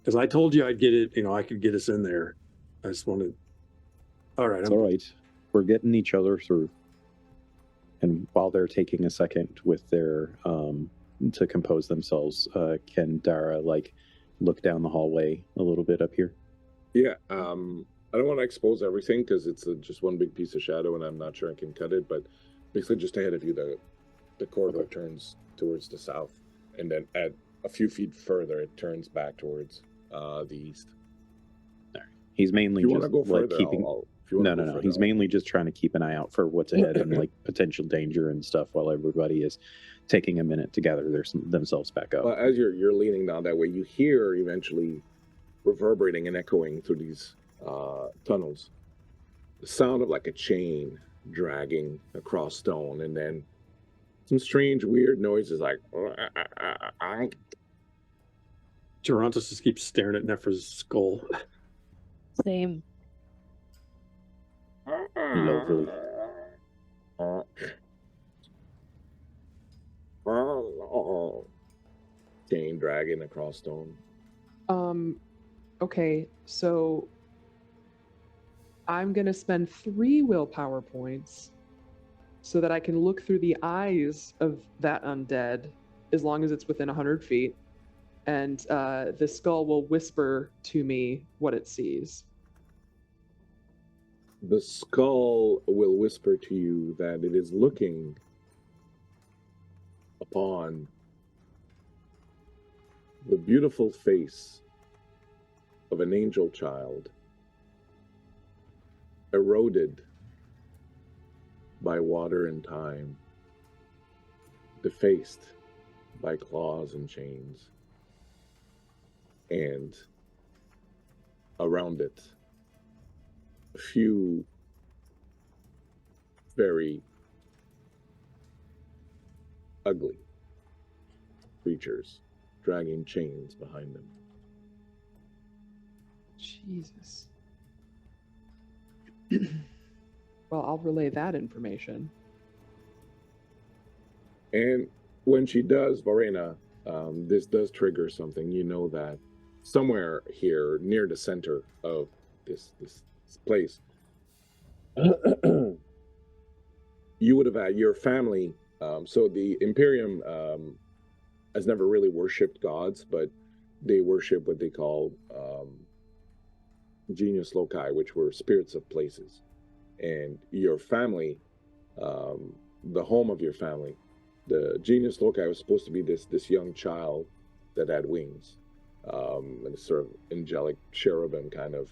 Because I told you I'd get it. You know, I could get us in there. I just wanted. All right. It's all right. We're getting each other through. And while they're taking a second with their to compose themselves, can Dara like look down the hallway a little bit up here? Yeah. I don't want to expose everything because it's just one big piece of shadow, and I'm not sure I can cut it. But basically, just ahead of you, the corridor turns towards the south, and then at a few feet further, it turns back towards the east. All right. He's mainly If you want to just go like further, keeping. if you wanna No, go no. further, He's I'll- mainly just trying to keep an eye out for what's ahead and like potential danger and stuff while everybody is taking a minute to gather themselves back up. Well, as you're leaning down that way, you hear eventually reverberating and echoing through these tunnels the sound of like a chain dragging across stone, and then some strange, weird noises like. Gerontos just keeps staring at Nephra's skull. Same. Lovely. Chain dragging across stone. Okay, so I'm gonna spend 3 willpower points so that I can look through the eyes of that undead as long as it's within 100 feet, and the skull will whisper to me what it sees. The skull will whisper to you that it is looking upon the beautiful face of an angel child, eroded by water and time, defaced by claws and chains, and around it a few very ugly creatures dragging chains behind them. Jesus. Well, I'll relay that information. And when she does, Varena, this does trigger something. You know that somewhere here near the center of this place, you would have had your family. So the Imperium has never really worshipped gods, but they worship what they call genius loci, which were spirits of places. And your family, the home of your family, the genius loci was supposed to be this young child that had wings, and a sort of angelic cherubim kind of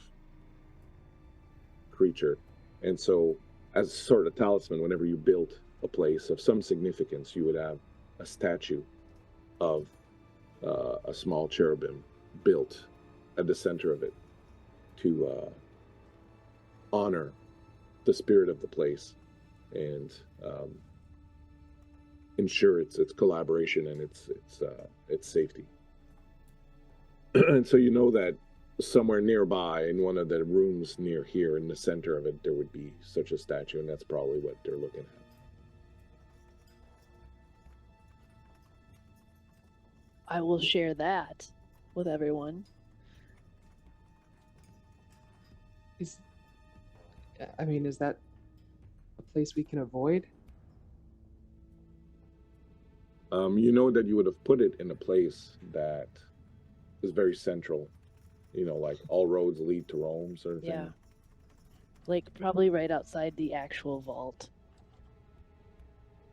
creature. And so, as sort of talisman, whenever you built a place of some significance, you would have a statue of a small cherubim built at the center of it to honor the spirit of the place and ensure its collaboration and its safety. And so you know that somewhere nearby in one of the rooms near here in the center of it there would be such a statue, and that's probably what they're looking at. I will share that with everyone. Is that a place we can avoid? You know that you would have put it in a place that is very central, like all roads lead to Rome sort of thing. Yeah. Like probably right outside the actual vault.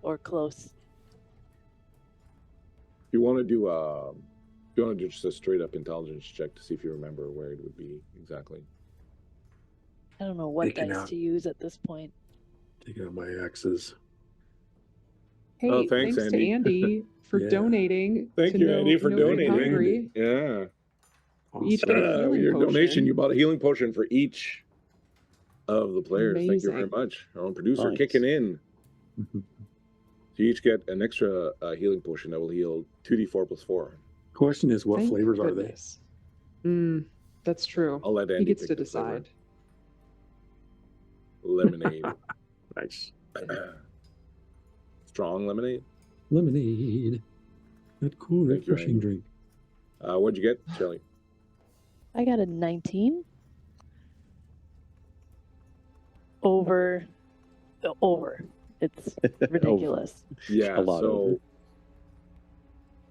Or close. If you want to do just a straight up intelligence check to see if you remember where it would be exactly. I don't know what Taking dice out- to use at this point. Taking out my axes. Hey, Oh, thanks, to Andy. Andy for Yeah. donating. Thank to you, No- Andy, for No Big donating. Hungry. Yeah. We each get a healing Your donation, potion. you bought a healing potion for each of the players. Thank you very Amazing. much. Our own producer Nice. kicking in. So you each get an extra healing potion that will heal 2d4 plus 4. Question is, what Thank flavors are they? goodness. That's true. I'll let He Andy gets pick to the flavor. decide. Lemonade. Nice. Strong lemonade. Lemonade. That cool, Thank you, refreshing Andy. drink. What'd you get, Shelly? I got a 19. Over. It's ridiculous. Yeah, A lot so over.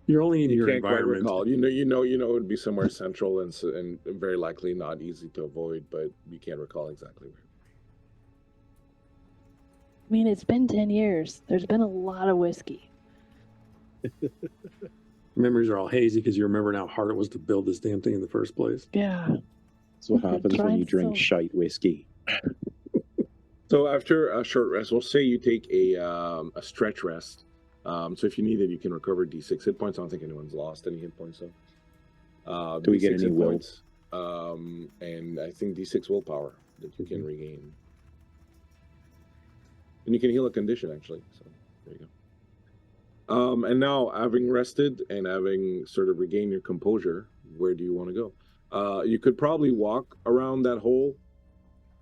You're only in you your can't quite environment. recall. You know, it would be somewhere central and very likely not easy to avoid, but you can't recall exactly where. I mean, it's been 10 years. There's been a lot of whiskey. Memories are all hazy because you remember how hard it was to build this damn thing in the first place. Yeah. That's what We've been happens when trying you drink so- shite whiskey. So after a short rest, we'll say you take a stretch rest. So if you need it, you can recover d6 hit points. I don't think anyone's lost any hit points. So Do we get D6 any hit will? points, and I think d6 willpower that you can regain. And you can heal a condition, actually. So there you go. And now, having rested and having sort of regained your composure, where do you want to go? You could probably walk around that hole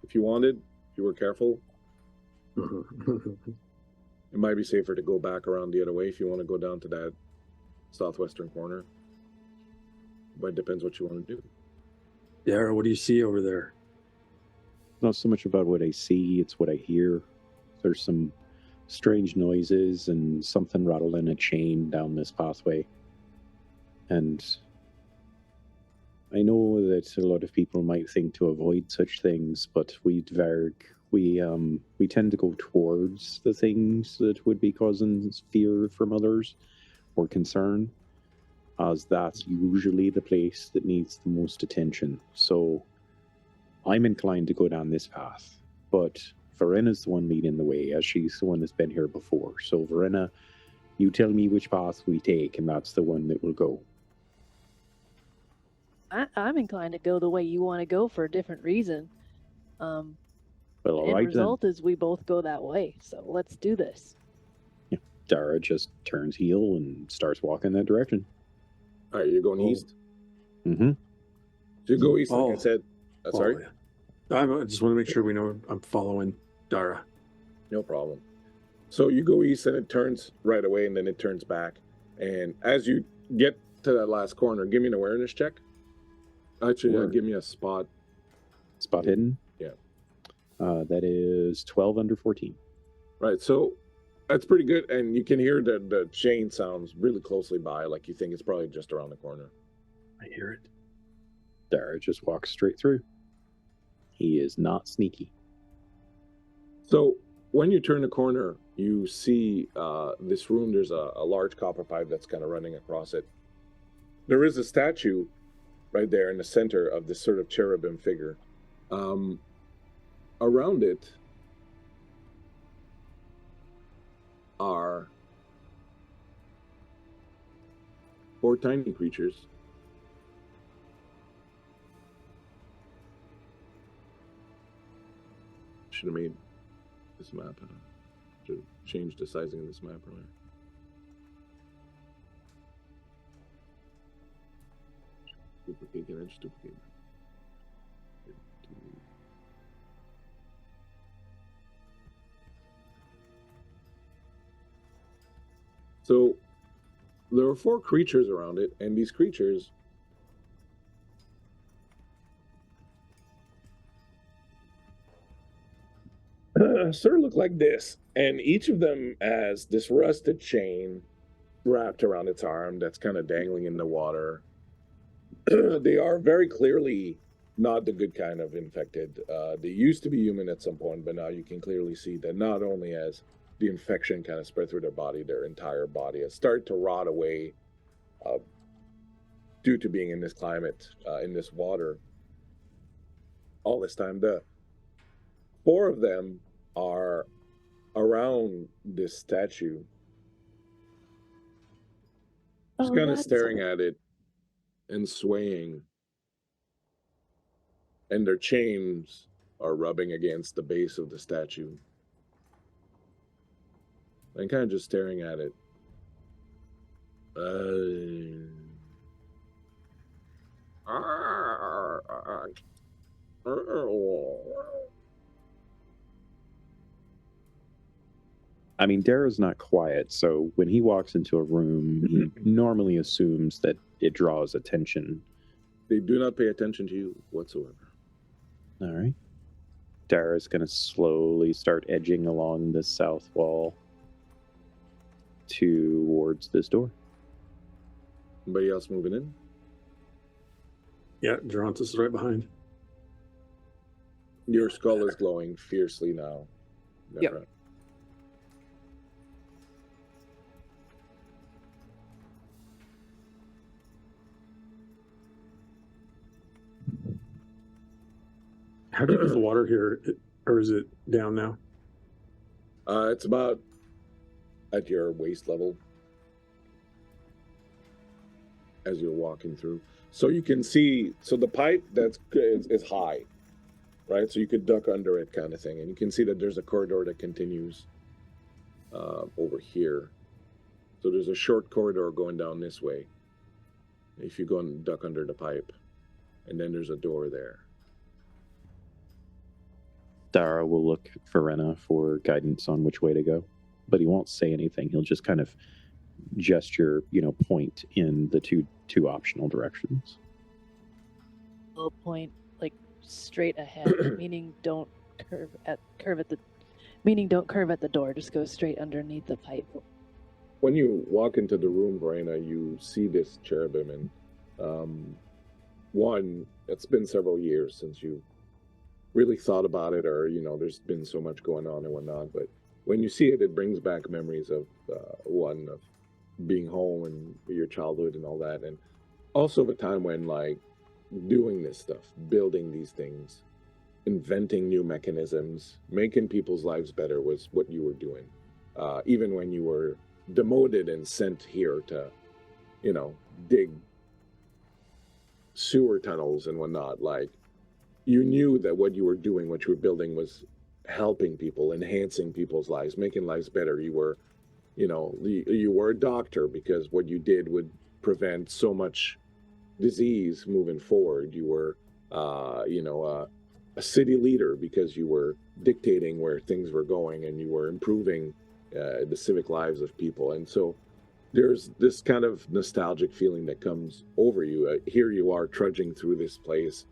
if you wanted, if you were careful. It might be safer to go back around the other way if you want to go down to that southwestern corner. But it depends what you want to do. Dara, what do you see over there? Not so much about what I see, it's what I hear. There's some strange noises and something rattled in a chain down this pathway. And I know that a lot of people might think to avoid such things, but we tend to go towards the things that would be causing fear from others or concern, as that's usually the place that needs the most attention. So I'm inclined to go down this path, but Verena's the one leading the way, as she's the one that's been here before. So Verena, you tell me which path we take, and that's the one that will go. I'm inclined to go the way you want to go for a different reason. Well, all End right result is we both go that way. So let's do this. then. Dara just turns heel and starts walking that direction. All right, you're going east. Mm-hmm. So you go east, like I Oh. said. Sorry, I just want to make sure we know I'm following Dara. no problem. So you go east, and it turns right away, and then it turns back. And as you get to that last corner, give me an awareness check. Actually, Word. give me a spot. Spot hidden. Yeah. That is 12 under 14. Right, so that's pretty good, and you can hear the chain sounds really closely by, like you think it's probably just around the corner. I hear it. Dara just walks straight through. He is not sneaky. So when you turn the corner, you see this room. There's a large copper pipe that's kind of running across it. There is a statue right there in the center of this sort of cherubim figure. Around it are 4 tiny creatures. Should have made this map. Should have changed the sizing of this map earlier. Duplicate, can I just duplicate? So there are 4 creatures around it, and these creatures sort of look like this, and each of them has this rusted chain wrapped around its arm that's kind of dangling in the water. They are very clearly not the good kind of infected. They used to be human at some point, but now you can clearly see that not only has the infection kind of spread through their entire body has started to rot away due to being in this climate, in this water all this time. The 4 of them are around this statue, just kind of staring at it and swaying. And their chains are rubbing against the base of the statue. And kind of just staring at it. I mean, Dara's not quiet, so when he walks into a room, he normally assumes that it draws attention. They do not pay attention to you whatsoever. All right. Dara's going to slowly start edging along the south wall towards this door. Anybody else moving in? Yeah, Gerontis is right behind. Your skull is glowing fiercely now. Yep. Never. How deep is the water here, or is it down now? It's about at your waist level as you're walking through. So you can see, so the pipe is high, right? So you could duck under it kind of thing. And you can see that there's a corridor that continues over here. So there's a short corridor going down this way if you go and duck under the pipe. And then there's a door there. Dara will look for Rena for guidance on which way to go, but he won't say anything. He'll just kind of gesture, point in the two optional directions. I'll point like straight ahead, meaning don't curve at the door. Just go straight underneath the pipe. When you walk into the room, Verena, you see this cherubim, and one, it's been several years since you really thought about it, or there's been so much going on and whatnot, but when you see it, it brings back memories of one, of being home and your childhood and all that, and also of a time when, like, doing this stuff, building these things, inventing new mechanisms, making people's lives better was what you were doing, even when you were demoted and sent here to dig sewer tunnels and whatnot. Like, you knew that what you were doing, what you were building, was helping people, enhancing people's lives, making lives better. You were, you were a doctor because what you did would prevent so much disease moving forward. You were, a city leader because you were dictating where things were going and you were improving the civic lives of people. And so there's this kind of nostalgic feeling that comes over you. Here you are trudging through this place.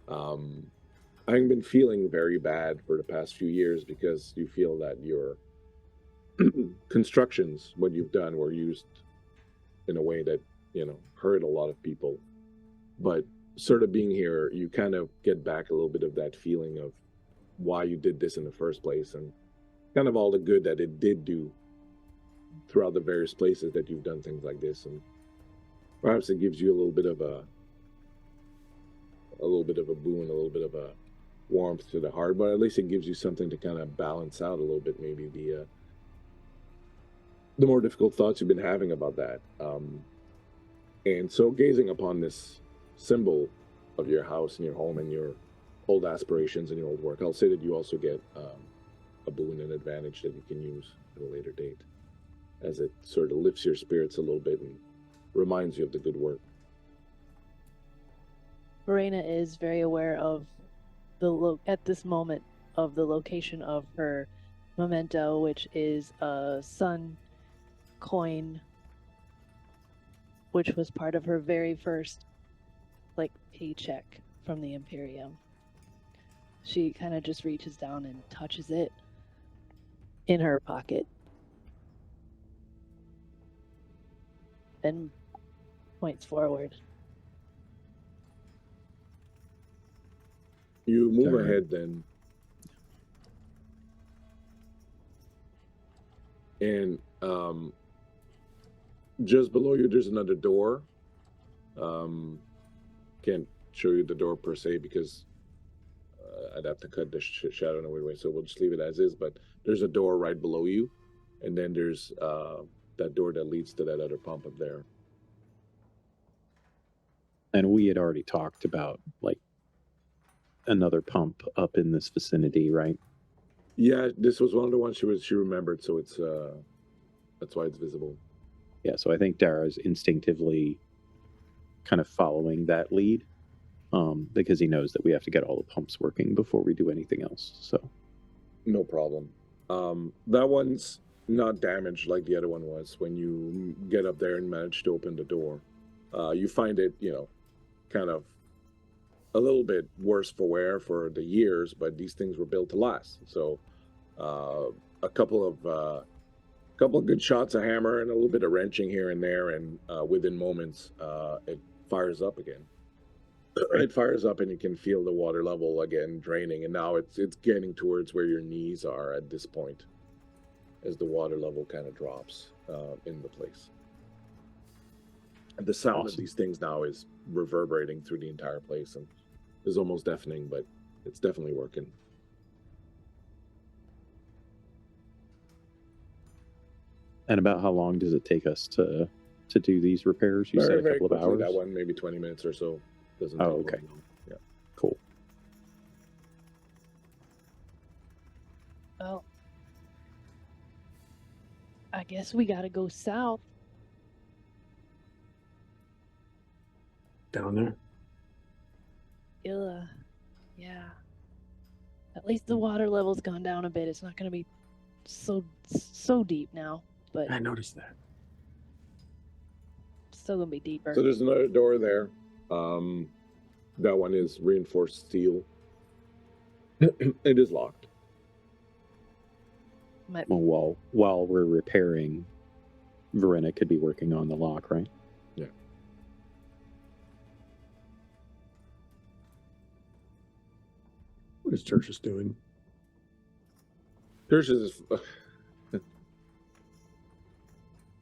I've been feeling very bad for the past few years because you feel that your constructions, what you've done, were used in a way that, hurt a lot of people. But sort of being here, you kind of get back a little bit of that feeling of why you did this in the first place and kind of all the good that it did do throughout the various places that you've done things like this. And perhaps it gives you a little bit of a boon, a little bit of a warmth to the heart, but at least it gives you something to kind of balance out a little bit, maybe the more difficult thoughts you've been having about that. And so gazing upon this symbol of your house and your home and your old aspirations and your old work, I'll say that you also get a boon and advantage that you can use at a later date, as it sort of lifts your spirits a little bit and reminds you of the good work. Verena is very aware of at this moment of the location of her memento, which is a sun coin, which was part of her very first paycheck from the Imperium. She kind of just reaches down and touches it in her pocket and points forward. You move Sorry. ahead then, and just below you there's another door. Can't show you the door per se because I'd have to cut the shadow in a weird way, so we'll just leave it as is, but there's a door right below you, and then there's that door that leads to that other pump up there. And we had already talked about another pump up in this vicinity, right? Yeah, this was one of the ones she remembered, so it's that's why it's visible. Yeah, so I think Dara's instinctively kind of following that lead, because he knows that we have to get all the pumps working before we do anything else. So No problem. That one's not damaged like the other one was. When you get up there and manage to open the door, you find it, kind of a little bit worse for wear for the years, but these things were built to last. So, a couple of good shots of hammer and a little bit of wrenching here and there, and within moments, it fires up again. It fires up, and you can feel the water level again draining, and now it's getting towards where your knees are at this point, as the water level kind of drops in the place. And the sound of these things now is reverberating through the entire place and is almost deafening, but it's definitely working. And about how long does it take us to do these repairs? You said a couple of quickly, hours. That one, maybe 20 minutes or so. Doesn't Oh, take okay. long. Yeah. Cool. Well, I guess we gotta go south. Down there. Yeah. At least the water level's gone down a bit. It's not gonna be so deep now, but I noticed that. still gonna be deeper. So there's another door there. That one is reinforced steel. It is locked. Well, while we're repairing, Verena could be working on the lock, right? Yeah. What is Tertius doing? Tertius is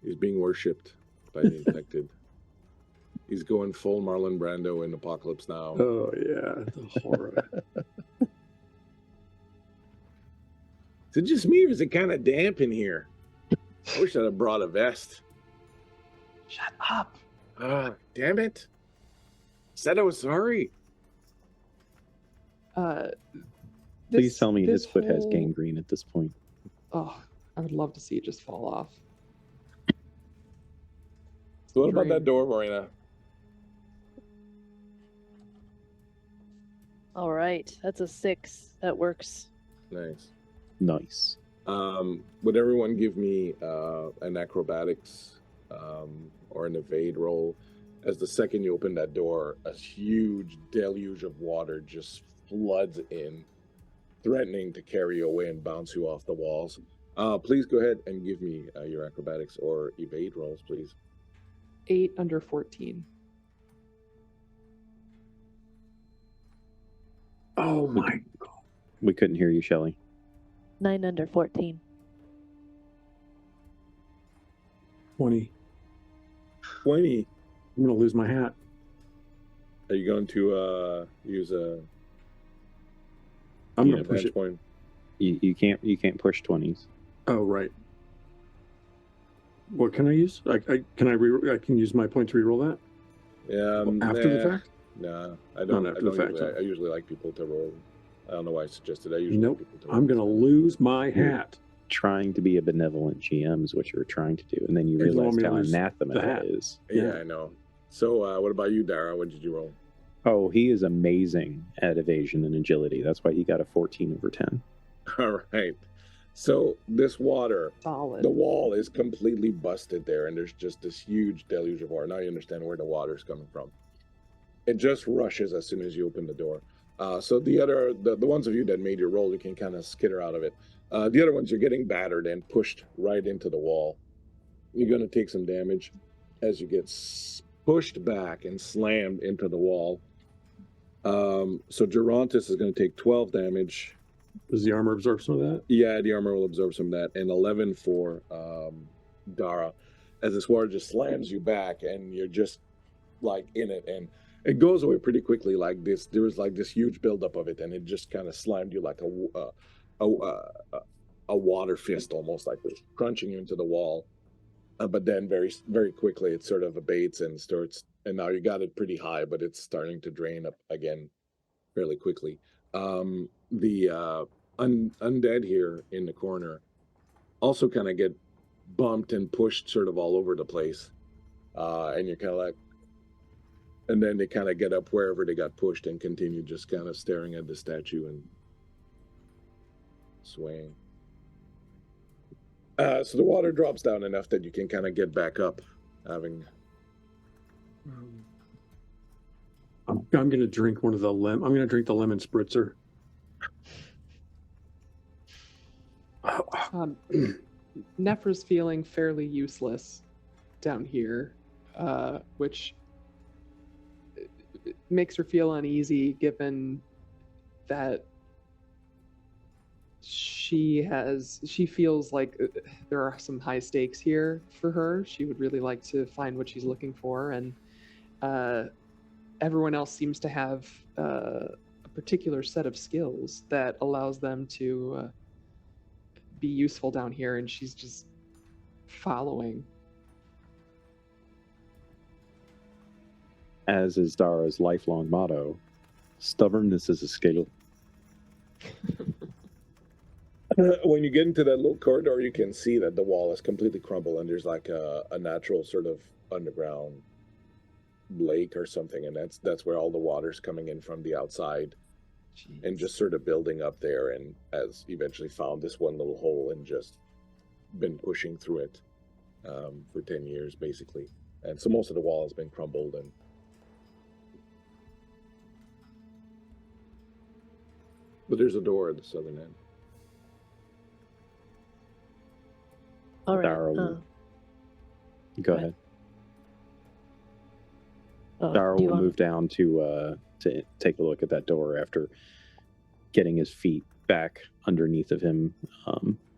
he's being worshipped by the infected. He's going full Marlon Brando in Apocalypse Now. Oh yeah, the horror. Is it just me, or is it kind of damp in here? I wish I'd have brought a vest. Shut up. Ah, damn it. Said I was sorry. Please tell me his this foot has whole- gangrene at this point. Oh, I would love to see it just fall off. So what about Dream. that door, Marina? All right, that's a 6. That works. Nice. Nice. Would everyone give me an acrobatics or an evade roll? As the second you open that door, a huge deluge of water just floods in, threatening to carry you away and bounce you off the walls. Please go ahead and give me your acrobatics or evade rolls, please. 8 under 14. Oh my! We couldn't hear you, Shelley. 9 under 14. 20. 20. I'm gonna lose my hat. Are you going to use a I'm gonna push advantage it. point? You can't push 20s. Oh right. What can I use? I can use my point to reroll that after the fact. Nah, I don't. Not I, after the don't fact, usually, huh? I usually like people to roll. I don't know why I suggested. I usually Nope. like people to roll. I'm gonna lose my hat. Trying to be a benevolent GM is what you were trying to do, and then you You don't realized want me to how lose anathema the that hat. is. Yeah, Yeah. I know. So, what about you, Dara? What did you roll? Oh, he is amazing at evasion and agility. That's why he got a 14 over 10. All right. So this water, Solid. the wall is completely busted there, and there's just this huge deluge of water. Now you understand where the water's coming from. It just rushes as soon as you open the door. So the ones of you that made your roll, you can kind of skitter out of it. The other ones, you're getting battered and pushed right into the wall. You're going to take some damage as you get pushed back and slammed into the wall. So Gerontis is going to take 12 damage. Does the armor absorb some of that? Yeah, the armor will absorb some of that, and 11 for Dara, as this water just slams you back, and you're just like in it, and it goes away pretty quickly. Like this, there was like this huge buildup of it, and it just kind of slammed you like a water fist, almost like this, crunching you into the wall. But then very very quickly, it sort of abates and starts, and now you got it pretty high, but it's starting to drain up again fairly quickly. The undead here in the corner also kind of get bumped and pushed sort of all over the place. And you're kind of like, and then they kind of get up wherever they got pushed and continue just kind of staring at the statue and swaying. So the water drops down enough that you can kind of get back up, having. I'm gonna drink one of the I'm gonna drink the lemon spritzer. Nephra's feeling fairly useless down here, which makes her feel uneasy given that she feels like there are some high stakes here for her. She would really like to find what she's looking for, and everyone else seems to have a particular set of skills that allows them to be useful down here, and she's just following. As is Dara's lifelong motto, stubbornness is a skill. When you get into that little corridor, you can see that the wall is completely crumbled, and there's like a natural sort of underground lake or something, and that's where all the water's coming in from the outside. Jeez. And just sort of building up there, and has eventually found this one little hole and just been pushing through it for 10 years, basically. And so most of the wall has been crumbled. But there's a door at the southern end. All right. Dara will- Go ahead. Dara do you will want- move down to take a look at that door after getting his feet back underneath of him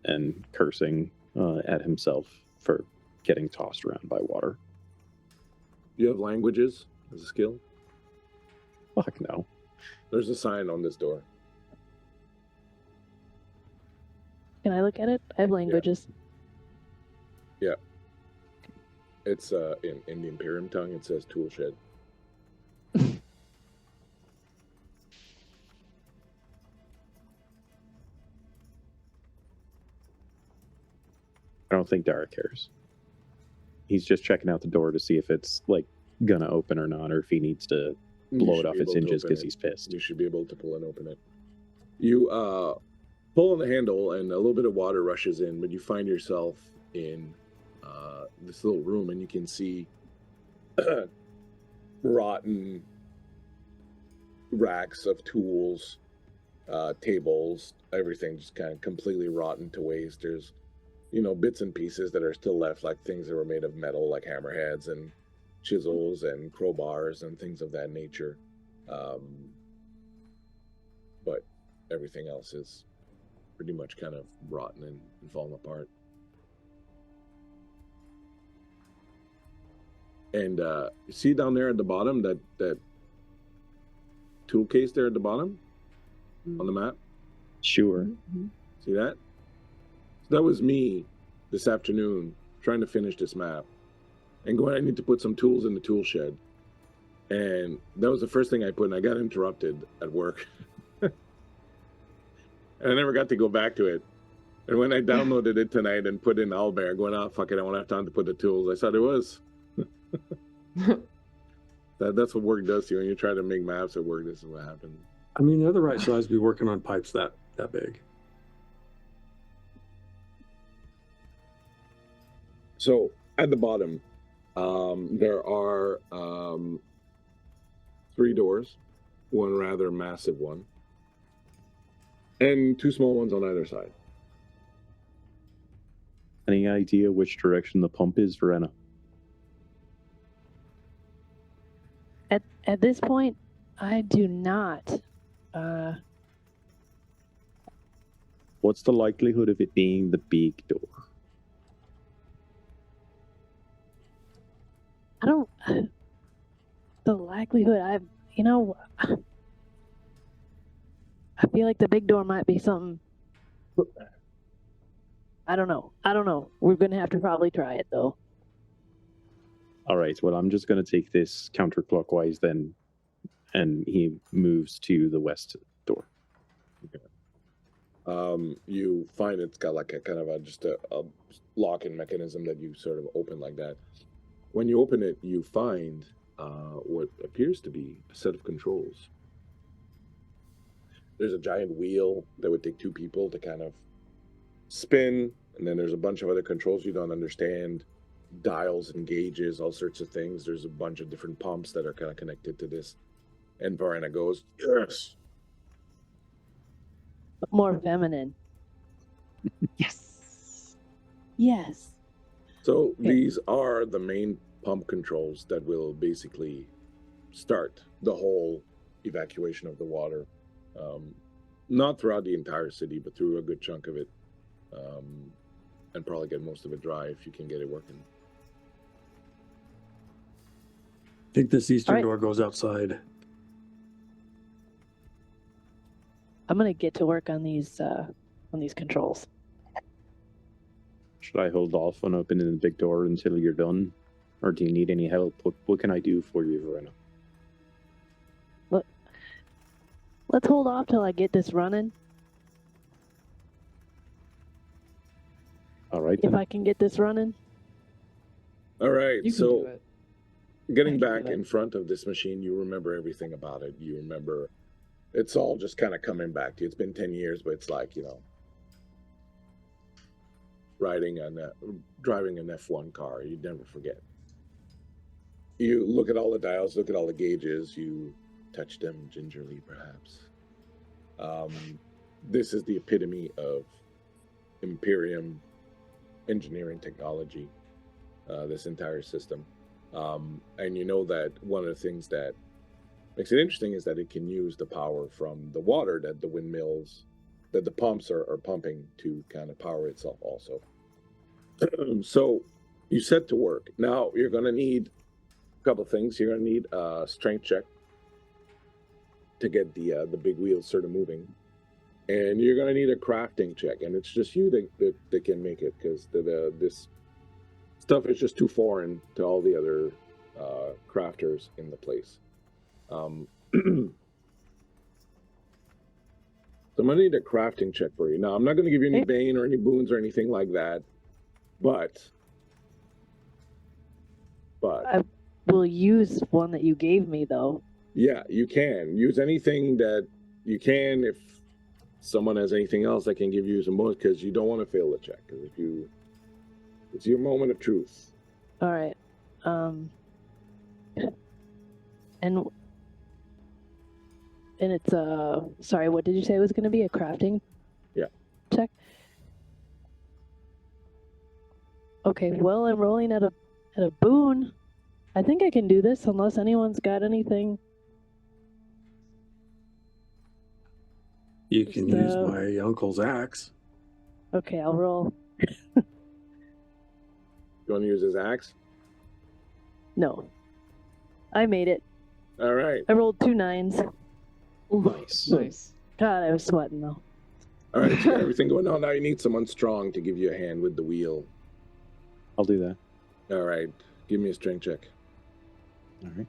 and cursing at himself for getting tossed around by water. You have languages as a skill? Fuck no. There's a sign on this door. Can I look at it? I have languages. It's in the Imperium tongue, it says tool shed. I don't think Dara cares. He's just checking out the door to see if it's like gonna open or not, or if he needs to blow You it should off be its able to hinges open because it. he's pissed. You should be able to pull and open it. You pull on the handle, and a little bit of water rushes in, but you find yourself in this little room, and you can see rotten racks of tools, tables, everything just kind of completely rotten to waste. There's, bits and pieces that are still left, like things that were made of metal, like hammerheads and chisels and crowbars and things of that nature. But everything else is pretty much kind of rotten and falling apart. And you see down there at the bottom that tool case there at the bottom on the map? Sure. Mhm. See that? So that was me this afternoon trying to finish this map and going, I need to put some tools in the tool shed. And that was the first thing I put, and I got interrupted at work. And I never got to go back to it. And when I downloaded it tonight and put in Owlbear, going, oh, fuck it, I won't have time to put the tools. I saw there was. That's what work does to you. When you try to make maps at work, this is what happens. I mean, they're the right size to be working on pipes that big. So at the bottom, there are 3 doors, one rather massive one, and 2 small ones on either side. Any idea which direction the pump is, Verena? At this point, I do not. What's the likelihood of it being the big door? I don't. The likelihood, I feel like the big door might be something. I don't know. We're gonna have to probably try it though. All right, well, I'm just going to take this counterclockwise then, and he moves to the west door. You find it's got like a kind of a locking mechanism that you sort of open like that. When you open it, you find what appears to be a set of controls. There's a giant wheel that would take two people to kind of spin, and then there's a bunch of other controls you don't understand, dials and gauges, all sorts of things. There's a bunch of different pumps that are kind of connected to this. And Varana goes, yes. More feminine. Yes. Yes. So Okay. these are the main pump controls that will basically start the whole evacuation of the water. Not throughout the entire city, but through a good chunk of it. And probably get most of it dry if you can get it working. I think this eastern Alright. door goes outside. I'm gonna get to work on these controls. Should I hold off on opening the big door until you're done? Or do you need any help? What can I do for you, Verena? Let's hold off till I get this running. All right. If Then. I can get this running. All right, You can so do it. getting I can do back it. in front of this machine, you remember everything about it. You remember it's all just kind of coming back to you. It's been 10 years, but it's like, driving an F1 car. You'd never forget. You look at all the dials, look at all the gauges, you touch them gingerly, perhaps. This is the epitome of Imperium engineering technology, this entire system. And you know that one of the things that makes it interesting is that it can use the power from the water that the windmills, that the pumps are pumping to kind of power itself also. So you set to work. Now you're going to need a couple things. You're going to need a strength check to get the big wheels sort of moving. And you're going to need a crafting check. And it's just you that can make it, because this stuff is just too foreign to all the other crafters in the place. So I'm going to need a crafting check for you. Now, I'm not going to give you any bane or any boons or anything like that, but I will use one that you gave me, though. yeah, you can use anything that you can. If someone has anything else that can give you some bonus, because you don't want to fail the check, because if you, it's your moment of truth. All right. And it's sorry, what did you say it was going to be? A crafting? Yeah. Check. Okay, well, I'm rolling at a boon. I think I can do this unless anyone's got anything. You can Just, use my uncle's axe. Okay, I'll roll. You want to use his axe? No. I made it. All right. I rolled 2 9s. Nice. Nice. God, I was sweating though. All right, so you got everything going on. Now you need someone strong to give you a hand with the wheel. I'll do that. All right, give me a strength check. All right.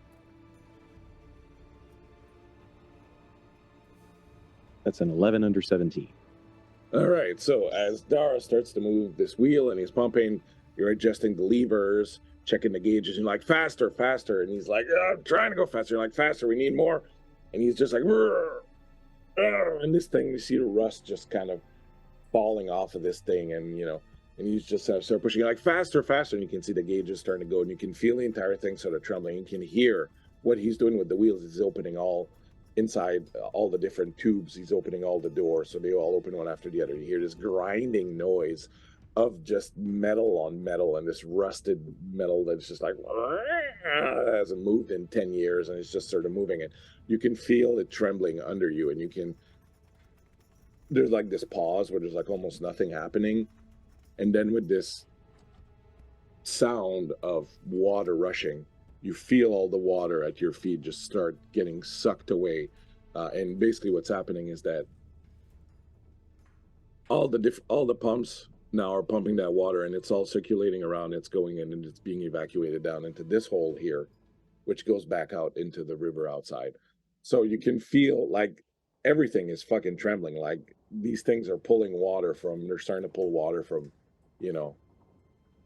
That's an 11 under 17. All right, so as Dara starts to move this wheel and he's pumping, you're adjusting the levers, checking the gauges, and you're like, faster, faster. And he's like, I'm trying to go faster. You're like, faster, we need more. And he's just like, and this thing, you see the rust just kind of falling off of this thing, and and you just start pushing it like faster, faster, and you can see the gauges starting to go, and you can feel the entire thing sort of trembling. You can hear what he's doing with the wheels. He's opening all inside all the different tubes. He's opening all the doors, so they all open one after the other. You hear this grinding noise of just metal on metal, and this rusted metal that's just like hasn't moved in 10 years, and it's just sort of moving it. You can feel it trembling under you, and there's like this pause where there's like almost nothing happening, and then with this sound of water rushing, you feel all the water at your feet just start getting sucked away, and basically what's happening is that all the pumps now are pumping that water, and it's all circulating around. It's going in and it's being evacuated down into this hole here, which goes back out into the river outside. So you can feel like everything is fucking trembling. Like these things are pulling water from, they're starting to pull water from, you know,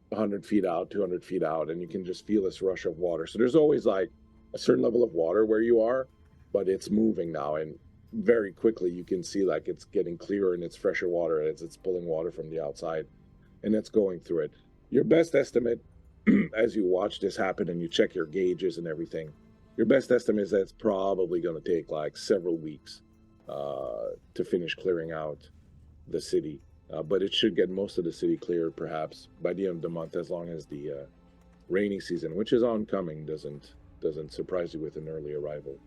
100 feet out, 200 feet out, and you can just feel this rush of water. So there's always like a certain level of water where you are, but it's moving now, and very quickly you can see like it's getting clearer and it's fresher water as it's pulling water from the outside, and it's going through it. Your best estimate as you watch this happen and you check your gauges and everything, your best estimate is that it's probably going to take like several weeks to finish clearing out the city. But it should get most of the city cleared perhaps by the end of the month, as long as the rainy season, which is oncoming, doesn't surprise you with an early arrival.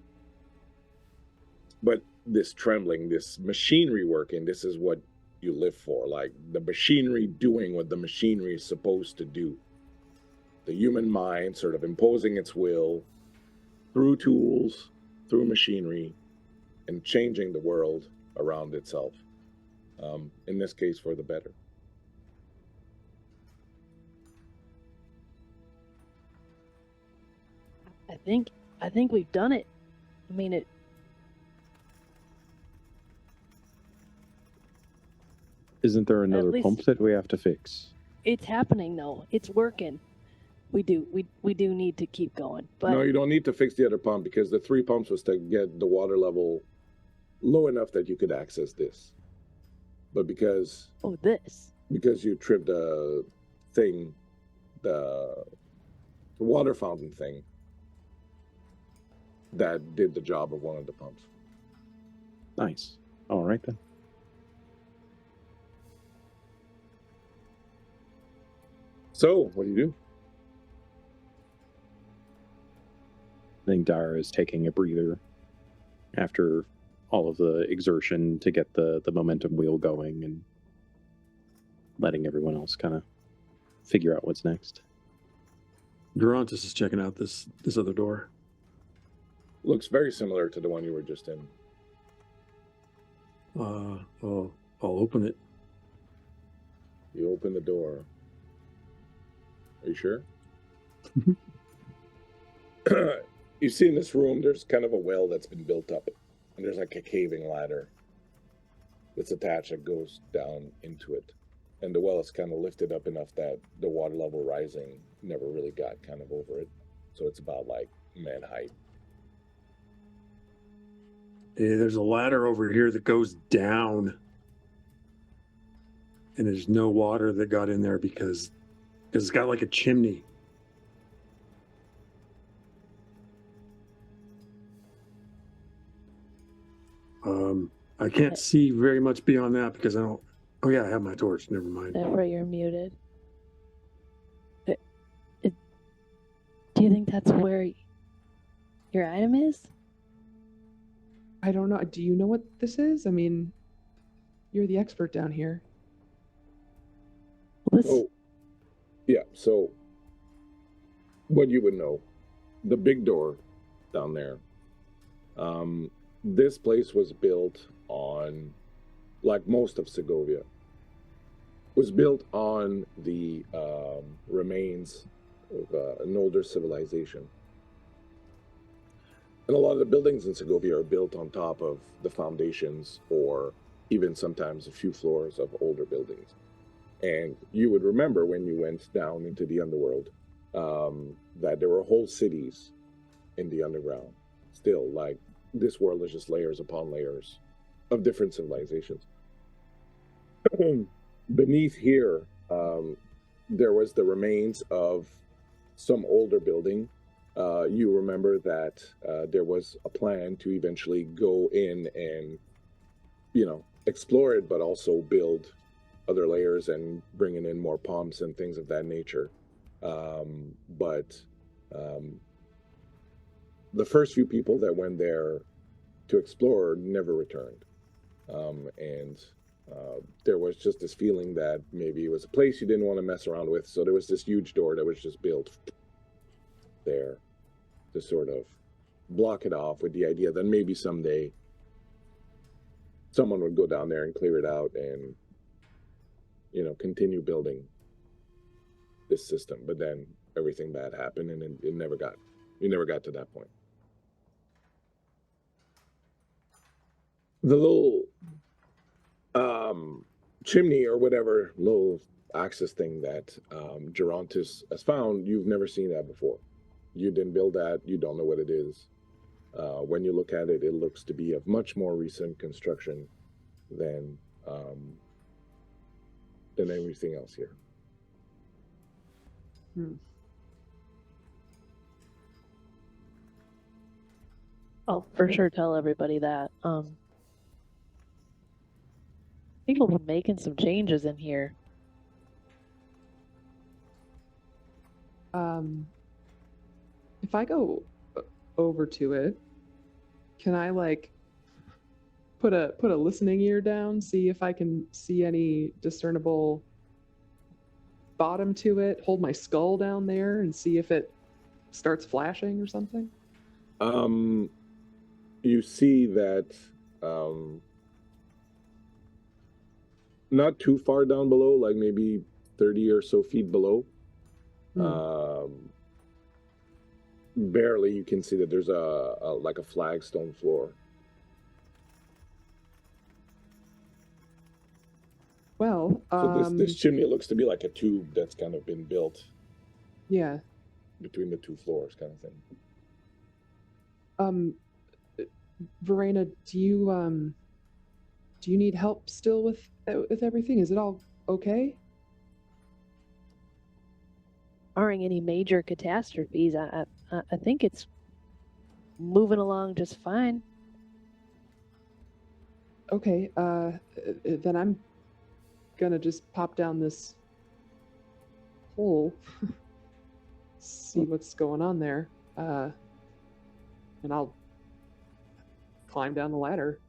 But this trembling, this machinery working, this is what you live for. Like the machinery doing what the machinery is supposed to do. The human mind sort of imposing its will through tools, through machinery, and changing the world around itself. In this case, for the better. I think we've done it. I mean, Isn't there another least- pump that we have to fix? it's happening though. It's working. We do need to keep going. But No, you don't need to fix the other pump, because the 3 pumps was to get the water level low enough that you could access this. But because this. you tripped the thing, the water fountain thing, that did the job of one of the pumps. Nice. All right then. So, what do you do? I think Dara is taking a breather after all of the exertion to get the momentum wheel going and letting everyone else kind of figure out what's next. Durantis is checking out this other door. Looks very similar to the one you were just in. I'll open it. You open the door. Are you sure? You see in this room, there's kind of a well that's been built up. And there's like a caving ladder that's attached that goes down into it. And the well is kind of lifted up enough that the water level rising never really got kind of over it. So it's about like man height. Hey, there's a ladder over here that goes down. And there's no water that got in there because it's got like a chimney. I can't see very much beyond that because I don't. Oh yeah, I have my torch. Never mind. That where you're muted. Do you think that's where your item is? I don't know. Do you know what this is? I mean, you're the expert down here. Well, this, Oh, yeah. So, what you would know, the big door down there. This place was built on, like most of Segovia, was built on the remains of an older civilization. And a lot of the buildings in Segovia are built on top of the foundations, or even sometimes a few floors of older buildings. And you would remember when you went down into the underworld that there were whole cities in the underground. Still, like, this world is just layers upon layers of different civilizations. Beneath here, there was the remains of some older building. You remember that there was a plan to eventually go in and, explore it, but also build other layers and bringing in more pumps and things of that nature. But the first few people that went there to explore never returned. And there was just this feeling that maybe it was a place you didn't want to mess around with. So there was this huge door that was just built there to sort of block it off, with the idea that maybe someday someone would go down there and clear it out and, continue building this system. But then everything bad happened, and it never got to that point. The little chimney or whatever little access thing that Gerontis has found, you've never seen that before. You didn't build that. You don't know what it is. When you look at it, it looks to be of much more recent construction than everything else here. I'll for sure tell everybody that. People will be making some changes in here. If I go over to it, can I like put a listening ear down, see if I can see any discernible bottom to it, hold my skull down there and see if it starts flashing or something? You see that not too far down below, like maybe 30 or so feet below. Barely you can see that there's a like a flagstone floor. Well, so this chimney looks to be like a tube that's kind of been built. Yeah. Between the two floors, kind of thing. Verena, do you need help still with everything? Is it all okay? Barring any major catastrophes, I think it's moving along just fine. Okay, then I'm gonna just pop down this hole, see what's going on there, and I'll climb down the ladder.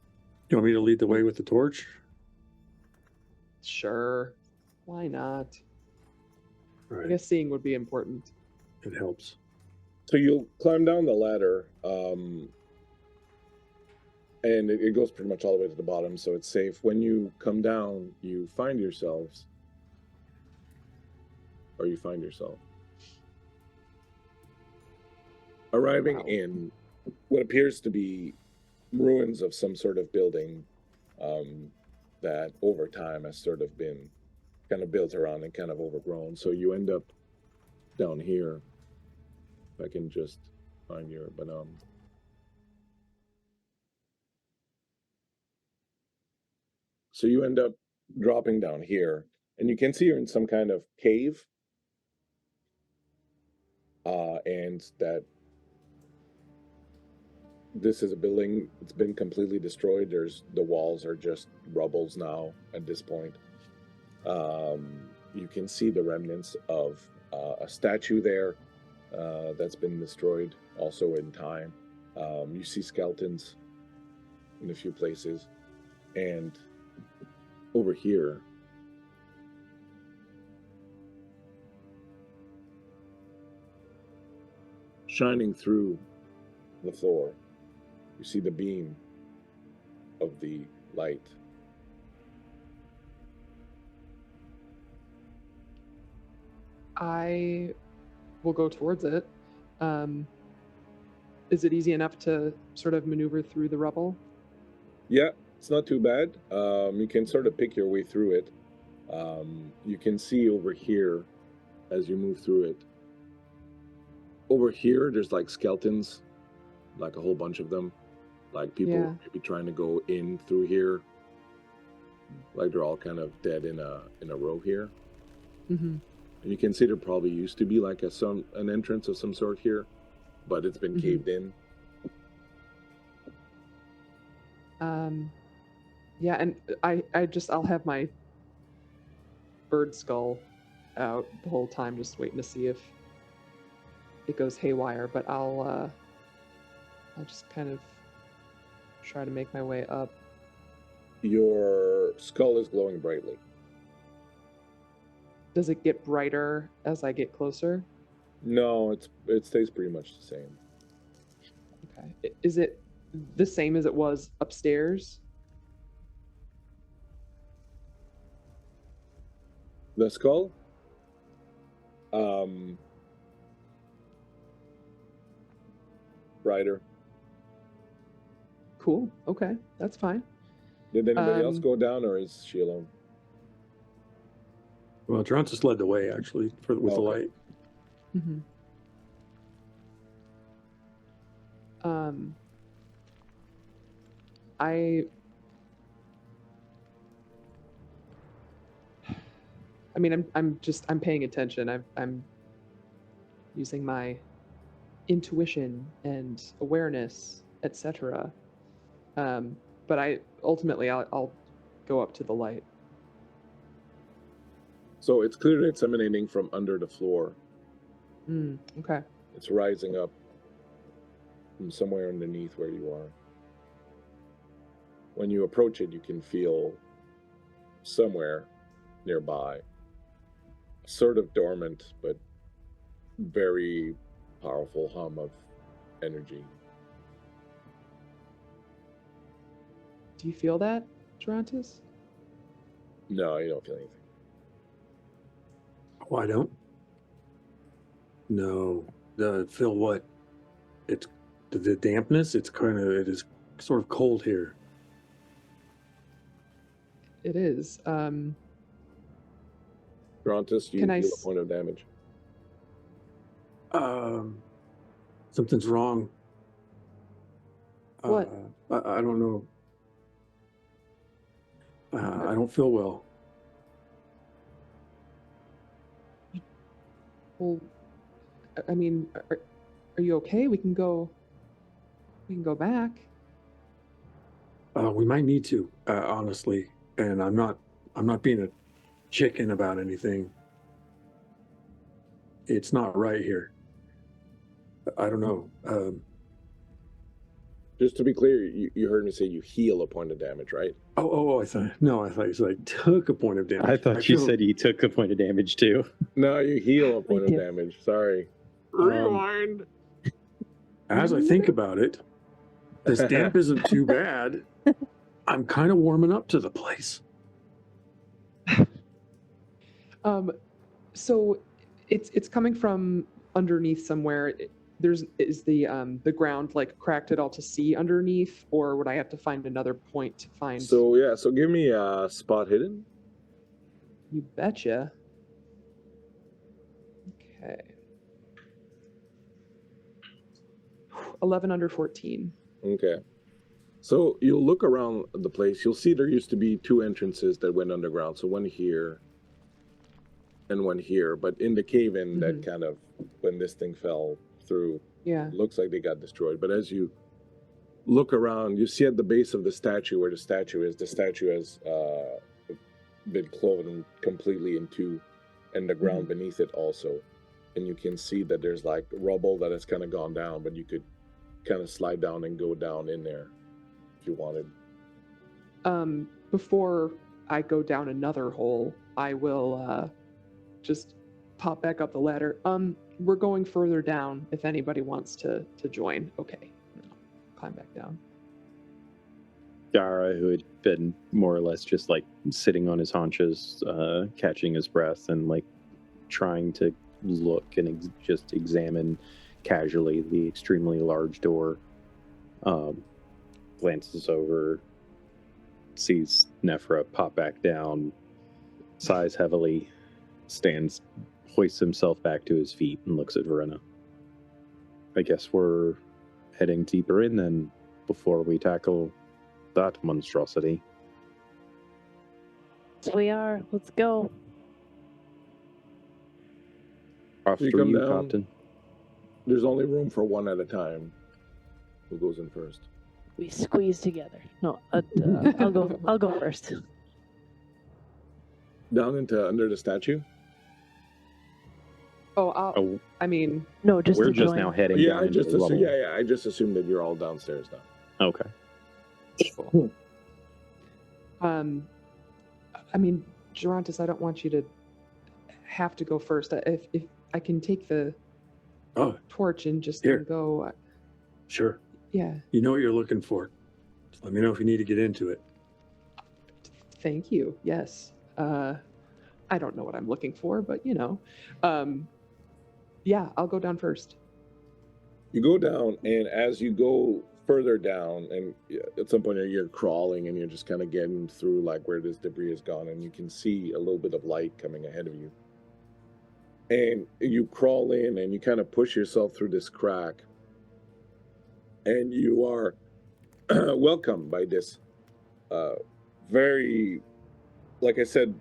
You want me to lead the way with the torch? Sure, why not? All right. I guess seeing would be important. It helps. So you'll climb down the ladder, and it goes pretty much all the way to the bottom, so it's safe. When you come down, you find yourself arriving in what appears to be ruins of some sort of building that over time has sort of been kind of built around and kind of overgrown. So you end up down here. If I can just find your, so you end up dropping down here, and you can see you're in some kind of cave, and that this is a building. It's been completely destroyed. The walls are just rubbles now at this point. You can see the remnants of a statue there that's been destroyed also in time. You see skeletons in a few places, and over here shining through the floor, you see the beam of the light. I will go towards it. Is it easy enough to sort of maneuver through the rubble? Yeah, it's not too bad. You can sort of pick your way through it. You can see over here as you move through it. Over here, there's like skeletons, like a whole bunch of them. Like people maybe trying to go in through here. Like they're all kind of dead in a row here. Mm-hmm. And you can see there probably used to be like an entrance of some sort here, but it's been caved in. Yeah, and I'll have my bird skull out the whole time, just waiting to see if it goes haywire. But I'll just kind of try to make my way up. Your skull is glowing brightly. Does it get brighter as I get closer? No, it stays pretty much the same. Okay. Is it the same as it was upstairs? The skull? Brighter. Cool. Okay, that's fine. Did anybody else Um, go down, or is she alone? Well, Gerontis led the way actually with the Okay. light. mhm. I mean, I'm paying attention. I'm using my intuition and awareness, etc. But I'll go up to the light. So it's clear that it's emanating from under the floor. Okay. It's rising up from somewhere underneath where you are. When you approach it, you can feel somewhere nearby, sort of dormant but very powerful hum of energy. Do you feel that, Gerontis? No, you don't feel anything. Oh, I don't. No, feel what? It's the dampness. It is sort of cold here. It is. Grontus, you Can I deal a s- point of damage. Something's wrong. What? I don't know. I don't feel well. Well, I mean, are you okay? We can go back. We might need to, honestly, and I'm not being a chicken about anything. It's not right here. I don't know. Just to be clear, you heard me say you heal a point of damage, right? I thought you said I took a point of damage. I thought you said you took a point of damage too. No, you heal a point of do. damage. Sorry. Rewind. As I think about it, this damp isn't too bad. I'm kind of warming up to the place. So it's coming from underneath somewhere. Is the ground like cracked at all to see underneath, or would I have to find another point to find? So give me a spot hidden. You betcha. Okay. 11 under 14. Okay. So you'll look around the place. You'll see there used to be two entrances that went underground. So one here and one here. But in the cave-in that kind of, when this thing fell through, Yeah. looks like they got destroyed. But as you look around, you see at the base of the statue where the statue has been cloven completely in two, and the ground beneath it also. And you can see that there's like rubble that has kind of gone down, but you could kind of slide down and go down in there if you wanted. Before I go down another hole, I will just pop back up the ladder. We're going further down if anybody wants to join. Okay. Climb back down. Dara, who had been more or less just like sitting on his haunches, catching his breath and like trying to look and just examine casually the extremely large door, glances over, sees Nephra pop back down, sighs heavily, hoists himself back to his feet and looks at Verena. I guess we're heading deeper in then before we tackle that monstrosity. Yes, we are. Let's go. After come you, down. Captain. There's only room for one at a time. Who goes in first? We squeeze together. No, I'll go first. Down into under the statue? Oh, I mean, No, just we're to just join. now heading Yeah, down I into just the level. I just assumed that you're all downstairs now. Okay. cool. I mean, Gerontis, I don't want you to have to go first. If I can take the torch and just Here. go. Sure. Yeah. You know what you're looking for. Just let me know if you need to get into it. Thank you. Yes. I don't know what I'm looking for, but you know. Yeah, I'll go down first. You go down, and as you go further down, and at some point you're crawling and you're just kind of getting through like where this debris has gone, and you can see a little bit of light coming ahead of you. And you crawl in and you kind of push yourself through this crack, and you are welcomed by this very, like I said,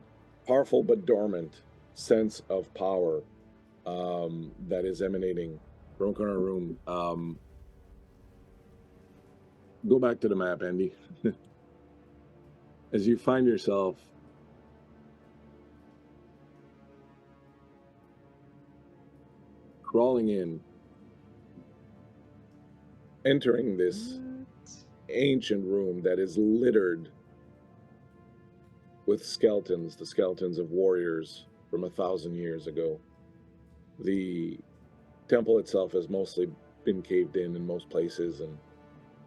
powerful but dormant sense of power that is emanating from our room. Go back to the map, Andy. As you find yourself crawling in, entering this ancient room that is littered with skeletons, the skeletons of warriors from 1,000 years ago. The temple itself has mostly been caved in most places, and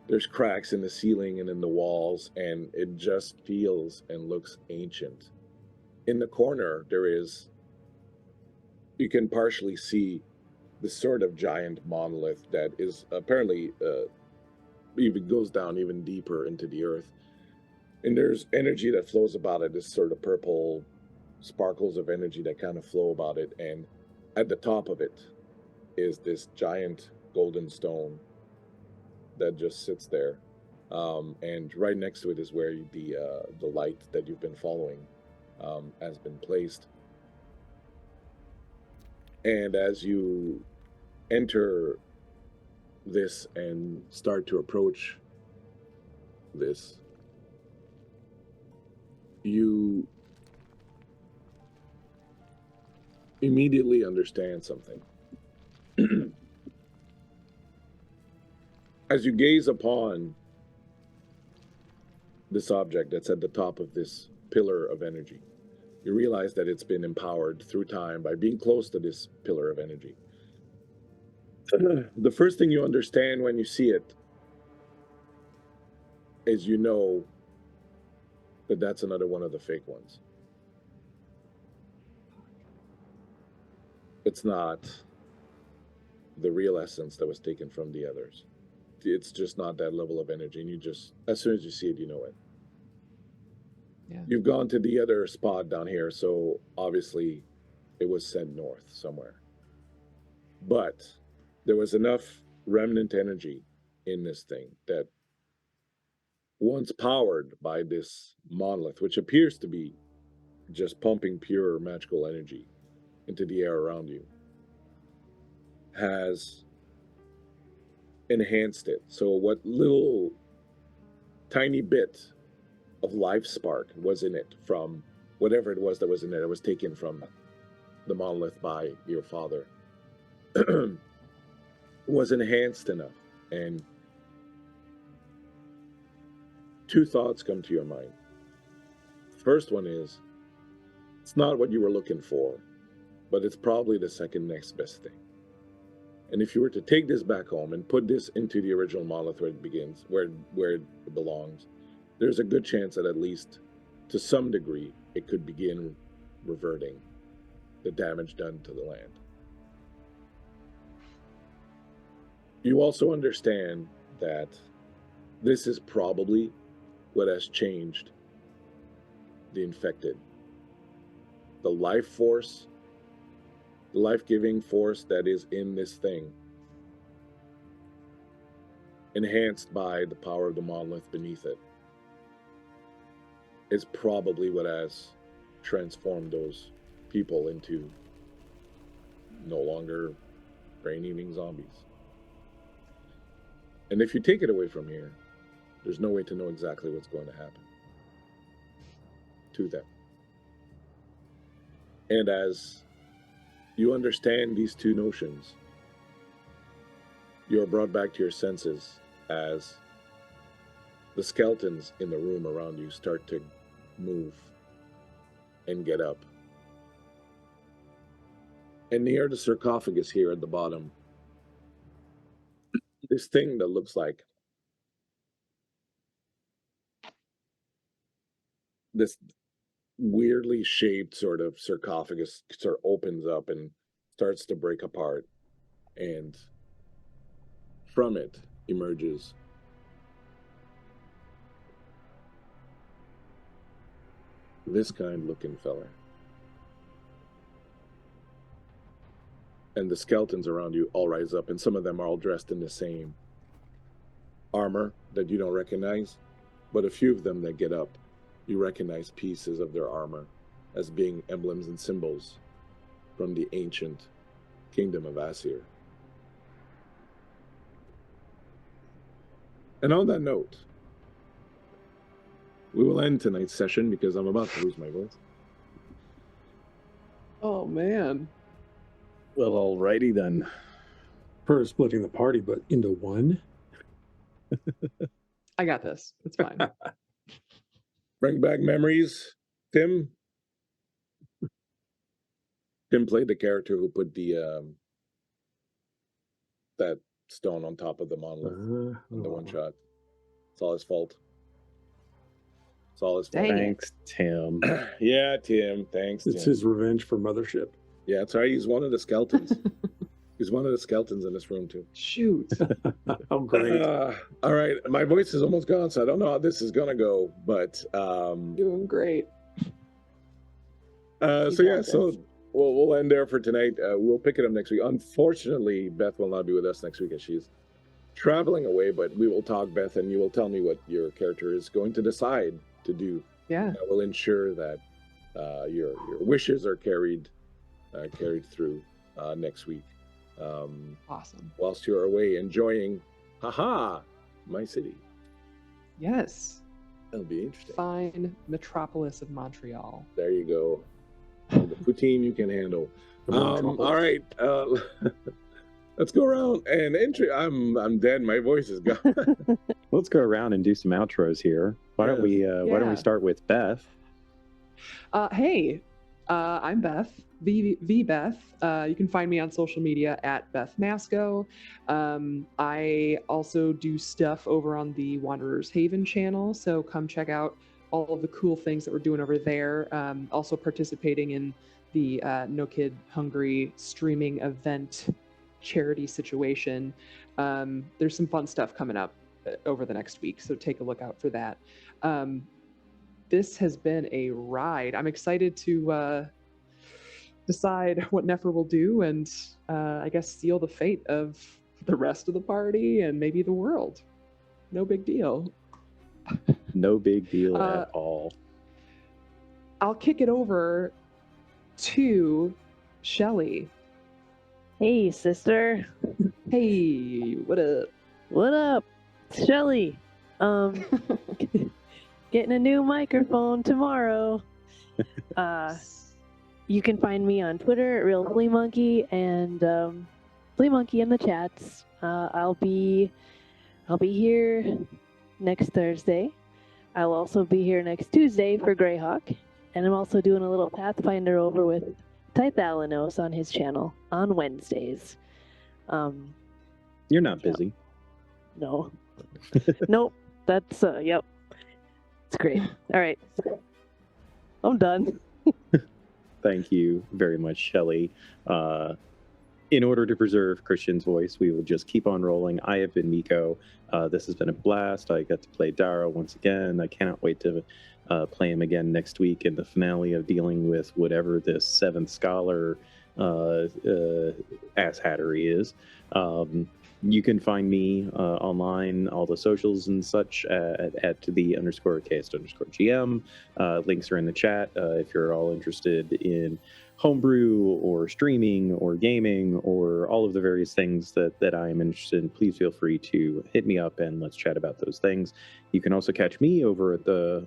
there's cracks in the ceiling and in the walls, and it just feels and looks ancient. In the corner, you can partially see the sort of giant monolith that is apparently even goes down even deeper into the earth. And there's energy that flows about it, this sort of purple sparkles of energy that kind of flow about it. And at the top of it is this giant golden stone that just sits there. And right next to it is where the light that you've been following has been placed. And as you enter this and start to approach this, you immediately understand something. As you gaze upon this object that's at the top of this pillar of energy, you realize that it's been empowered through time by being close to this pillar of energy. The first thing you understand when you see it is you know that that's another one of the fake ones. It's not the real essence that was taken from the others. It's just not that level of energy, and you just, as soon as you see it, you know it. Yeah. You've gone to the other spot down here, so obviously it was sent north somewhere. But there was enough remnant energy in this thing that once powered by this monolith, which appears to be just pumping pure magical energy into the air around you, has enhanced it. So what little tiny bit of life spark was in it from whatever it was that was in it, it was taken from the monolith by your father, was enhanced enough. And two thoughts come to your mind. First one is, it's not what you were looking for, but it's probably the second next best thing. And if you were to take this back home and put this into the original monolith where it begins, where it belongs, there's a good chance that at least to some degree it could begin reverting the damage done to the land. You also understand that this is probably what has changed the infected. The life force, the life-giving force that is in this thing, enhanced by the power of the monolith beneath it, is probably what has transformed those people into no longer brain-eating zombies. And if you take it away from here, there's no way to know exactly what's going to happen to them. And as you understand these two notions, you are brought back to your senses as the skeletons in the room around you start to move and get up. And near the sarcophagus here at the bottom, this thing that looks like this weirdly shaped sort of sarcophagus sort of opens up and starts to break apart. And from it emerges this kind looking feller. And the skeletons around you all rise up, and some of them are all dressed in the same armor that you don't recognize. But a few of them that get up, you recognize pieces of their armor as being emblems and symbols from the ancient kingdom of Asir. And on that note, we will end tonight's session because I'm about to lose my voice. Oh man. Well, alrighty then. Per splitting the party, but into one. I got this. It's fine. Bring back memories, Tim. Tim played the character who put the that stone on top of the monolith in the one shot. It's all his fault. It's all his fault. Dang it. Thanks, Tim. Yeah, Tim. Thanks, It's Tim. his revenge for Mothership. Yeah, that's right. He's one of the skeletons. He's one of the skeletons in this room, too. Shoot. Oh, great. All right. My voice is almost gone, so I don't know how this is going to go. But Doing great. so got yeah, this. so we'll end there for tonight. We'll pick it up next week. Unfortunately, Beth will not be with us next week as she's traveling away, but we will talk, Beth, and you will tell me what your character is going to decide to do. Yeah. That will ensure that your wishes are carried through next week. Awesome. Whilst you're away enjoying, my city. Yes. That'll be interesting. Fine metropolis of Montreal. There you go. The poutine you can handle. All right. Let's go around and I'm dead. My voice is gone. Let's go around and do some outros here. Why don't we Yeah. start with Beth? Hey, I'm Beth, V Beth. You can find me on social media at Beth Masco. I also do stuff over on the Wanderer's Haven channel, so come check out all of the cool things that we're doing over there. Also participating in the No Kid Hungry streaming event charity situation. There's some fun stuff coming up over the next week, so take a look out for that. This has been a ride. I'm excited to decide what Nefer will do and I guess seal the fate of the rest of the party and maybe the world. No big deal. No big deal at all. I'll kick it over to Shelly. Hey, sister. Hey, what up? What up? Shelly. Getting a new microphone tomorrow. You can find me on Twitter at Real Flea Monkey and Flea Monkey in the chats. I'll be here next Thursday. I'll also be here next Tuesday for Greyhawk, and I'm also doing a little Pathfinder over with Tythalanos on his channel on Wednesdays. You're not busy. No. Nope. That's yep. It's great. All right. I'm done. Thank you very much, Shelley. In order to preserve Christian's voice, we will just keep on rolling. I have been Nico. This has been a blast. I got to play Dara once again. I cannot wait to play him again next week in the finale of dealing with whatever this Seventh Scholar asshattery is. You can find me online, all the socials and such at the_cast_GM. Links are in the chat if you're all interested in homebrew or streaming or gaming or all of the various things that I am interested in. Please feel free to hit me up and let's chat about those things. You can also catch me over at the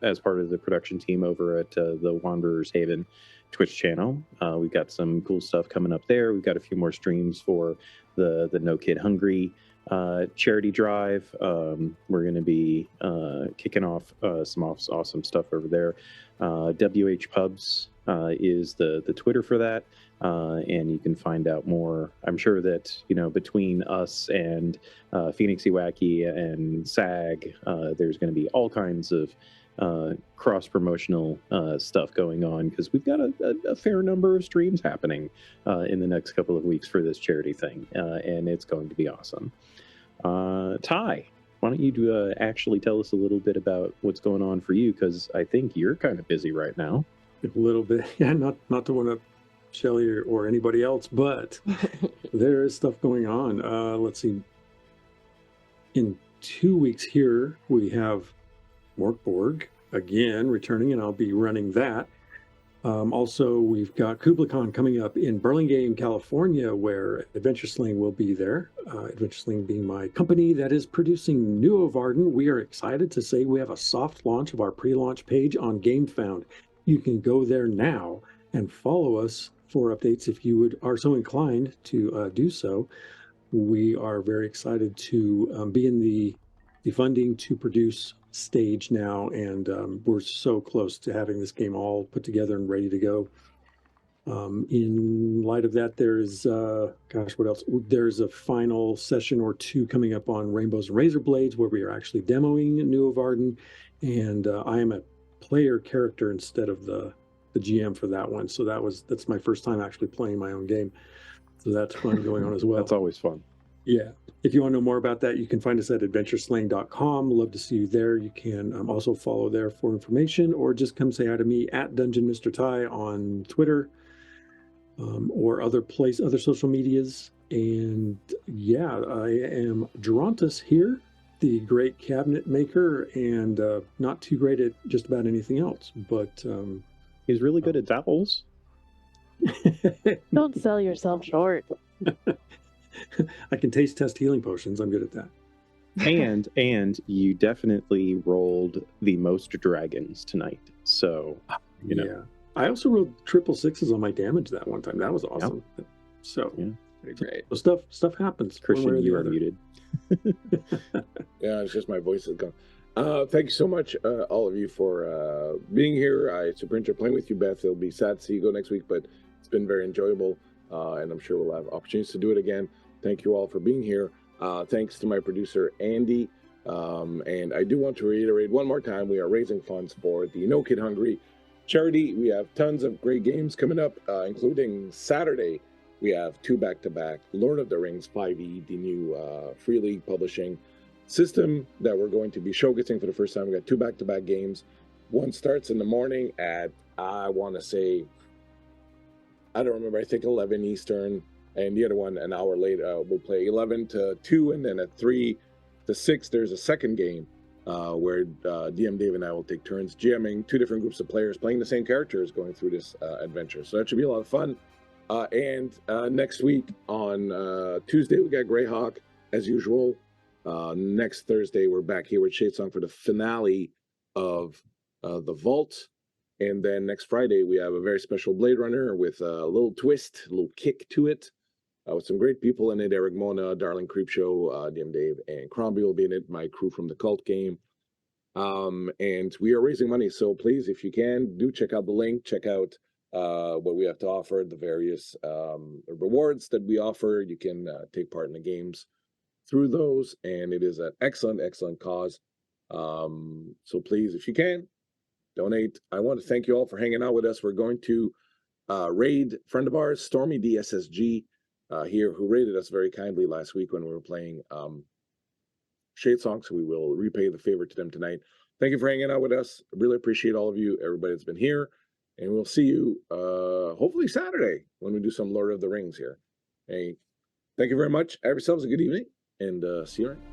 as part of the production team over at the Wanderer's Haven Twitch channel. We've got some cool stuff coming up there. We've got a few more streams for the No Kid Hungry charity drive. We're going to be kicking off some awesome stuff over there. WH Pubs is the Twitter for that, and you can find out more. I'm sure that between us and Phoenix Wacky and SAG, there's going to be all kinds of cross-promotional stuff going on because we've got a fair number of streams happening in the next couple of weeks for this charity thing, and it's going to be awesome. Ty, why don't you actually tell us a little bit about what's going on for you? Because I think you're kind of busy right now. A little bit, yeah, not to one up Shelly or anybody else, but there is stuff going on. Let's see. In 2 weeks here, we have Morkborg again returning, and I'll be running that. Also, we've got KublaCon coming up in Burlingame, California, where Adventure Sling will be there. Adventure Sling being my company that is producing New of Arden. We are excited to say we have a soft launch of our pre-launch page on GameFound. You can go there now and follow us for updates if you are so inclined to do so. We are very excited to be in the funding to produce stage now, and we're so close to having this game all put together and ready to go. In light of that, there's gosh, what else? There's a final session or two coming up on Rainbows and Razor Blades where we are actually demoing New of Arden, and I am a player character instead of the GM for that one. So that's my first time actually playing my own game. So that's fun going on as well. That's always fun. Yeah. If you want to know more about that, you can find us at adventureslang.com. Love to see you there. You can also follow there for information, or just come say hi to me at Dungeon Mr. Ty on Twitter, or other social medias. And yeah, I am Gerontus here, the great cabinet maker, and not too great at just about anything else. But he's really good at dowels. Don't sell yourself short. I can taste test healing potions. I'm good at that. And you definitely rolled the most dragons tonight. So, you know. Yeah. I also rolled 666s on my damage that one time. That was awesome. Yep. So, pretty great. So stuff happens. Christian, you are muted. Yeah, it's just my voice is gone. Thank you so much, all of you, for being here. I super enjoyed playing with you, Beth. It'll be sad to see you go next week, but it's been very enjoyable, and I'm sure we'll have opportunities to do it again. Thank you all for being here. Thanks to my producer, Andy. And I do want to reiterate one more time, we are raising funds for the No Kid Hungry charity. We have tons of great games coming up, including Saturday. We have 2 back-to-back Lord of the Rings 5e, the new Free League publishing system that we're going to be showcasing for the first time. We got 2 back-to-back games. One starts in the morning at, I want to say, I don't remember, I think 11 Eastern, and the other one an hour later. We'll play 11 to 2, and then at 3 to 6, there's a second game where DM Dave and I will take turns GMing 2 different groups of players playing the same characters going through this adventure. So that should be a lot of fun. And next week on Tuesday, we got Greyhawk as usual. Next Thursday, we're back here with Shadesong for the finale of The Vault. And then next Friday, we have a very special Blade Runner with a little twist, a little kick to it, with some great people in it. Eric Mona, Darling Creepshow, DM Dave, and Crombie will be in it, my crew from the Cult game. And we are raising money, so please, if you can, do check out the link, check out what we have to offer, the various rewards that we offer. You can take part in the games through those, and it is an excellent cause. So please, if you can, donate. I want to thank you all for hanging out with us. We're going to raid friend of ours, Stormy DSSG, here, who raided us very kindly last week when we were playing Shadesong, so we will repay the favor to them tonight. Thank you for hanging out with us. I really appreciate all of you, everybody that's been here, and we'll see you hopefully Saturday when we do some Lord of the Rings here. Hey, thank you very much. Have yourselves a good evening, and see you around.